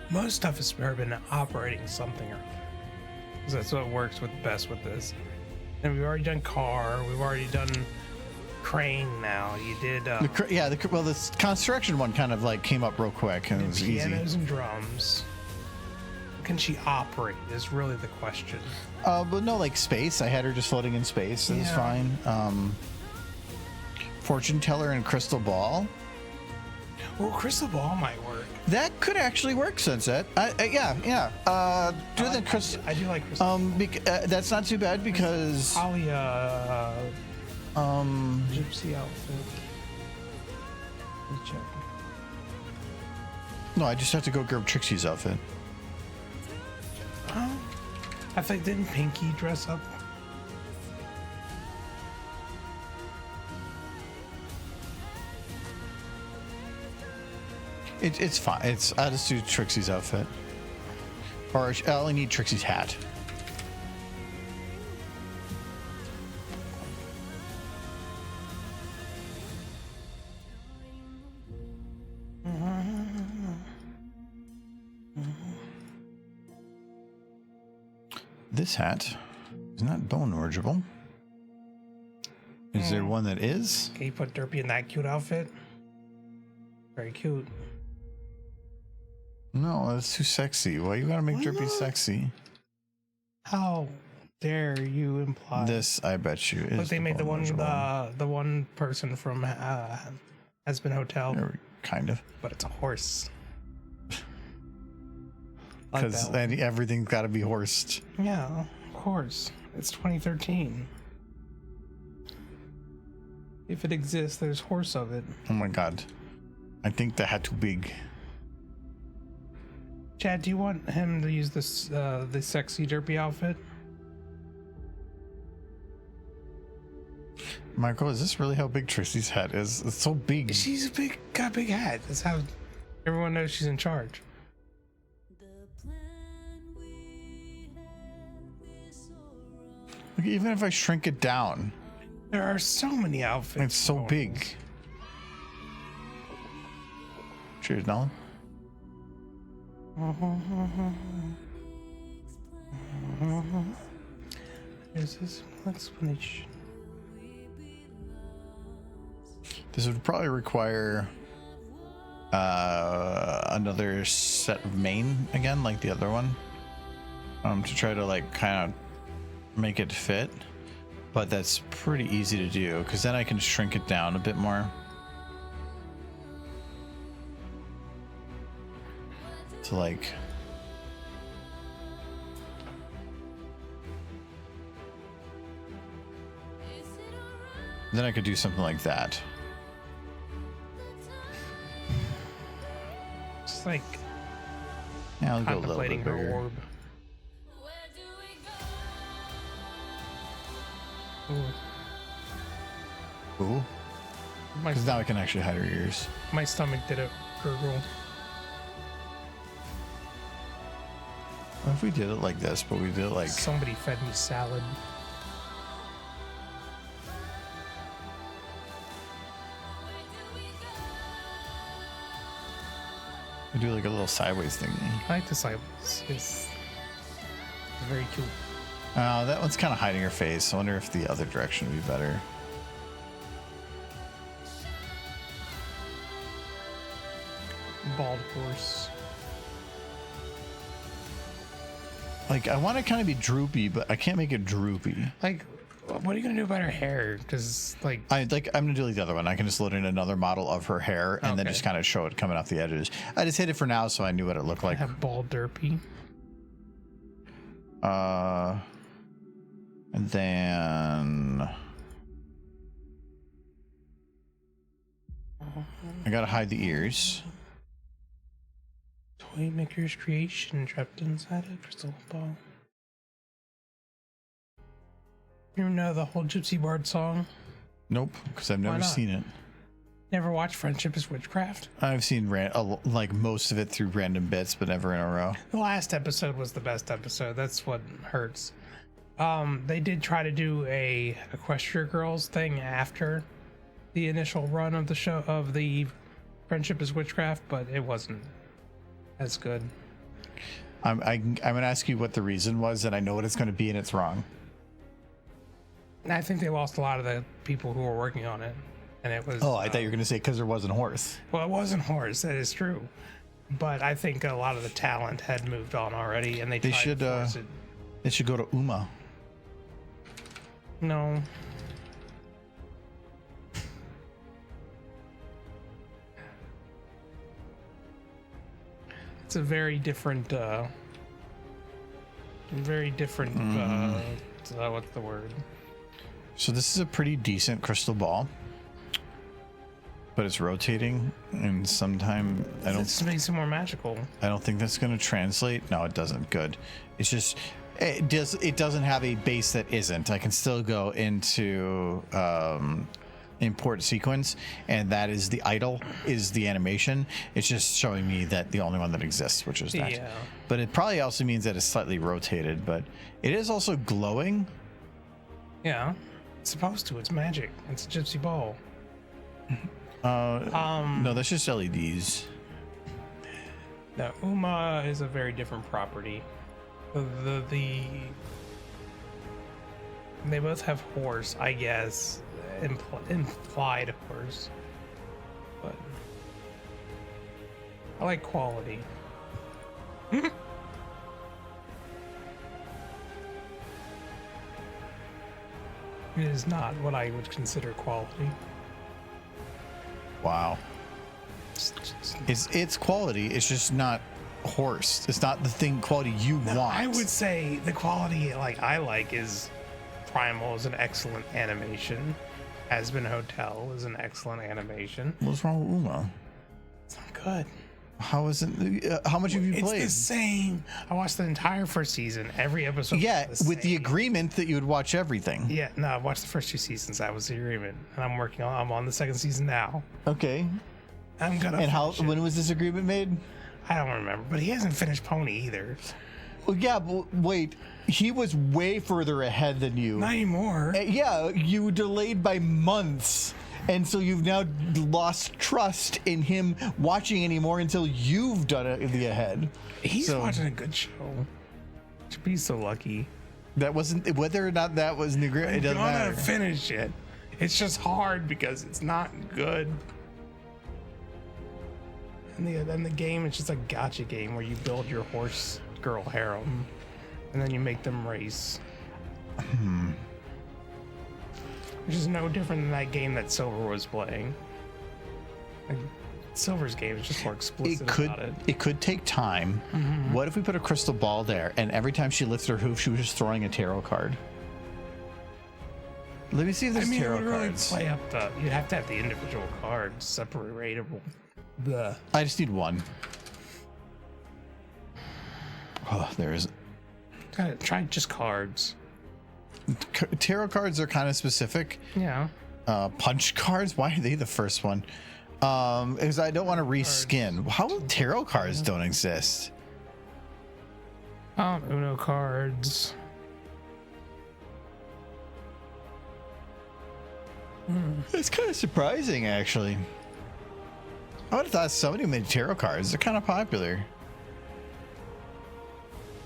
Most stuff has been operating something or other. 'Cause that's what works best with this. And we've already done car. We've already done crane. Now you did. The construction one kind of like came up real quick and it was easy. Pianos and drums. Can she operate? Is really the question. But no, like space. I had her just floating in space. It was fine. Fortune teller and crystal ball. Well, crystal ball might work. That could actually work, Sunset. Yeah. Do the crystal. I do like crystal. That's not too bad because Alia, gypsy outfit. Let me check. No, I just have to go grab Trixie's outfit. I think didn't Pinky dress up? It's fine. I'll just do Trixie's outfit, or I only need Trixie's hat. This hat is not bone original. Is there one that is? Can you put Derpy in that cute outfit? Very cute. No, that's too sexy. Why you gotta make Derpy sexy? How dare you imply This, I bet you, is. But they made the one person from Has Been Hotel. Kind of. But it's a horse. Because everything's got to be horsed. Yeah, of course. It's 2013. If it exists, there's horse of it. Oh my god. I think the hat too big. Chad, do you want him to use this the sexy Derpy outfit? Michael, is this really how big Trixie's hat is? It's so big. She's got a big hat. That's how everyone knows she's in charge. Look, even if I shrink it down, there are so many outfits. It's so big. Cheers, Nolan. There's this explanation. This would probably require another set of main again, like the other one, to try to like kind of make it fit. But that's pretty easy to do because then I can shrink it down a bit more. To like. Then I could do something like that. Just like Yeah, I'll go a little bit contemplating her bigger. orb. Ooh, Ooh. my, Because now I can actually hide her ears. my stomach did a gurgle. What if we did it like this, but we did it like... Somebody fed me salad. We do like a little sideways thingy. I like the sideways. It's very cute. That one's kind of hiding her face. I wonder if the other direction would be better. Bald horse. Like, I want to kind of be droopy, but I can't make it droopy. Like, what are you gonna do about her hair? Because I'm gonna do like the other one. I can just load in another model of her hair and then Okay. just kind of show it coming off the edges. I just hid it for now so I knew what it looked I like. have bald Derpy. And then I gotta hide the ears. Toy maker's creation trapped inside a crystal ball. You know the whole Gypsy Bard song? Nope, because I've never not? seen it. Never watched Friendship is Witchcraft? I've seen like most of it through random bits, but never in a row. The last episode was the best episode. That's what hurts. They did try to do a Equestria Girls thing after the initial run of the show of the Friendship is Witchcraft, but it wasn't as good. I'm gonna ask you what the reason was, and I know what it's gonna be, and it's wrong. And I think they lost a lot of the people who were working on it, and it was. Oh, I thought you were gonna say because there wasn't horse. Well, it wasn't horse. That is true, but I think a lot of the talent had moved on already, and they tried should, to force it. They should go to Uma. No. It's a very different, what's the word? So this is a pretty decent crystal ball, but it's rotating, and sometime It just makes it more magical. I don't think that's going to translate. No, it doesn't. Good. It's just it doesn't have a base that isn't. I can still go into import sequence, and that is the idle is the animation. It's just showing me that the only one that exists, which is that. Yeah. But it probably also means that it's slightly rotated, but it is also glowing. Yeah. It's supposed to. It's magic. It's a gypsy ball. No, that's just LEDs. Now, Uma is a very different property. They both have horse, I guess, implied horse, but I like quality. It is not what I would consider quality. Wow. It's It's quality. It's just not horse. It's not the thing quality you want. I would say the quality I like is Primal is an excellent animation. Aspen Hotel is an excellent animation. What's wrong with Uma? It's not good. How is it? How much have you played? It's the same. I watched the entire first season. Every episode. Yeah, was the with the same. agreement that you would watch everything. Yeah, no, I watched the first 2 seasons. That was the agreement, and I'm on the second season now. Okay. I'm gonna. And finish it. when was this agreement made? I don't remember, but he hasn't finished Pony either. Well, yeah, but wait. He was way further ahead than you. Not anymore. Yeah, you delayed by months. And so you've now lost trust in him watching anymore until you've done it the ahead. He's watching a good show. Should be so lucky. That wasn't whether or not that was an agreement. It doesn't I'm matter. gonna finish it. It's just hard because it's not good. And the game is just a gotcha game where you build your horse girl harem, and then you make them race. Which is no different than that game that Silver was playing. Like, Silver's game is just more explicit about it. It could take time. What if we put a crystal ball there, and every time she lifted her hoof, she was just throwing a tarot card? Let me see if there's it tarot would really cards. play up you'd have to have the individual cards separatable. I just need one. Oh, there is. Try just cards. tarot cards are kind of specific. Yeah. Punch cards, why are they the first one? Because I don't want to reskin. How tarot cards don't exist? Uno cards. It's kind of surprising, actually. I would have thought somebody made tarot cards. They're kind of popular.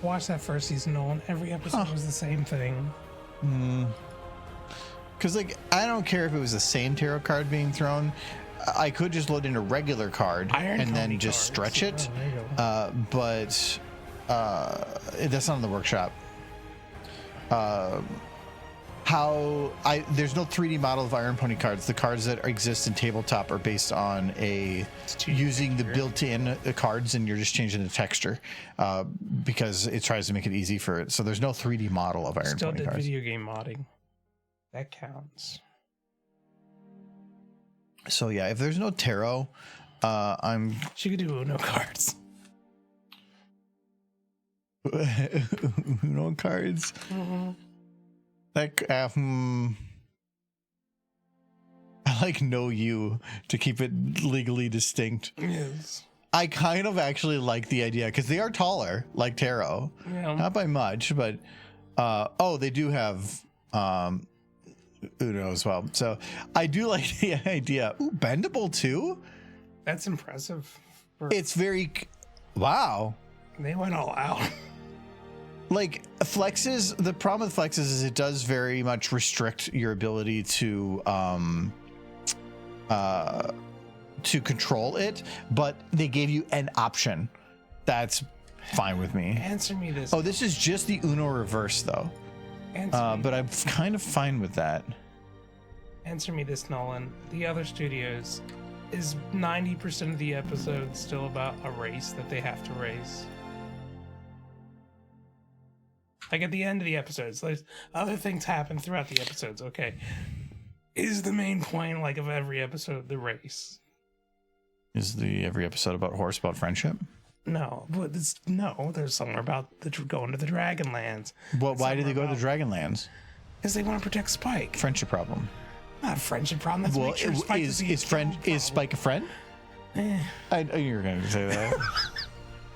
Watch that first season, Nolan. Every episode was the same thing. Because, like, I don't care if it was the same tarot card being thrown. I could just load in a regular card and then just stretch it. But that's not in the workshop. There's no 3D model of Iron Pony cards. The cards that exist in tabletop are based on using the built-in cards, and you're just changing the texture because it tries to make it easy for it. So there's no 3D model of Iron Pony cards. Video game modding. That counts. So yeah, if there's no tarot, She could do Uno cards. Uno cards. Like, I like know you to keep it legally distinct. Yes. I kind of actually like the idea because they are taller, like tarot. Yeah. Not by much, but they do have Uno as well. So I do like the idea. Ooh, bendable too. That's impressive. It's very wow. They went all out. Like flexes, the problem with flexes is it does very much restrict your ability to control it, but they gave you an option. That's fine with me. Answer me this. Oh, this is just the Uno reverse though. But I'm kind of fine with that. Answer me this, Nolan. The other studios, is 90% of the episodes still about a race that they have to race? Like at the end of the episodes, there's other things happen throughout the episodes. Okay, is the main point like of every episode the race? Is every episode about friendship? No, but there's somewhere about going to the Dragonlands. Well, why did they go to the Dragonlands? Because they want to protect Spike. Friendship problem. Not a friendship problem. That's Well, make sure Spike is Spike a friend? I knew you were going to say that.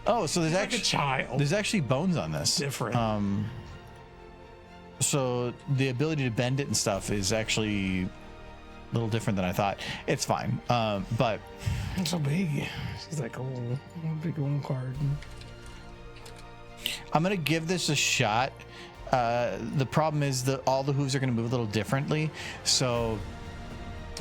Oh, so there's actually like a child. There's actually bones on this. Different. So the ability to bend it and stuff is actually a little different than I thought. It's fine. But it's so big. She's like a big old card. I'm gonna give this a shot. The problem is that all the hooves are gonna move a little differently. So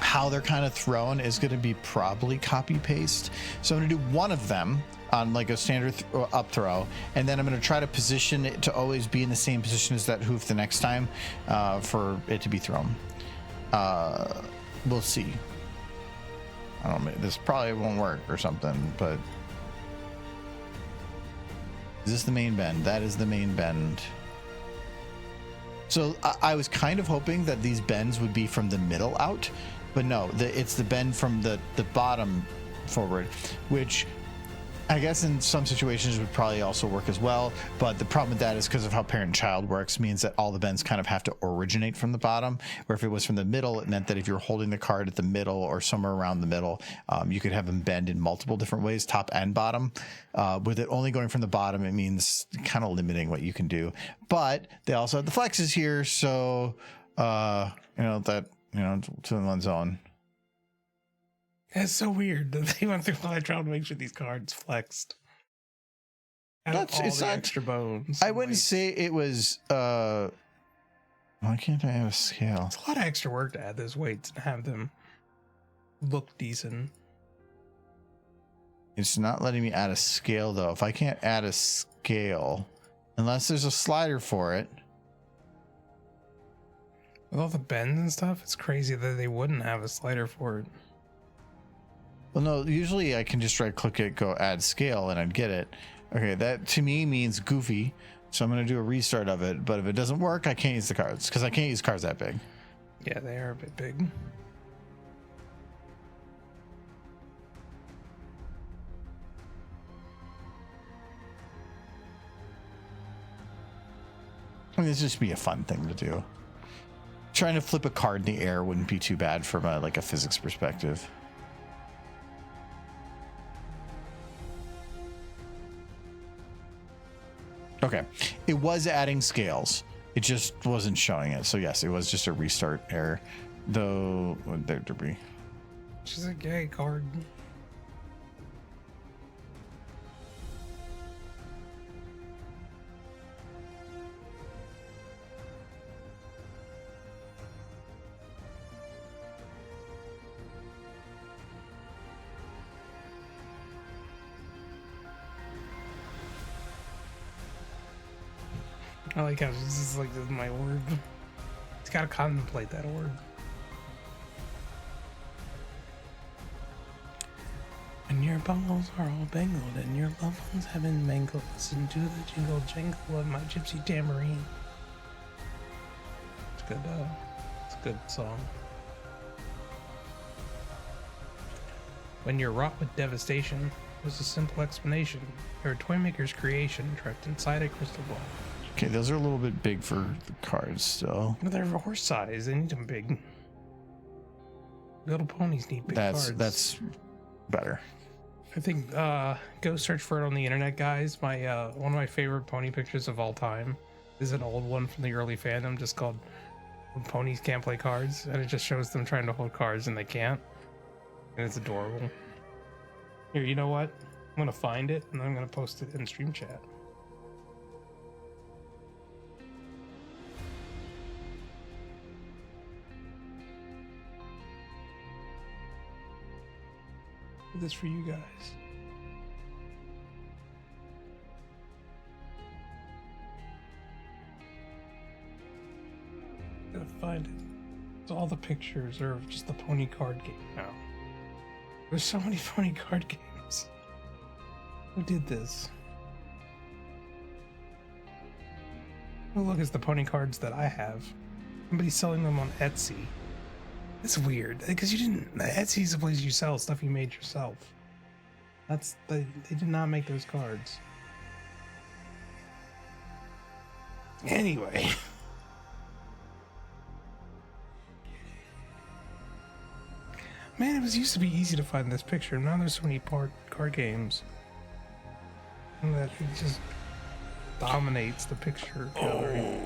how they're kind of thrown is going to be probably copy paste. So I'm going to do one of them on like a standard up throw, and then I'm going to try to position it to always be in the same position as that hoof the next time for it to be thrown. We'll see. I don't know, this probably won't work or something, but is this the main bend? That is the main bend. So I was kind of hoping that these bends would be from the middle out, but no, it's the bend from the bottom forward, which I guess in some situations would probably also work as well. But the problem with that is because of how parent-child works means that all the bends kind of have to originate from the bottom, where if it was from the middle, it meant that if you're holding the card at the middle or somewhere around the middle, you could have them bend in multiple different ways, top and bottom. With it only going from the bottom, it means kind of limiting what you can do. But they also have the flexes here, so to one's own. That's so weird that they went through all that trouble to make sure these cards flexed. It's not extra bones. I wouldn't say it was. Why can't I have a scale? It's a lot of extra work to add those weights and have them look decent. It's not letting me add a scale though. If I can't add a scale, unless there's a slider for it. With all the bends and stuff, it's crazy that they wouldn't have a slider for it. Well, no, usually I can just right click it, go add scale, and I'd get it. Okay, that to me means goofy, so I'm going to do a restart of it. But if it doesn't work, I can't use the cards because I can't use cards that big. Yeah, they are a bit big. I mean, this just be a fun thing to do. Trying to flip a card in the air wouldn't be too bad from a physics perspective. Okay, it was adding scales. It just wasn't showing it. So yes, it was just a restart error. Though, there, Derpy. She's a gay card. I like how it's just like, this is my orb. It's gotta contemplate that orb. And your bubbles are all bangled, and your loved ones have been mangled. Listen to the jingle jangle of my gypsy tambourine. It's good. It's a good song. When you're wrought with devastation, there's a simple explanation. You're a toymaker's creation trapped inside a crystal ball. Okay, those are a little bit big for the cards still. But they're horse size. They need them big. Little ponies need big cards. That's better. I think go search for it on the internet, guys. My one of my favorite pony pictures of all time is an old one from the early fandom, just called "When Ponies Can't Play Cards," and it just shows them trying to hold cards and they can't, and it's adorable. Here, you know what? I'm gonna find it and I'm gonna post it in stream chat. This for you guys. Gotta find it. So all the pictures are of just the pony card game now. There's so many pony card games. Who did this? Oh, look, it's the pony cards that I have. Somebody's selling them on Etsy. It's weird because you didn't. Etsy's a place you sell stuff you made yourself. They did not make those cards. Anyway, man, it used to be easy to find this picture. Now there's so many card games that it just dominates the picture gallery.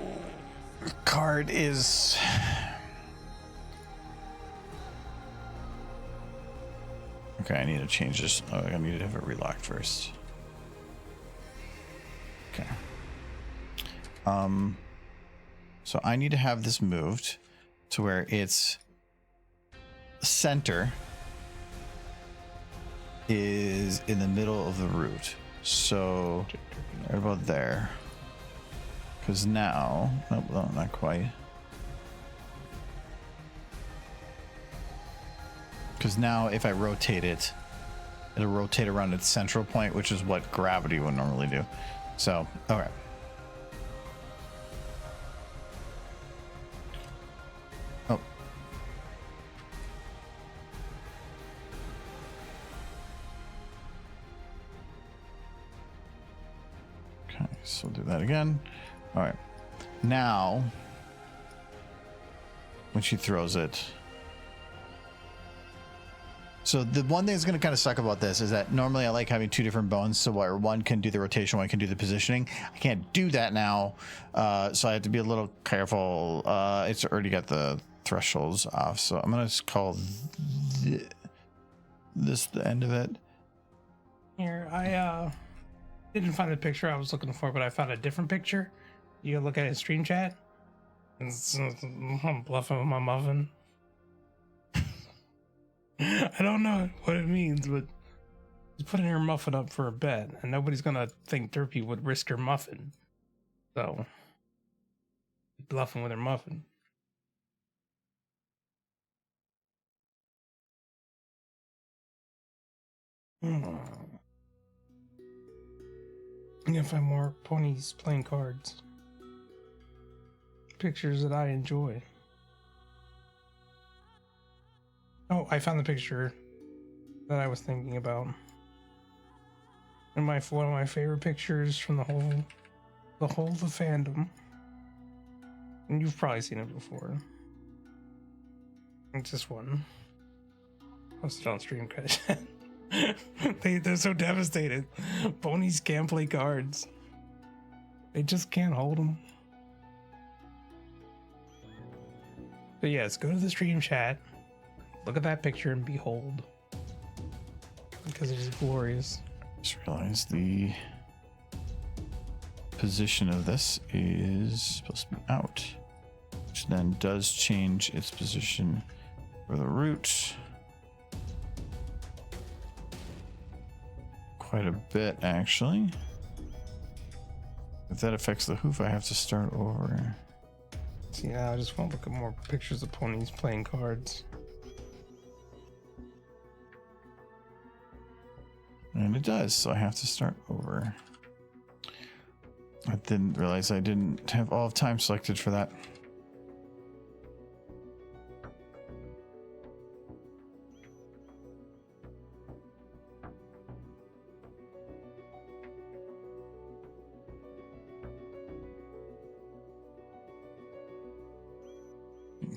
Card is. Okay, I need to change this. Oh, I need to have it relocked first. Okay. So I need to have this moved to where its center is in the middle of the root. So right about there. Because now, oh, well, not quite. Because now if I rotate it, it'll rotate around its central point, which is what gravity would normally do. So, okay. Oh. Okay, so we'll do that again. All right. Now, when she throws it, so the one thing that's going to kind of suck about this is that normally I like having two different bones, so where one can do the rotation, one can do the positioning. I can't do that now, so I have to be a little careful. It's already got the thresholds off, so I'm going to just call this the end of it. Here, I didn't find the picture I was looking for, but I found a different picture. You can look at it in stream chat. I'm bluffing with my muffin. I don't know what it means, but she's putting her muffin up for a bet, and nobody's gonna think Derpy would risk her muffin. So, bluffing with her muffin. I'm gonna find more ponies playing cards. Pictures that I enjoy. Oh, I found the picture that I was thinking about. And one of my favorite pictures from the whole the fandom You've probably seen it before. It's just one. Posted on stream crash. They're so devastated. Ponies can't play cards. They just can't hold them. But yes, go to the stream chat. Look at that picture and behold. Because it is glorious. Just realized the position of this is supposed to be out, which then does change its position for the root quite a bit, actually. If that affects the hoof, I have to start over. See, now I just want to look at more pictures of ponies playing cards. And it does, so I have to start over. I didn't realize I didn't have all of time selected for that.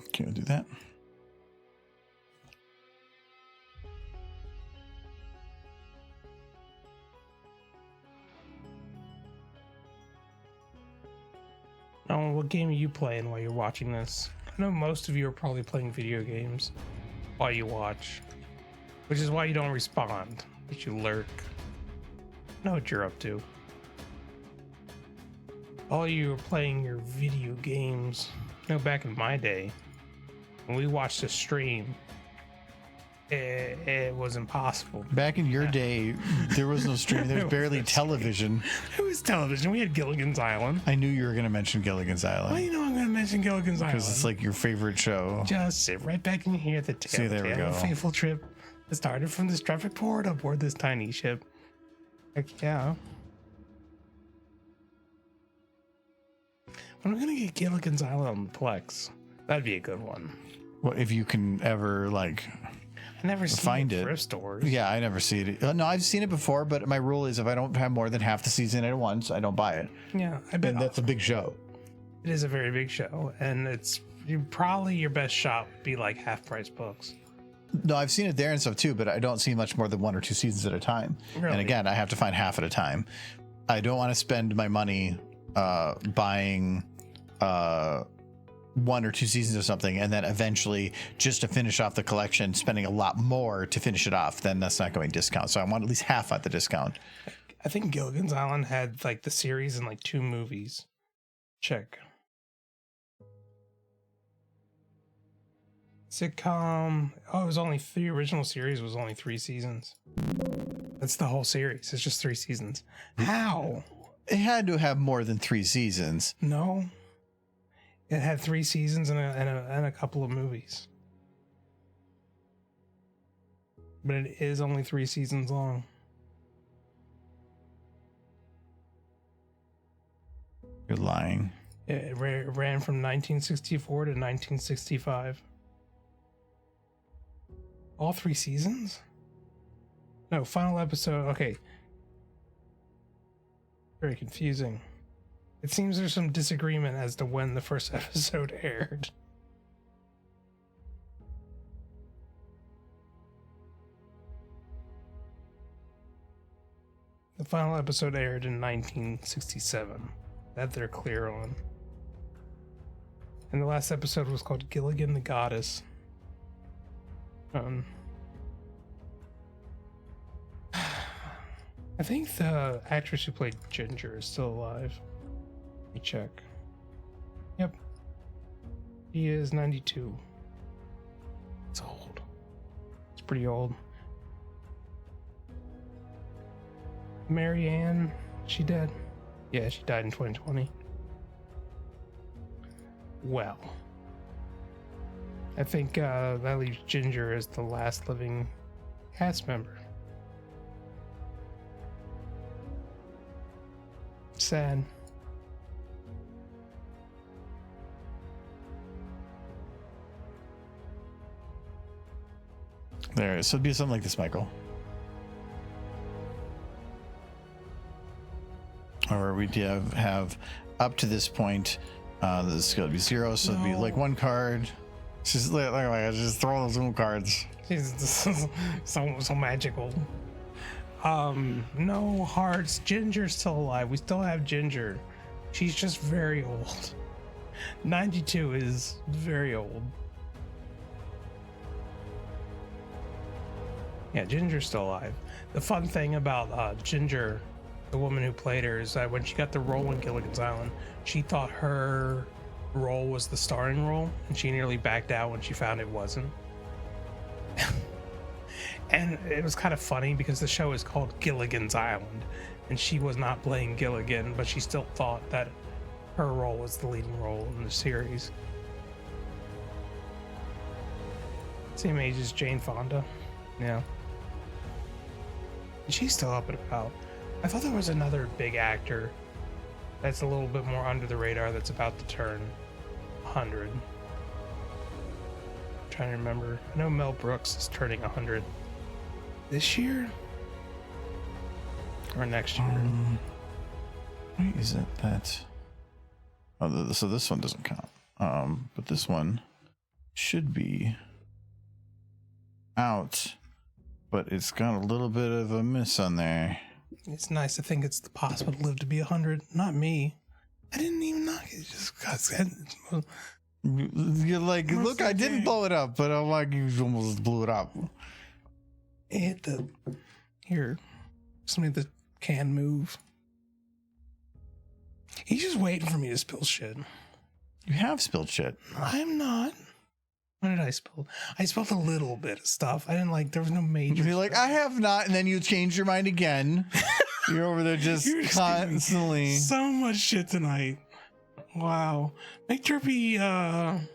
Okay, I'll do that. Oh, what game are you playing while you're watching this? I know most of you are probably playing video games while you watch, which is why you don't respond, but you lurk. I know what you're up to. All you are playing your video games. You know, back in my day, when we watched a stream, it was impossible. Back in your day, there was no stream. There was barely television. It was television. We had Gilligan's Island. I knew you were going to mention Gilligan's Island. Well, you know I'm going to mention Gilligan's Island. Because it's like your favorite show. Just sit right back in here at the tail. See, there we go. A fateful trip that started from this traffic port aboard this tiny ship. Heck yeah. When I'm going to get Gilligan's Island on the Plex, that'd be a good one. Well, if you can ever, like... I never find seen it. Thrift stores. Yeah, I never see it. No, I've seen it before, but my rule is if I don't have more than half the season at once, I don't buy it. Yeah, I bet And that's a big show. it is a very big show, and it's probably your best shot would be like half price books. No, I've seen it there and stuff too, but I don't see much more than 1 or 2 seasons at a time. Really? And again, I have to find half at a time. I don't want to spend my money buying 1 or 2 seasons of something, and then eventually, just to finish off the collection, spending a lot more to finish it off. Then that's not going discount. So I want at least half at the discount. I think Gilligan's Island had like the series and like 2 movies. Check. Sitcom. Oh, it was only the original series was only 3 seasons. That's the whole series. It's just 3 seasons. How? It had to have more than 3 seasons. No. It had 3 seasons and a couple of movies. But it is only 3 seasons long. You're lying. It ran from 1964 to 1965. All 3 seasons? No, final episode. Okay. Very confusing. It seems there's some disagreement as to when the first episode aired. The final episode aired in 1967. That they're clear on. And the last episode was called Gilligan the Goddess. I think the actress who played Ginger is still alive. Let me check. Yep. He is 92. It's old. It's pretty old. Mary Ann, she dead? Yeah, she died in 2020. Well, I think that leaves Ginger as the last living cast member. Sad. There it is. So it'd be something like this, Michael. Or we'd have up to this point This is gonna be 0, so it'd be like 1 card. She's like, just throw those little cards. She's so magical. No hearts. Ginger's still alive. We still have Ginger. She's just very old. 92 is very old. Yeah, Ginger's still alive. The fun thing about Ginger, the woman who played her, is that when she got the role in Gilligan's Island, she thought her role was the starring role, and she nearly backed out when she found it wasn't. And it was kind of funny because the show is called Gilligan's Island, and she was not playing Gilligan, but she still thought that her role was the leading role in the series. Same age as Jane Fonda. Yeah. She's still up and about. I thought there was another big actor that's a little bit more under the radar that's about to turn 100. I'm trying to remember. I know Mel Brooks is turning 100 this year or next year. Why is it that? Oh, so this one doesn't count. But this one should be out, but it's got a little bit of a miss on there. It's nice to think it's possible to live to be 100. Not me. I didn't even knock it. Just got. You're like, look, I didn't blow it up, but I'm like, you almost blew it up. It hit the. Here. Just made the can move. He's just waiting for me to spill shit. You have spilled shit. I'm not. What did I spill? I spilled a little bit of stuff. I didn't like, there was no major. You're like, I have not, and then you change your mind again. You're over there just constantly. So much shit tonight. Wow. Make Derpy, I'm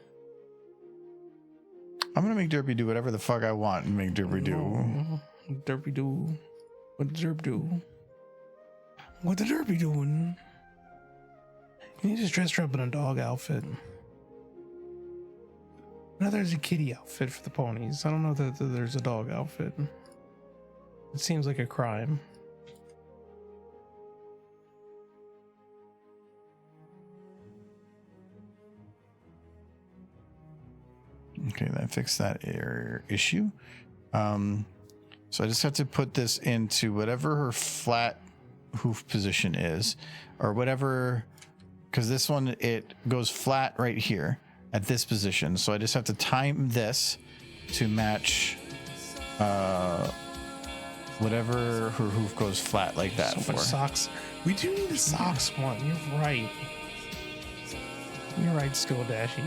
gonna make Derpy do whatever the fuck I want and make Derpy do. Derpy do. What did Derp do? What did Derpy doing? You just dressed her up in a dog outfit. Now there's a kitty outfit for the ponies. I don't know that there's a dog outfit. It seems like a crime. Okay, that fixed that error issue. So I just have to put this into whatever her flat hoof position is, or whatever, because this one, it goes flat right here at this position. So I just have to time this to match whatever her hoof goes flat like that So for. much socks. We do need a socks one. You're right. You're right, Skill Dashy.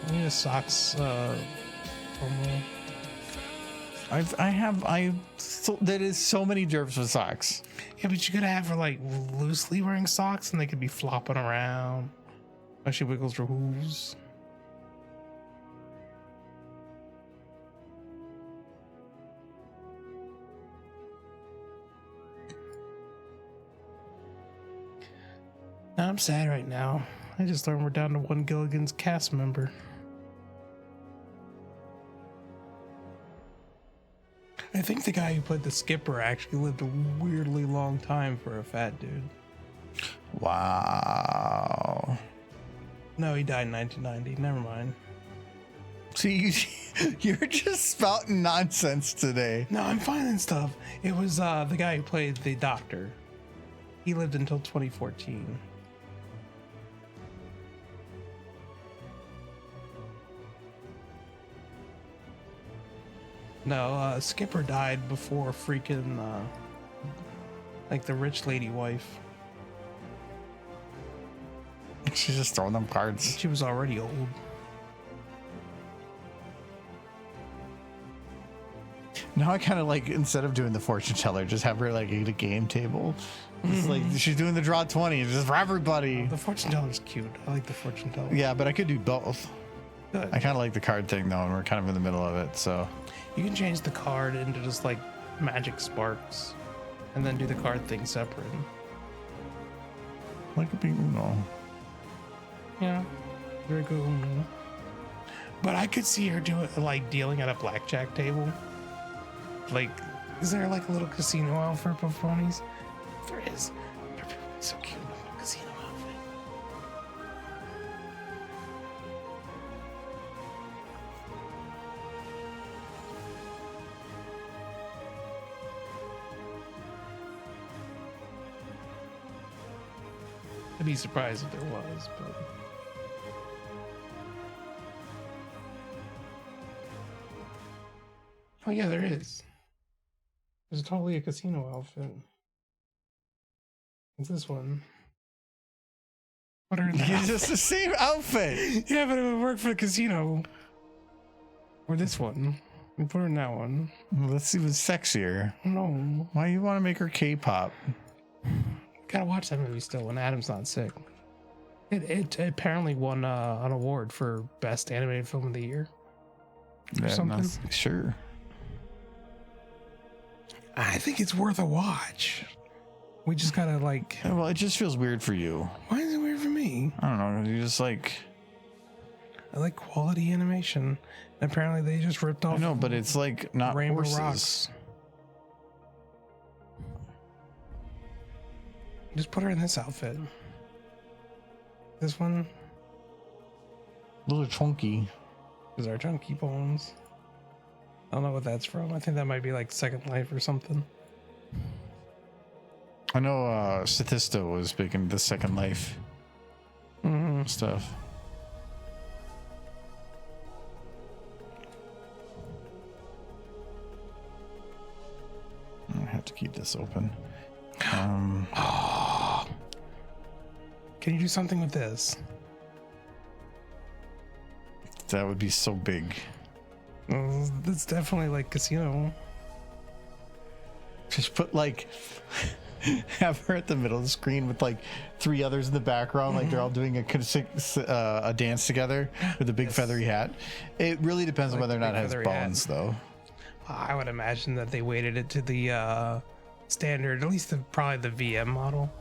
We need a socks promo. There is so many derps with socks. Yeah, but you gotta have her like loosely wearing socks and they could be flopping around as she wiggles her hooves. Now I'm sad right now. I just learned we're down to one Gilligan's cast member. I think the guy who played the skipper actually lived a weirdly long time for a fat dude. Wow. No, he died in 1990. Never mind. See, you're just spouting nonsense today. No, I'm finding stuff. It was the guy who played the doctor. He lived until 2014. No, Skipper died before freaking, like the rich lady wife. She's just throwing them cards. She was already old. Now I kind of like, instead of doing the fortune teller, just have her like at a game table. It's like she's doing the draw 20, just for everybody. The fortune teller's cute. I like the fortune teller. Yeah, but I could do both. Good. I kind of like the card thing though, and we're kind of in the middle of it, so. You can change the card into just like magic sparks and then do the card thing separate. Like a big Uno. Yeah, very good. Uno. But I could see her doing like dealing at a blackjack table. Like, is there like a little casino outfit for ponies? There is. They're so cute. Casino outfit. I'd be surprised if there was, but oh yeah, there is. There's totally a casino outfit. What's this one? Put her in the It's just the same outfit. Yeah, but it would work for the casino. Or this one. We put her in that one. Let's see what's sexier. No. Why you want to make her K-pop? Gotta watch that movie still when Adam's not sick. It apparently won an award for Best Animated Film of the Year. Or something. Sure. I think it's worth a watch. We just gotta like. Well, it just feels weird for you. Why is it weird for me? I don't know. You just like. I like quality animation. Apparently, they just ripped off. No, but it's like not Rainbow horses. Rocks. Just put her in this outfit. This one. Those are chunky. These are chunky bones. I don't know what that's from. I think that might be like Second Life or something. I know Statista was big into the Second Life stuff. I have to keep this open. Can you do something with this? That would be so big. That's definitely like casino. Just put like have her at the middle of the screen with like three others in the background, like they're all doing a dance together with a big feathery hat. It really depends on whether or not it has bones, though. I would imagine that they weighted it to the standard, at least probably the VM model.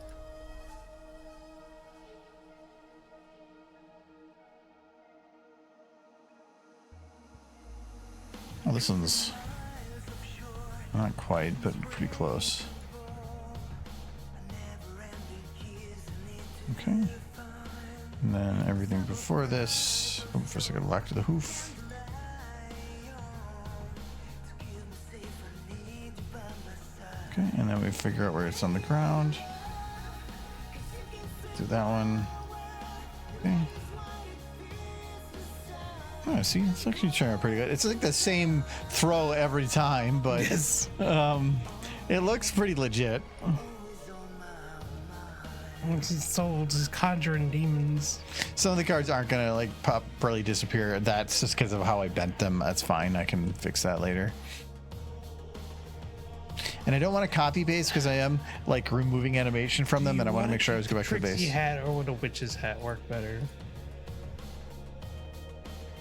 Oh, this one's not quite, but pretty close. Okay. And then everything before this. Oh, for a second, back to the hoof. Okay, and then we figure out where it's on the ground. Do that one. Okay. Oh, see, it's actually turning out pretty good. It's like the same throw every time, but Yes. It looks pretty legit. So just conjuring demons. Some of the cards aren't gonna like properly disappear. That's just because of how I bent them. That's fine. I can fix that later. And I don't want to copy paste because I am like removing animation from them, and I want to make sure I always go back to the base. Trixie hat or would a witch's hat work better?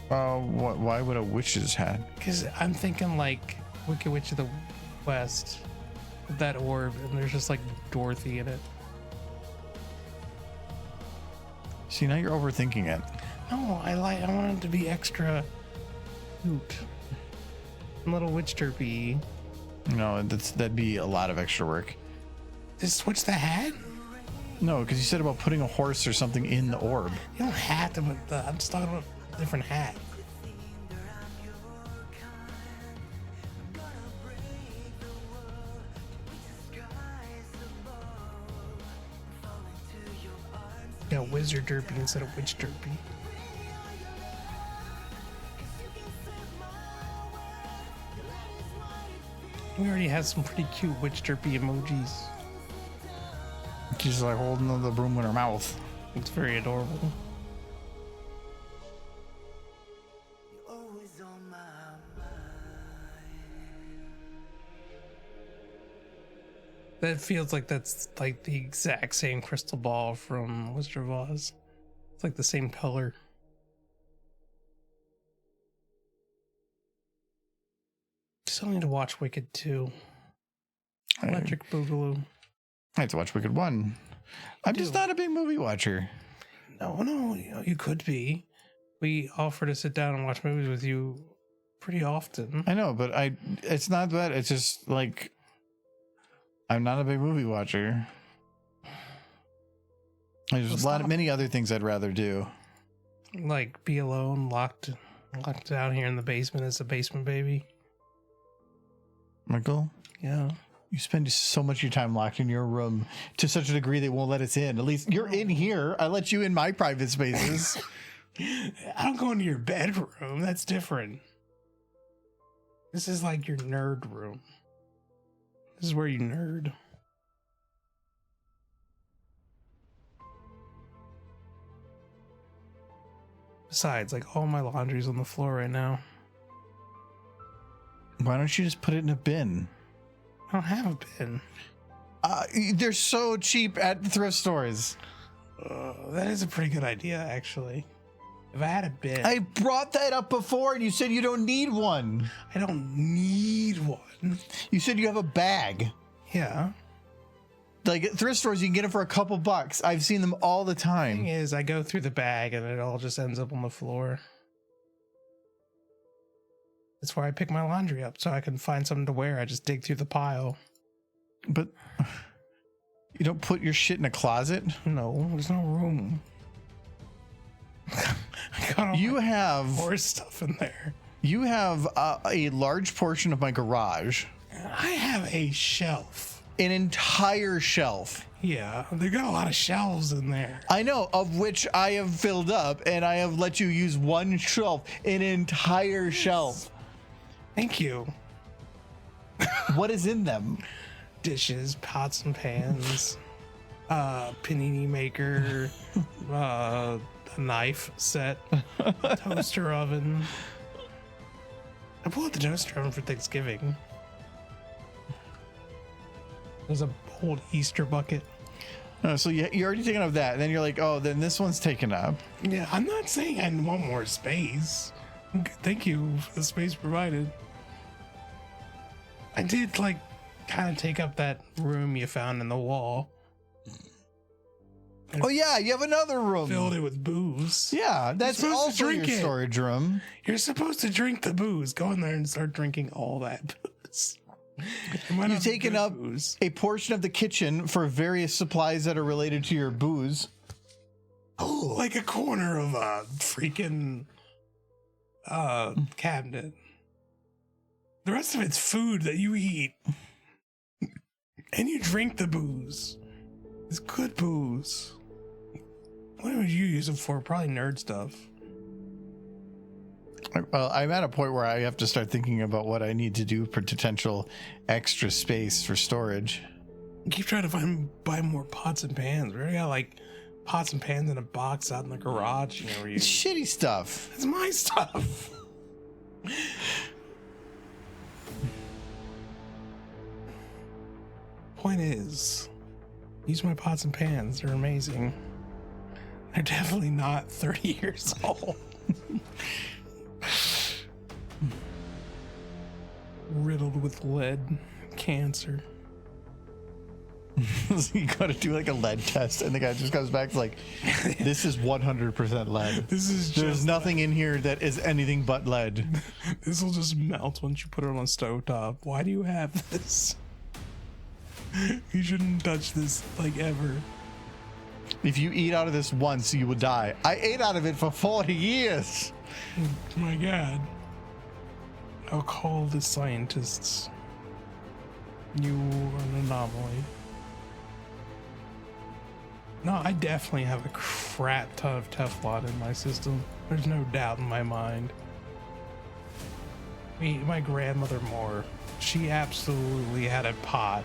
Why would a witch's hat? Because I'm thinking like Wicked Witch of the West, with that orb, and there's just like Dorothy in it. See, now you're overthinking it. No, I want it to be extra cute. Little witch derpy. No, that'd be a lot of extra work. Just switch the hat? No, because you said about putting a horse or something in the orb. You don't have to put the. I'm just talking about a different hat. Yeah, wizard derpy instead of witch derpy. We already have some pretty cute witch derpy emojis. She's like holding the broom in her mouth. It's very adorable. That feels like that's like the exact same crystal ball from Wizard of Oz. It's like the same color. Still need to watch Wicked 2. Electric Boogaloo. I have to watch Wicked 1. I'm just not a big movie watcher. No, you could be. We offer to sit down and watch movies with you pretty often. I know, but it's not that. It's just like I'm not a big movie watcher. There's many other things I'd rather do. Like be alone, locked down here in the basement as a basement baby. Michael? Yeah. You spend so much of your time locked in your room to such a degree they won't let us in. At least you're in here. I let you in my private spaces. I don't go into your bedroom. That's different. This is like your nerd room. This is where you nerd. Besides, like, all my laundry's on the floor right now. Why don't you just put it in a bin? I don't have a bin. They're so cheap at thrift stores. That is a pretty good idea, actually. If I had a bin. I brought that up before and you said you don't need one. I don't need one. You said you have a bag. Yeah. Like at thrift stores, you can get them for a couple bucks. I've seen them all the time. Thing is, I go through the bag and it all just ends up on the floor. That's where I pick my laundry up so I can find something to wear. I just dig through the pile. But you don't put your shit in a closet? No, there's no room. I got all You my have horse stuff in there. You have a large portion of my garage. I have a shelf. An entire shelf. Yeah, they got a lot of shelves in there. I know, of which I have filled up, and I have let you use one shelf, an entire shelf. Thank you. What is in them? Dishes, pots and pans, panini maker, a knife set, toaster oven. I bought the toaster oven for Thanksgiving. There's a old Easter bucket. Oh, so you're already taking up that, and then you're like, oh, then this one's taken up. Yeah, I'm not saying I want more space. Thank you for the space provided. I did, like, kind of take up that room you found in the wall. Oh, yeah, you have another room. Filled it with booze. Yeah, that's supposed to also drink your it. storage room. You're supposed to drink the booze. Go in there and start drinking all that booze. You've taken up booze. a portion of the kitchen for various supplies that are related to your booze. Oh, like a corner of a freaking cabinet. The rest of it's food that you eat. And you drink the booze. It's good booze. What would you use it for? Probably nerd stuff. Well, I'm at a point where I have to start thinking about what I need to do for potential extra space for storage. I keep trying to buy more pots and pans. We already got like pots and pans in a box out in the garage. You know, where you... It's shitty stuff. It's my stuff. Point is, use my pots and pans. They're amazing. They're definitely not 30 years old. Riddled with lead, cancer. So you gotta do like a lead test, and the guy just comes back like, this is 100% lead. There's nothing in here that is anything but lead. This will just melt once you put it on a stovetop. Why do you have this? You shouldn't touch this, like, ever. If you eat out of this once, you will die. I ate out of it for 40 years. Oh my God. I'll call the scientists. You are an anomaly. No, I definitely have a crap ton of Teflon in my system. There's no doubt in my mind. My grandmother Moore, she absolutely had a pot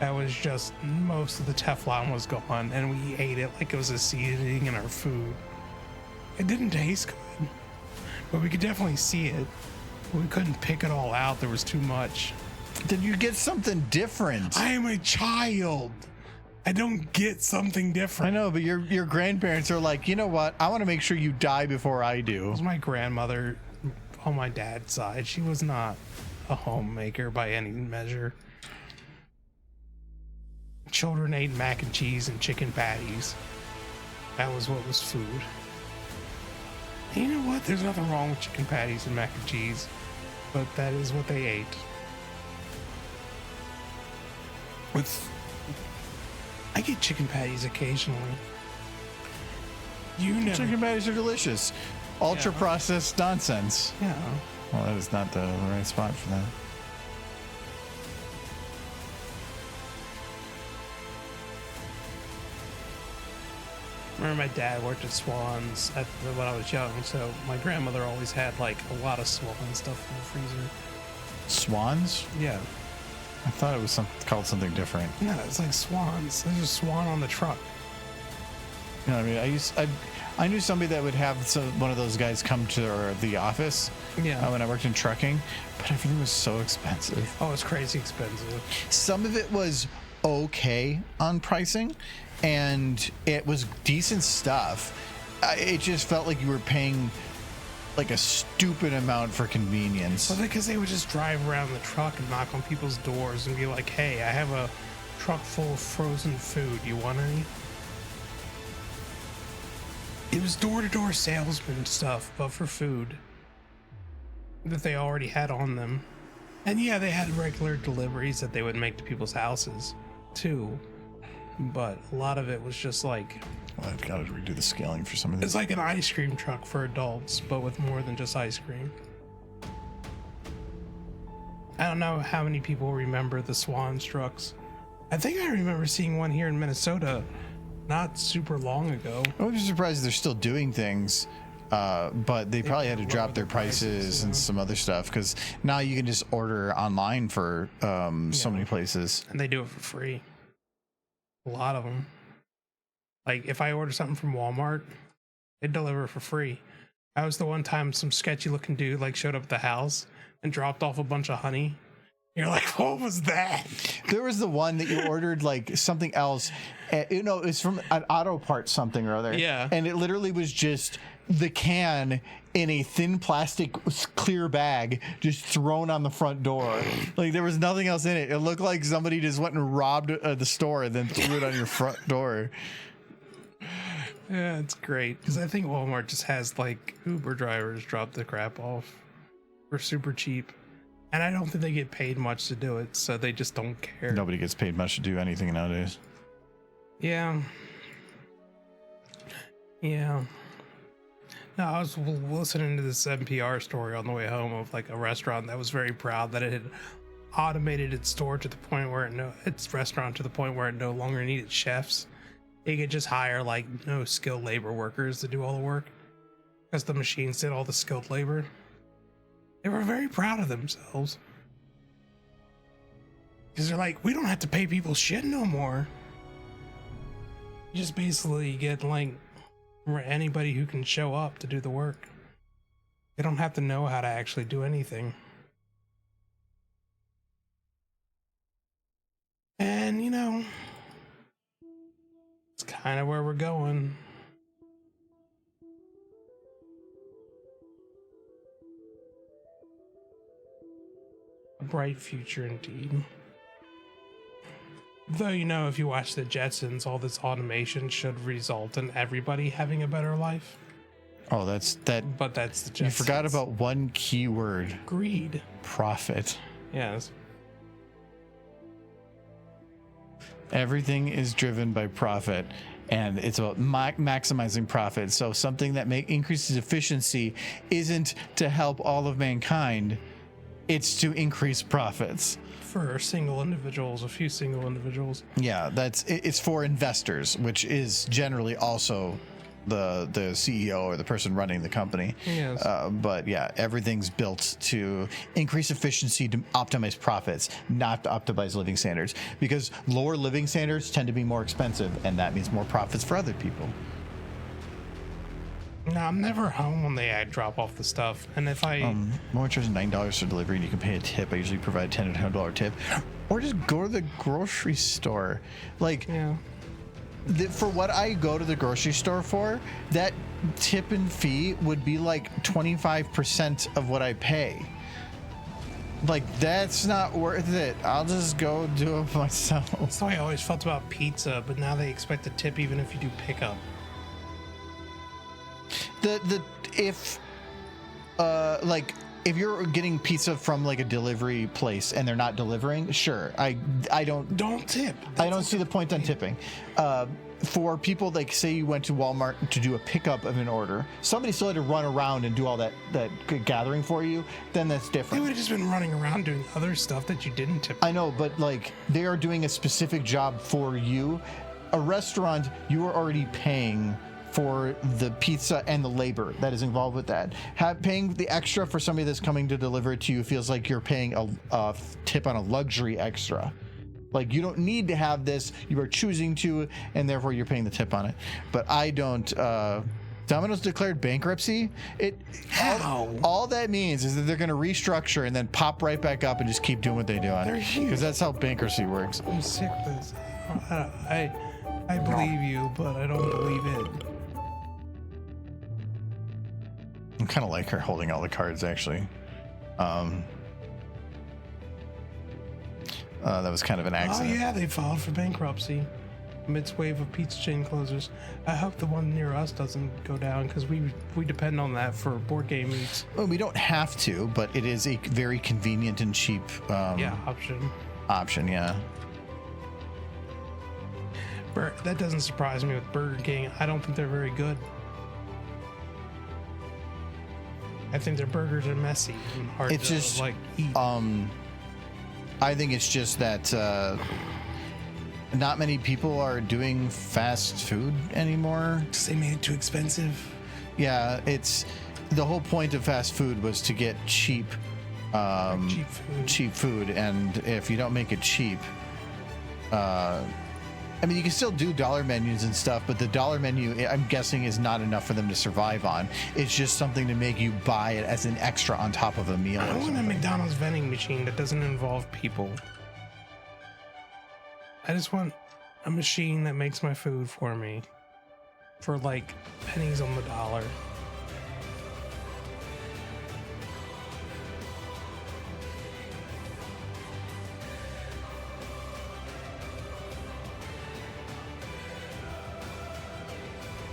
that was just, most of the Teflon was gone, and we ate it like it was a seasoning in our food. It didn't taste good, but we could definitely see it. We couldn't pick it all out. There was too much. Then you get something different. I am a child. I don't get something different. I know, but your grandparents are like, you know what? I want to make sure you die before I do. It was my grandmother on my dad's side. She was not a homemaker by any measure. Children ate mac and cheese and chicken patties. That was what was food. And you know what? There's nothing wrong with chicken patties and mac and cheese, but that is what they ate. I get chicken patties occasionally. You never. Chicken patties are delicious. Ultra processed nonsense. Yeah. Well, that is not the right spot for that. remember my dad worked at Swan's when I was young, so my grandmother always had like a lot of Swan stuff in the freezer. Swans? Yeah. I thought it was called something different. No, it's like Swans. There's a Swan on the truck. You know what I mean? I knew somebody that would have one of those guys come to the office when I worked in trucking, but everything was so expensive. Oh, it's crazy expensive. Some of it was okay on pricing, and it was decent stuff. It just felt like you were paying like a stupid amount for convenience. Well, because they would just drive around the truck and knock on people's doors and be like, hey, I have a truck full of frozen food. You want any? It was door-to-door salesman stuff, but for food that they already had on them. And yeah, they had regular deliveries that they would make to people's houses too. But a lot of it was just like... Well, I've got to redo the scaling for some of these. It's like an ice cream truck for adults, but with more than just ice cream. I don't know how many people remember the Swan trucks. I think I remember seeing one here in Minnesota not super long ago. I would be surprised they're still doing things, but they probably had to drop their prices and some other stuff, because now you can just order online for so many places. And they do it for free. A lot of them. Like, if I order something from Walmart, they deliver for free. That was the one time some sketchy looking dude like showed up at the house and dropped off a bunch of honey. You're like, what was that? There was the one that you ordered like something else. It's from an auto part something or other. Yeah. And it literally was just the can in a thin plastic clear bag just thrown on the front door. Like, there was nothing else in it. It looked like somebody just went and robbed the store and then threw it on your front door. Yeah, it's great, because I think Walmart just has like Uber drivers drop the crap off for super cheap, and I don't think they get paid much to do it, so they just don't care. Nobody gets paid much to do anything nowadays. Yeah. No, I was listening to this NPR story on the way home of like a restaurant that was very proud that it had automated its store to the point where its restaurant to the point where it no longer needed chefs. They could just hire like no skilled labor workers to do all the work, because the machines did all the skilled labor. They were very proud of themselves, because they're like, we don't have to pay people shit no more. You just basically get like anybody who can show up to do the work. They don't have to know how to actually do anything. And it's kind of where we're going. A bright future indeed. Though, if you watch the Jetsons, all this automation should result in everybody having a better life. Oh, that's that. But that's the Jetsons. You forgot about one key word. Greed. Profit. Yes. Everything is driven by profit, and it's about maximizing profit. So something that increases efficiency isn't to help all of mankind, it's to increase profits. For single individuals, a few single individuals. Yeah, it's for investors, which is generally also the CEO or the person running the company. Yes. But yeah, everything's built to increase efficiency, to optimize profits, not to optimize living standards, because lower living standards tend to be more expensive, and that means more profits for other people. No, I'm never home when they drop off the stuff, and if I More charges $9 for delivery, and you can pay a tip. I usually provide a $10 to $20 tip, or just go to the grocery store. Like, yeah. For what I go to the grocery store for, that tip and fee would be like 25% of what I pay. Like, that's not worth it. I'll just go do it myself. That's the way I always felt about pizza, but now they expect a tip even if you do pickup. If you're getting pizza from like a delivery place and they're not delivering, sure, I don't tip. I don't see the point on tipping. For people, like, say you went to Walmart to do a pickup of an order, somebody still had to run around and do all that gathering for you, then that's They different. would have just been running around doing other stuff that you didn't tip. I know, but like, they are doing a specific job for you. A restaurant, you are already paying for the pizza and the labor that is involved with that. Paying the extra for somebody that's coming to deliver it to you feels like you're paying a tip on a luxury extra. Like, you don't need to have this, you are choosing to, and therefore you're paying the tip on it. But I don't. Domino's declared bankruptcy. All that means is that they're going to restructure and then pop right back up and just keep doing what they do on it, because that's how bankruptcy works. I'm sick of this. I believe you, but I don't believe it. I kind of like her holding all the cards, actually. That was kind of an accident. Oh yeah, they filed for bankruptcy amidst wave of pizza chain closures. I hope the one near us doesn't go down, because we depend on that for board game meets. Well, we don't have to, but it is a very convenient and cheap option. Yeah. That doesn't surprise me with Burger King. I don't think they're very good. I think their burgers are messy and hard to eat. I think it's just that not many people are doing fast food anymore. They made it too expensive. Yeah, it's the whole point of fast food was to get cheap food, and if you don't make it cheap, I mean, you can still do dollar menus and stuff, but the dollar menu, I'm guessing, is not enough for them to survive on. It's just something to make you buy it as an extra on top of a meal. I want a McDonald's vending machine that doesn't involve people. I just want a machine that makes my food for me for like pennies on the dollar.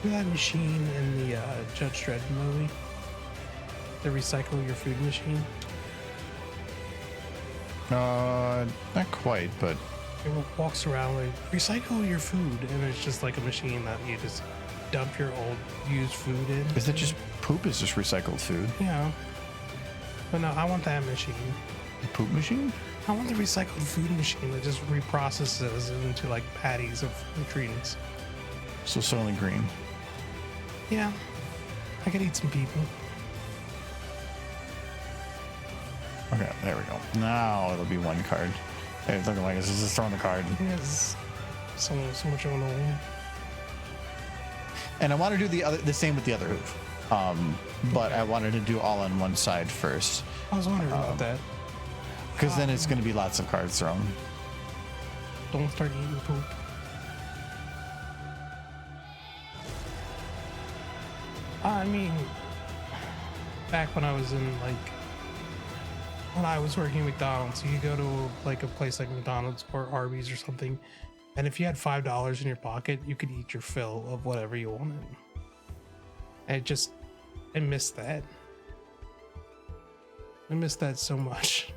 That machine in the Judge Dredd movie, the recycle your food machine. Not quite, but it walks around like recycle your food, and it's just like a machine that you just dump your old used food in. Is it just poop? Is just recycled food? Yeah, but no, I want that machine. The poop machine? I want the recycled food machine that just reprocesses it into like patties of nutrients. So Soylent Green. Yeah, I could eat some people. Okay, there we go. Now it'll be one card. Hey, it's looking like it's just throwing the card. Yes, so much on the wall. And I want to do the same with the other hoof, but I wanted to do all on one side first. I was wondering about that. Because then it's going to be lots of cards thrown. Don't start eating poop. I mean, back when I was when I was working at McDonald's, you could go to like a place like McDonald's or Arby's or something, and if you had $5 in your pocket, you could eat your fill of whatever you wanted. I missed that. I missed that so much.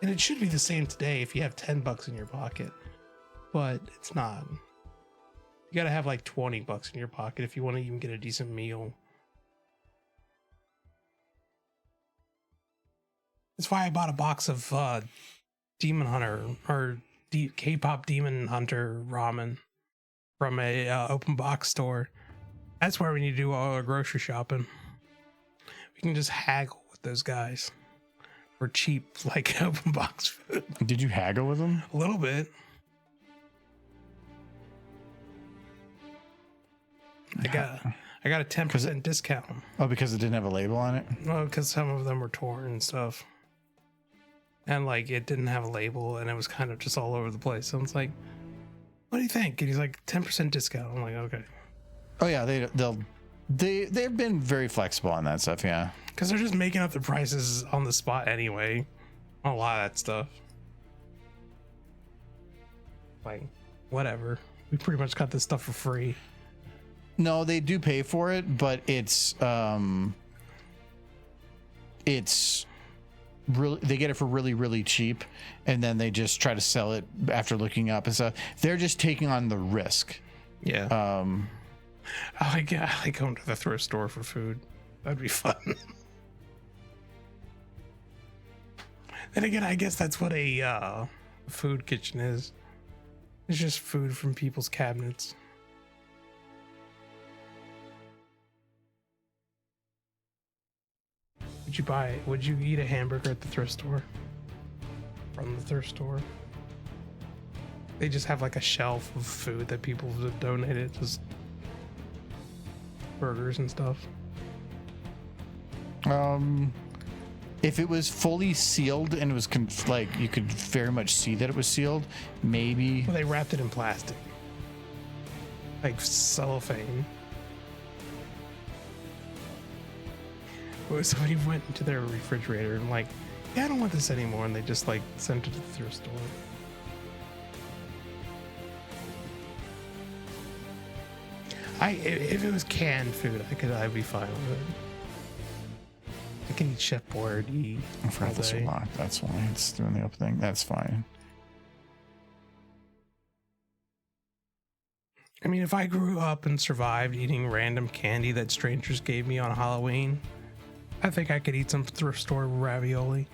And it should be the same today if you have $10 in your pocket, but it's not. You gotta have like $20 in your pocket if you want to even get a decent meal. That's why I bought a box of Demon Hunter or K-pop Demon Hunter ramen from a open box store. That's where we need to do all our grocery shopping. We can just haggle with those guys for cheap, like open box food. Did you haggle with them? A little bit. I got a 10% discount. Oh, because it didn't have a label on it? Well, because some of them were torn and stuff. And like it didn't have a label and it was kind of just all over the place. So it's like, what do you think? And he's like, 10% discount. I'm like, okay. Oh yeah, they've been very flexible on that stuff, yeah. Because they're just making up the prices on the spot anyway. On a lot of that stuff. Like, whatever. We pretty much got this stuff for free. No, they do pay for it, but it's really, they get it for really, really cheap, and then they just try to sell it after looking up and stuff. They're just taking on the risk. Yeah. I like going to the thrift store for food. That'd be fun. Then again, I guess that's what a food kitchen is. It's just food from people's cabinets. Would you eat a hamburger at the thrift store? From the thrift store? They just have like a shelf of food that people have donated, just burgers and stuff. If it was fully sealed and it was like you could very much see that it was sealed, maybe. Well, they wrapped it in plastic, like cellophane. Well, somebody went into their refrigerator and like, yeah, I don't want this anymore, and they just like sent it to the thrift store. If it was canned food, I'd be fine with it. I can eat Chef Boyardee. I forgot this was locked. That's why it's doing the up thing. That's fine. I mean, if I grew up and survived eating random candy that strangers gave me on Halloween, I think I could eat some thrift store ravioli.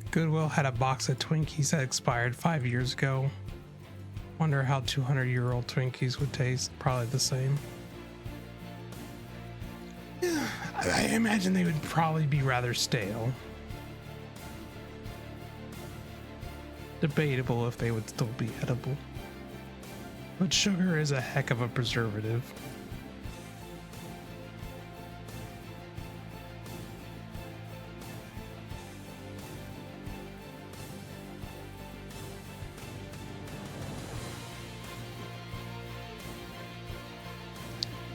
Goodwill had a box of Twinkies that expired 5 years ago. Wonder how 200-year-old Twinkies would taste. Probably the same. Yeah, I imagine they would probably be rather stale. Debatable if they would still be edible. But sugar is a heck of a preservative.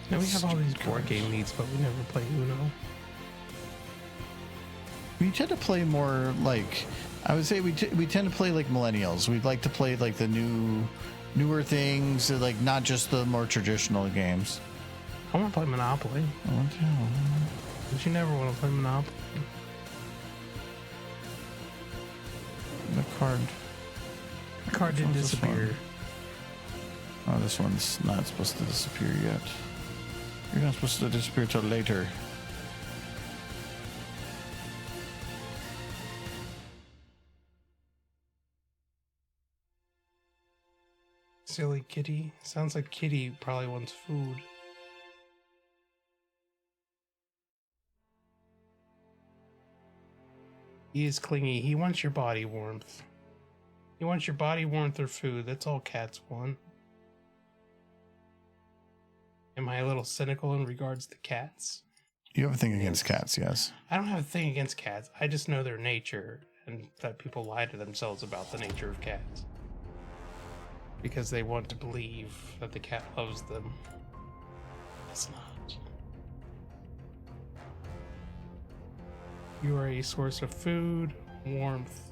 Now we have all these board game needs, but we never play Uno. We tend to play more like, I would say we tend to play like millennials. We'd like to play like the newer things, like not just the more traditional games. I want to play Monopoly. I want to. But you never want to play Monopoly. The card. The card did disappear. Oh, this one's not supposed to disappear yet. You're not supposed to disappear till later. Silly kitty. Sounds like Kitty probably wants food. He is clingy. He wants your body warmth. He wants your body warmth or food. That's all cats want. Am I a little cynical in regards to cats? You have a thing against cats, yes? I don't have a thing against cats. I just know their nature and that people lie to themselves about the nature of cats. Because they want to believe that the cat loves them. It's not. You are a source of food, warmth,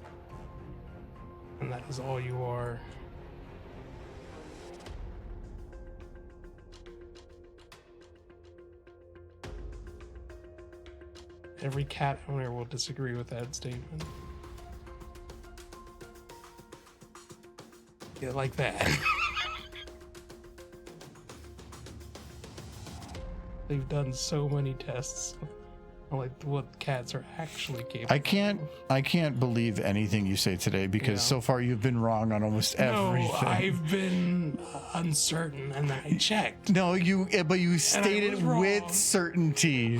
and that is all you are. Every cat owner will disagree with that statement. Yeah, like that. They've done so many tests on like what cats are actually capable I can't believe anything you say today because so far you've been wrong on almost everything. No, I've been uncertain and then I checked. No, but you stated with certainty.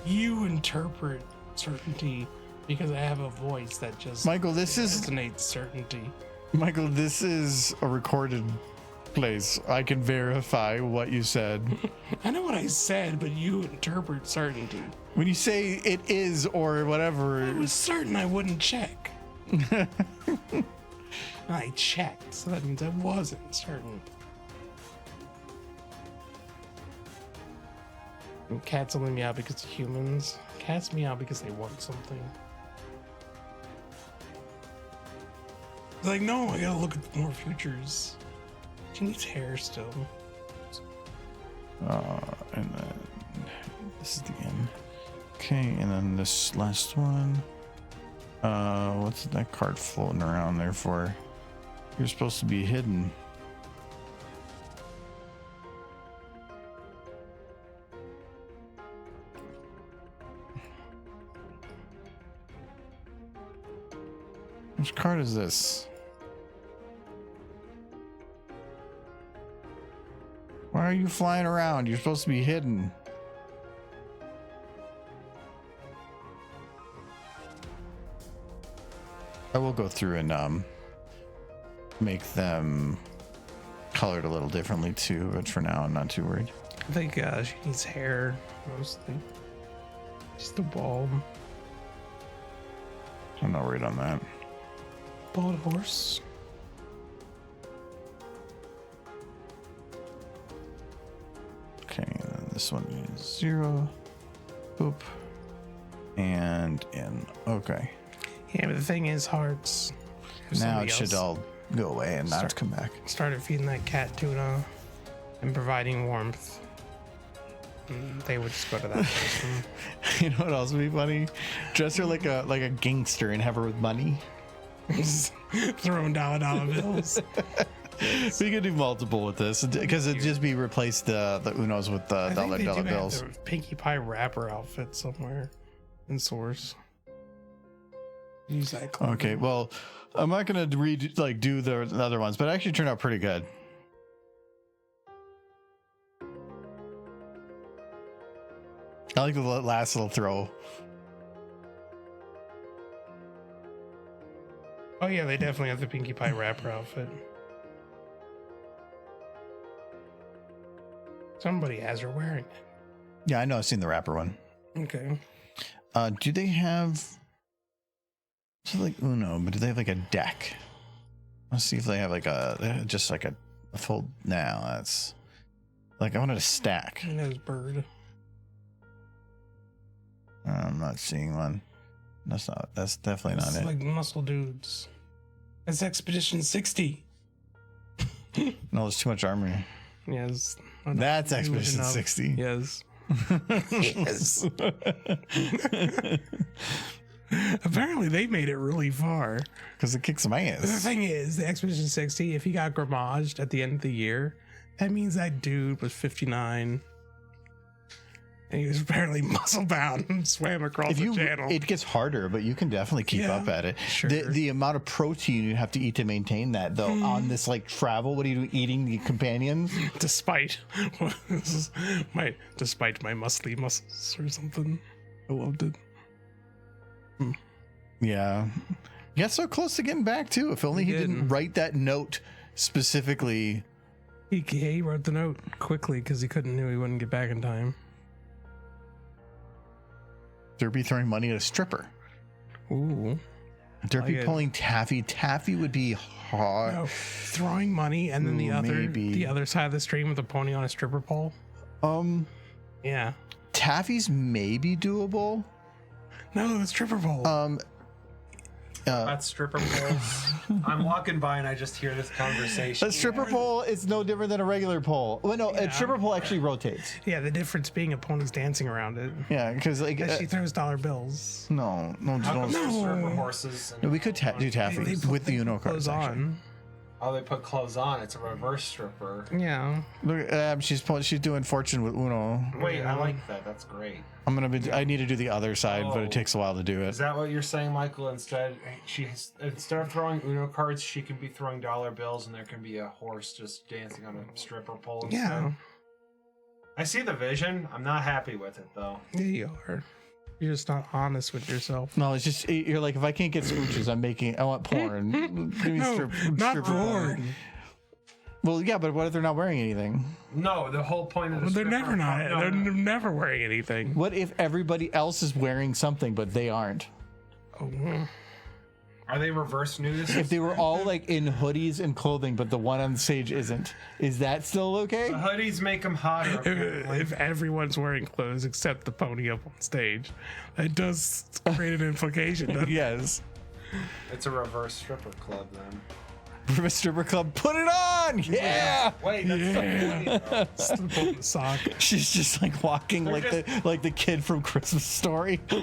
You interpret certainty because I have a voice that just resonates certainty. Michael, this is a recorded place. I can verify what you said. I know what I said, but you interpret certainty. When you say it is or whatever. I was certain I wouldn't check. I checked, so that means I wasn't certain. And cats only meow because of humans. Cats meow because they want something. Like, no, I gotta look at more futures. She needs hair still. And then this is the end. Okay, and then this last one. What's that card floating around there for? You're supposed to be hidden. Which card is this? Why are you flying around? You're supposed to be hidden. I will go through and make them colored a little differently too, but for now I'm not too worried. I think she needs hair mostly. Just a bald I'm not worried on that. horse. Okay, and then this one is 0. Boop. And in. Okay. Yeah, but the thing is, hearts. If Now somebody it should else all go away and not come back. started feeding that cat tuna and providing warmth, they would just go to that person. You know what else would be funny? Dress her like a gangster and have her with money. Just throwing dollar bills. We could do multiple with this because it'd just be replace the Unos with the dollar bills. Have the Pinkie Pie rapper outfit somewhere in Source. Use that. Clothing. Okay, well, I'm not gonna do the other ones, but it actually turned out pretty good. I like the last little throw. Oh yeah, they definitely have the Pinkie Pie rapper outfit. Somebody has her wearing it. Yeah, I know. I've seen the rapper one. Okay. Do they have? It's like Uno, but do they have like a deck? Let's see if they have like just like a full. Now that's like I wanted a stack. And there's Bird. I'm not seeing one. That's definitely It's not it. like muscle dudes. That's Expedition 60. No, there's too much armor. Yes. That's Expedition 60. Yes. Yes. Apparently they made it really far. Because it kicks my The ass. thing is, the Expedition 60, if he got gramaged at the end of the year, that means that dude was 59. And he was apparently muscle bound and swam across the channel. It gets harder, but you can definitely keep up at it. Sure. The amount of protein you have to eat to maintain that, though, on this like travel. What are you eating? The companions? Despite my muscly muscles or something. I loved it. Yeah, you got so close to getting back too. If only he didn't write that note specifically. He wrote the note quickly because he knew he wouldn't get back in time. Derpy throwing money at a stripper. Ooh. Derpy Like pulling Taffy. Taffy would be hard. No, throwing money and then the other side of the stream with a pony on a stripper pole. Yeah. Taffy's maybe doable. No, the stripper pole. That's stripper poles. I'm walking by and I just hear this conversation. A stripper pole is no different than a regular pole. Well, no, Yeah. a stripper pole actually rotates. Yeah, the difference being a pony's dancing around it. Yeah, because like And she throws dollar bills. no, How come don't. there's stripper horses? No, we could do Taffy They put- with the they Uno put clothes cards. Actually. on. Oh, they put clothes on. It's a reverse stripper. Yeah. Look, she's doing fortune with Uno. Wait, I like that. That's great. I need to do the other side, but Oh. it takes a while to do Is it. that what you're saying, Michael? Instead of throwing Uno cards, she can be throwing dollar bills, and there can be a horse just dancing on a stripper pole. Instead. Yeah. I see the vision. I'm not happy with it though. Yeah, you are. You're just not honest with yourself. No, it's just you're like if I can't get smooches, I want porn. Give me No, not stripper porn. porn. Well, yeah, but what if they're not wearing anything? No, the whole point of the Well, they're stripper never not. No, They're no. never wearing anything. What if everybody else is wearing something but they aren't? Oh, Are they reverse nudists? If they were all like in hoodies and clothing, but the one on stage isn't, is that still okay? The hoodies make them hotter. apparently. if everyone's wearing clothes except the pony up on stage, that does create an implication. doesn't it? Yes. It's a reverse stripper club then. From a stripper club, put it on! Yeah! Wait, that's Yeah. the point, It's the pony sock. She's just like walking They're like the kid from Christmas Story. They're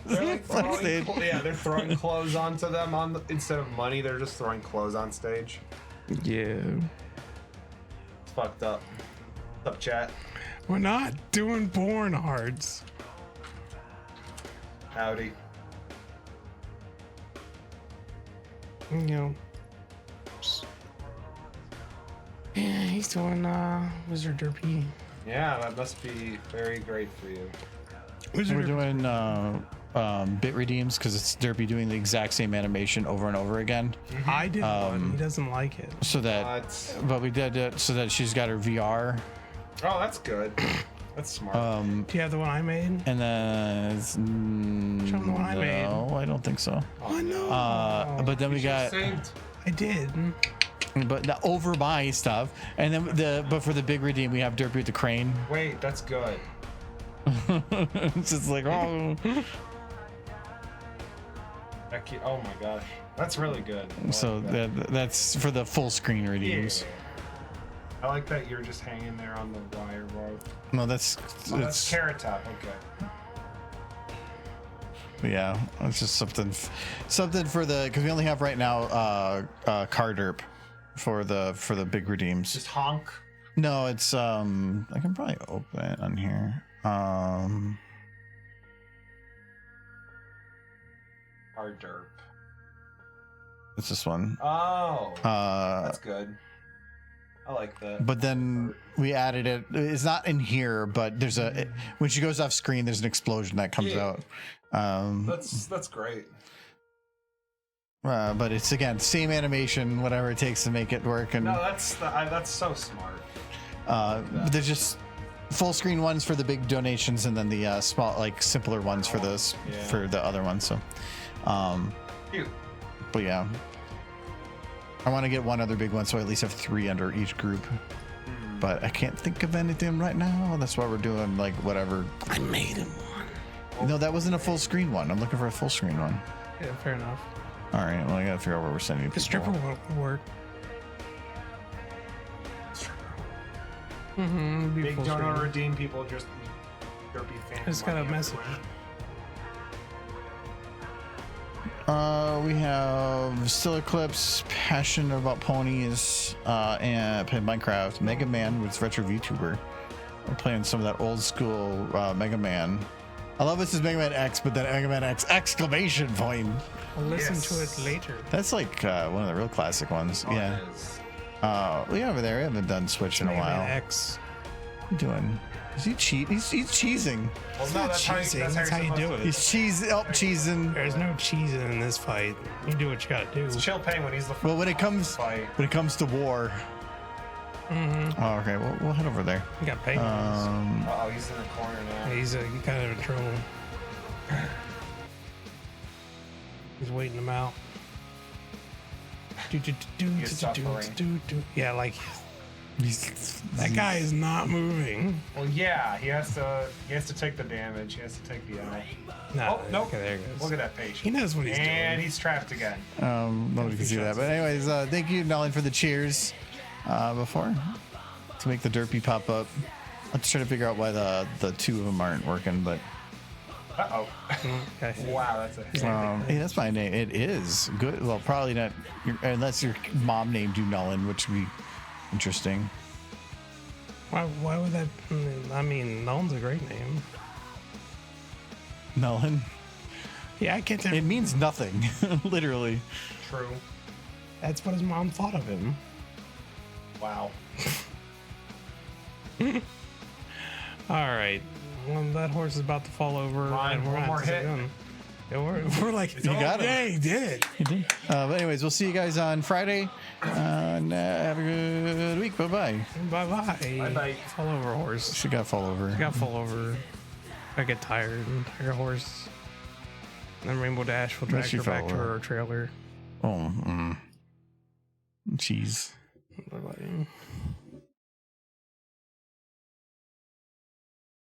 like throwing, Stage. they're throwing clothes onto them instead of money. They're just throwing clothes on stage. Yeah. It's fucked up. What's up, chat? We're not doing porn hearts. Howdy. You know. Yeah, he's doing Wizard Derpy. Yeah, that must be very great for you. Wizard We're Derpy. doing bit redeems because it's Derpy doing the exact same animation over and over again. I did one. He doesn't like it. So that, but we did it so that she's got her VR. Oh, that's good. That's smart. Do you have the one I made? And then Show them the one I made. no, I don't think so. Oh no! But then we got, Saved. I did. but the over my stuff, and then but for the big redeem we have Derpy with the crane. Wait, that's good. It's just like oh. Oh my gosh, that's really good. I So like that. that's for the full screen Yeah. redeems. I like that you're just hanging there on the wire rope. No, that's Oh, that's Carrot Top. Okay. yeah. It's just something for the because we only have right now car derp for the big redeems. Just honk. No, it's I can probably open it on here. Hard derp. It's this one. Oh, that's good. I like that. But then we added it. It's not in here, but there's when she goes off screen, there's an explosion that comes Yeah. out. That's great. But it's again same animation, whatever it takes to make it work. And No, that's so smart. but there's just full screen ones for the big donations, and then the small, like simpler ones for this Yeah. for the other ones. So, Cute. but yeah, I want to get one other big one, so I at least have 3 under each group. But I can't think of anything right now. That's why we're doing like whatever. I made him one. No, that wasn't a full screen one. I'm looking for a full screen one. Yeah, fair enough. All right, well I gotta figure out where we're sending The people. stripper won't work. Mm-hmm. Big donor redeem people just derpy fan. I just got a message. We have Still Eclipse, Passion About Ponies, and play Minecraft. Mega Man with Retro VTuber. We're playing some of that old school Mega Man. I love this is Mega Man X, but then Mega Man X exclamation point. I'll listen Yes. to it later. That's like one of the real classic ones. Yeah. It is. Yeah, over there. We haven't done Switch in a Mega Man while. X. What are you doing? Is he cheat? He's cheesing. Well, not that's how cheesing, that's that's how you supposed do to- it. He's cheesing. There's no cheese in this fight. You do what you gotta do. It's Chill Penguin. He's the Well, when it comes fight. to war. Oh, okay. Well, we'll head over there. You got penguins. Oh, he's in the corner now. He's kind of in trouble. He's waiting him out. Yeah, like that guy is not moving. Well, yeah, he has to take the damage. He has to take the L. No, Oh, nope. okay, there he goes. Look at that patient. He knows what he's and doing. he's trapped again. Nobody can see that. But anyways, thank you, Nolan, for the cheers before to make the derpy pop up. I'm just trying to figure out why the 2 of them aren't working, but Uh-oh. Okay. Wow, that's a hey, that's my name. It is good. Well, probably not unless your mom named you Nolan, which would be interesting. Why would that? I mean, Nolan's a great name. Nolan. Yeah, I can't. It means nothing, literally. true. That's what his mom thought of him. Wow. All right. Well, that horse is about to fall over. Fine, and we're one not more hit. done. Yeah, we're like, You got him. Yeah, he did. But anyways, we'll see you guys on Friday. And have a good week. Bye bye. Bye bye. Bye-bye. Fall over, horse. She got fall over. I got fall over. I get tired. Tiger horse. And then Rainbow Dash will drag she her back fell to over. her trailer. Oh, cheese. Bye bye.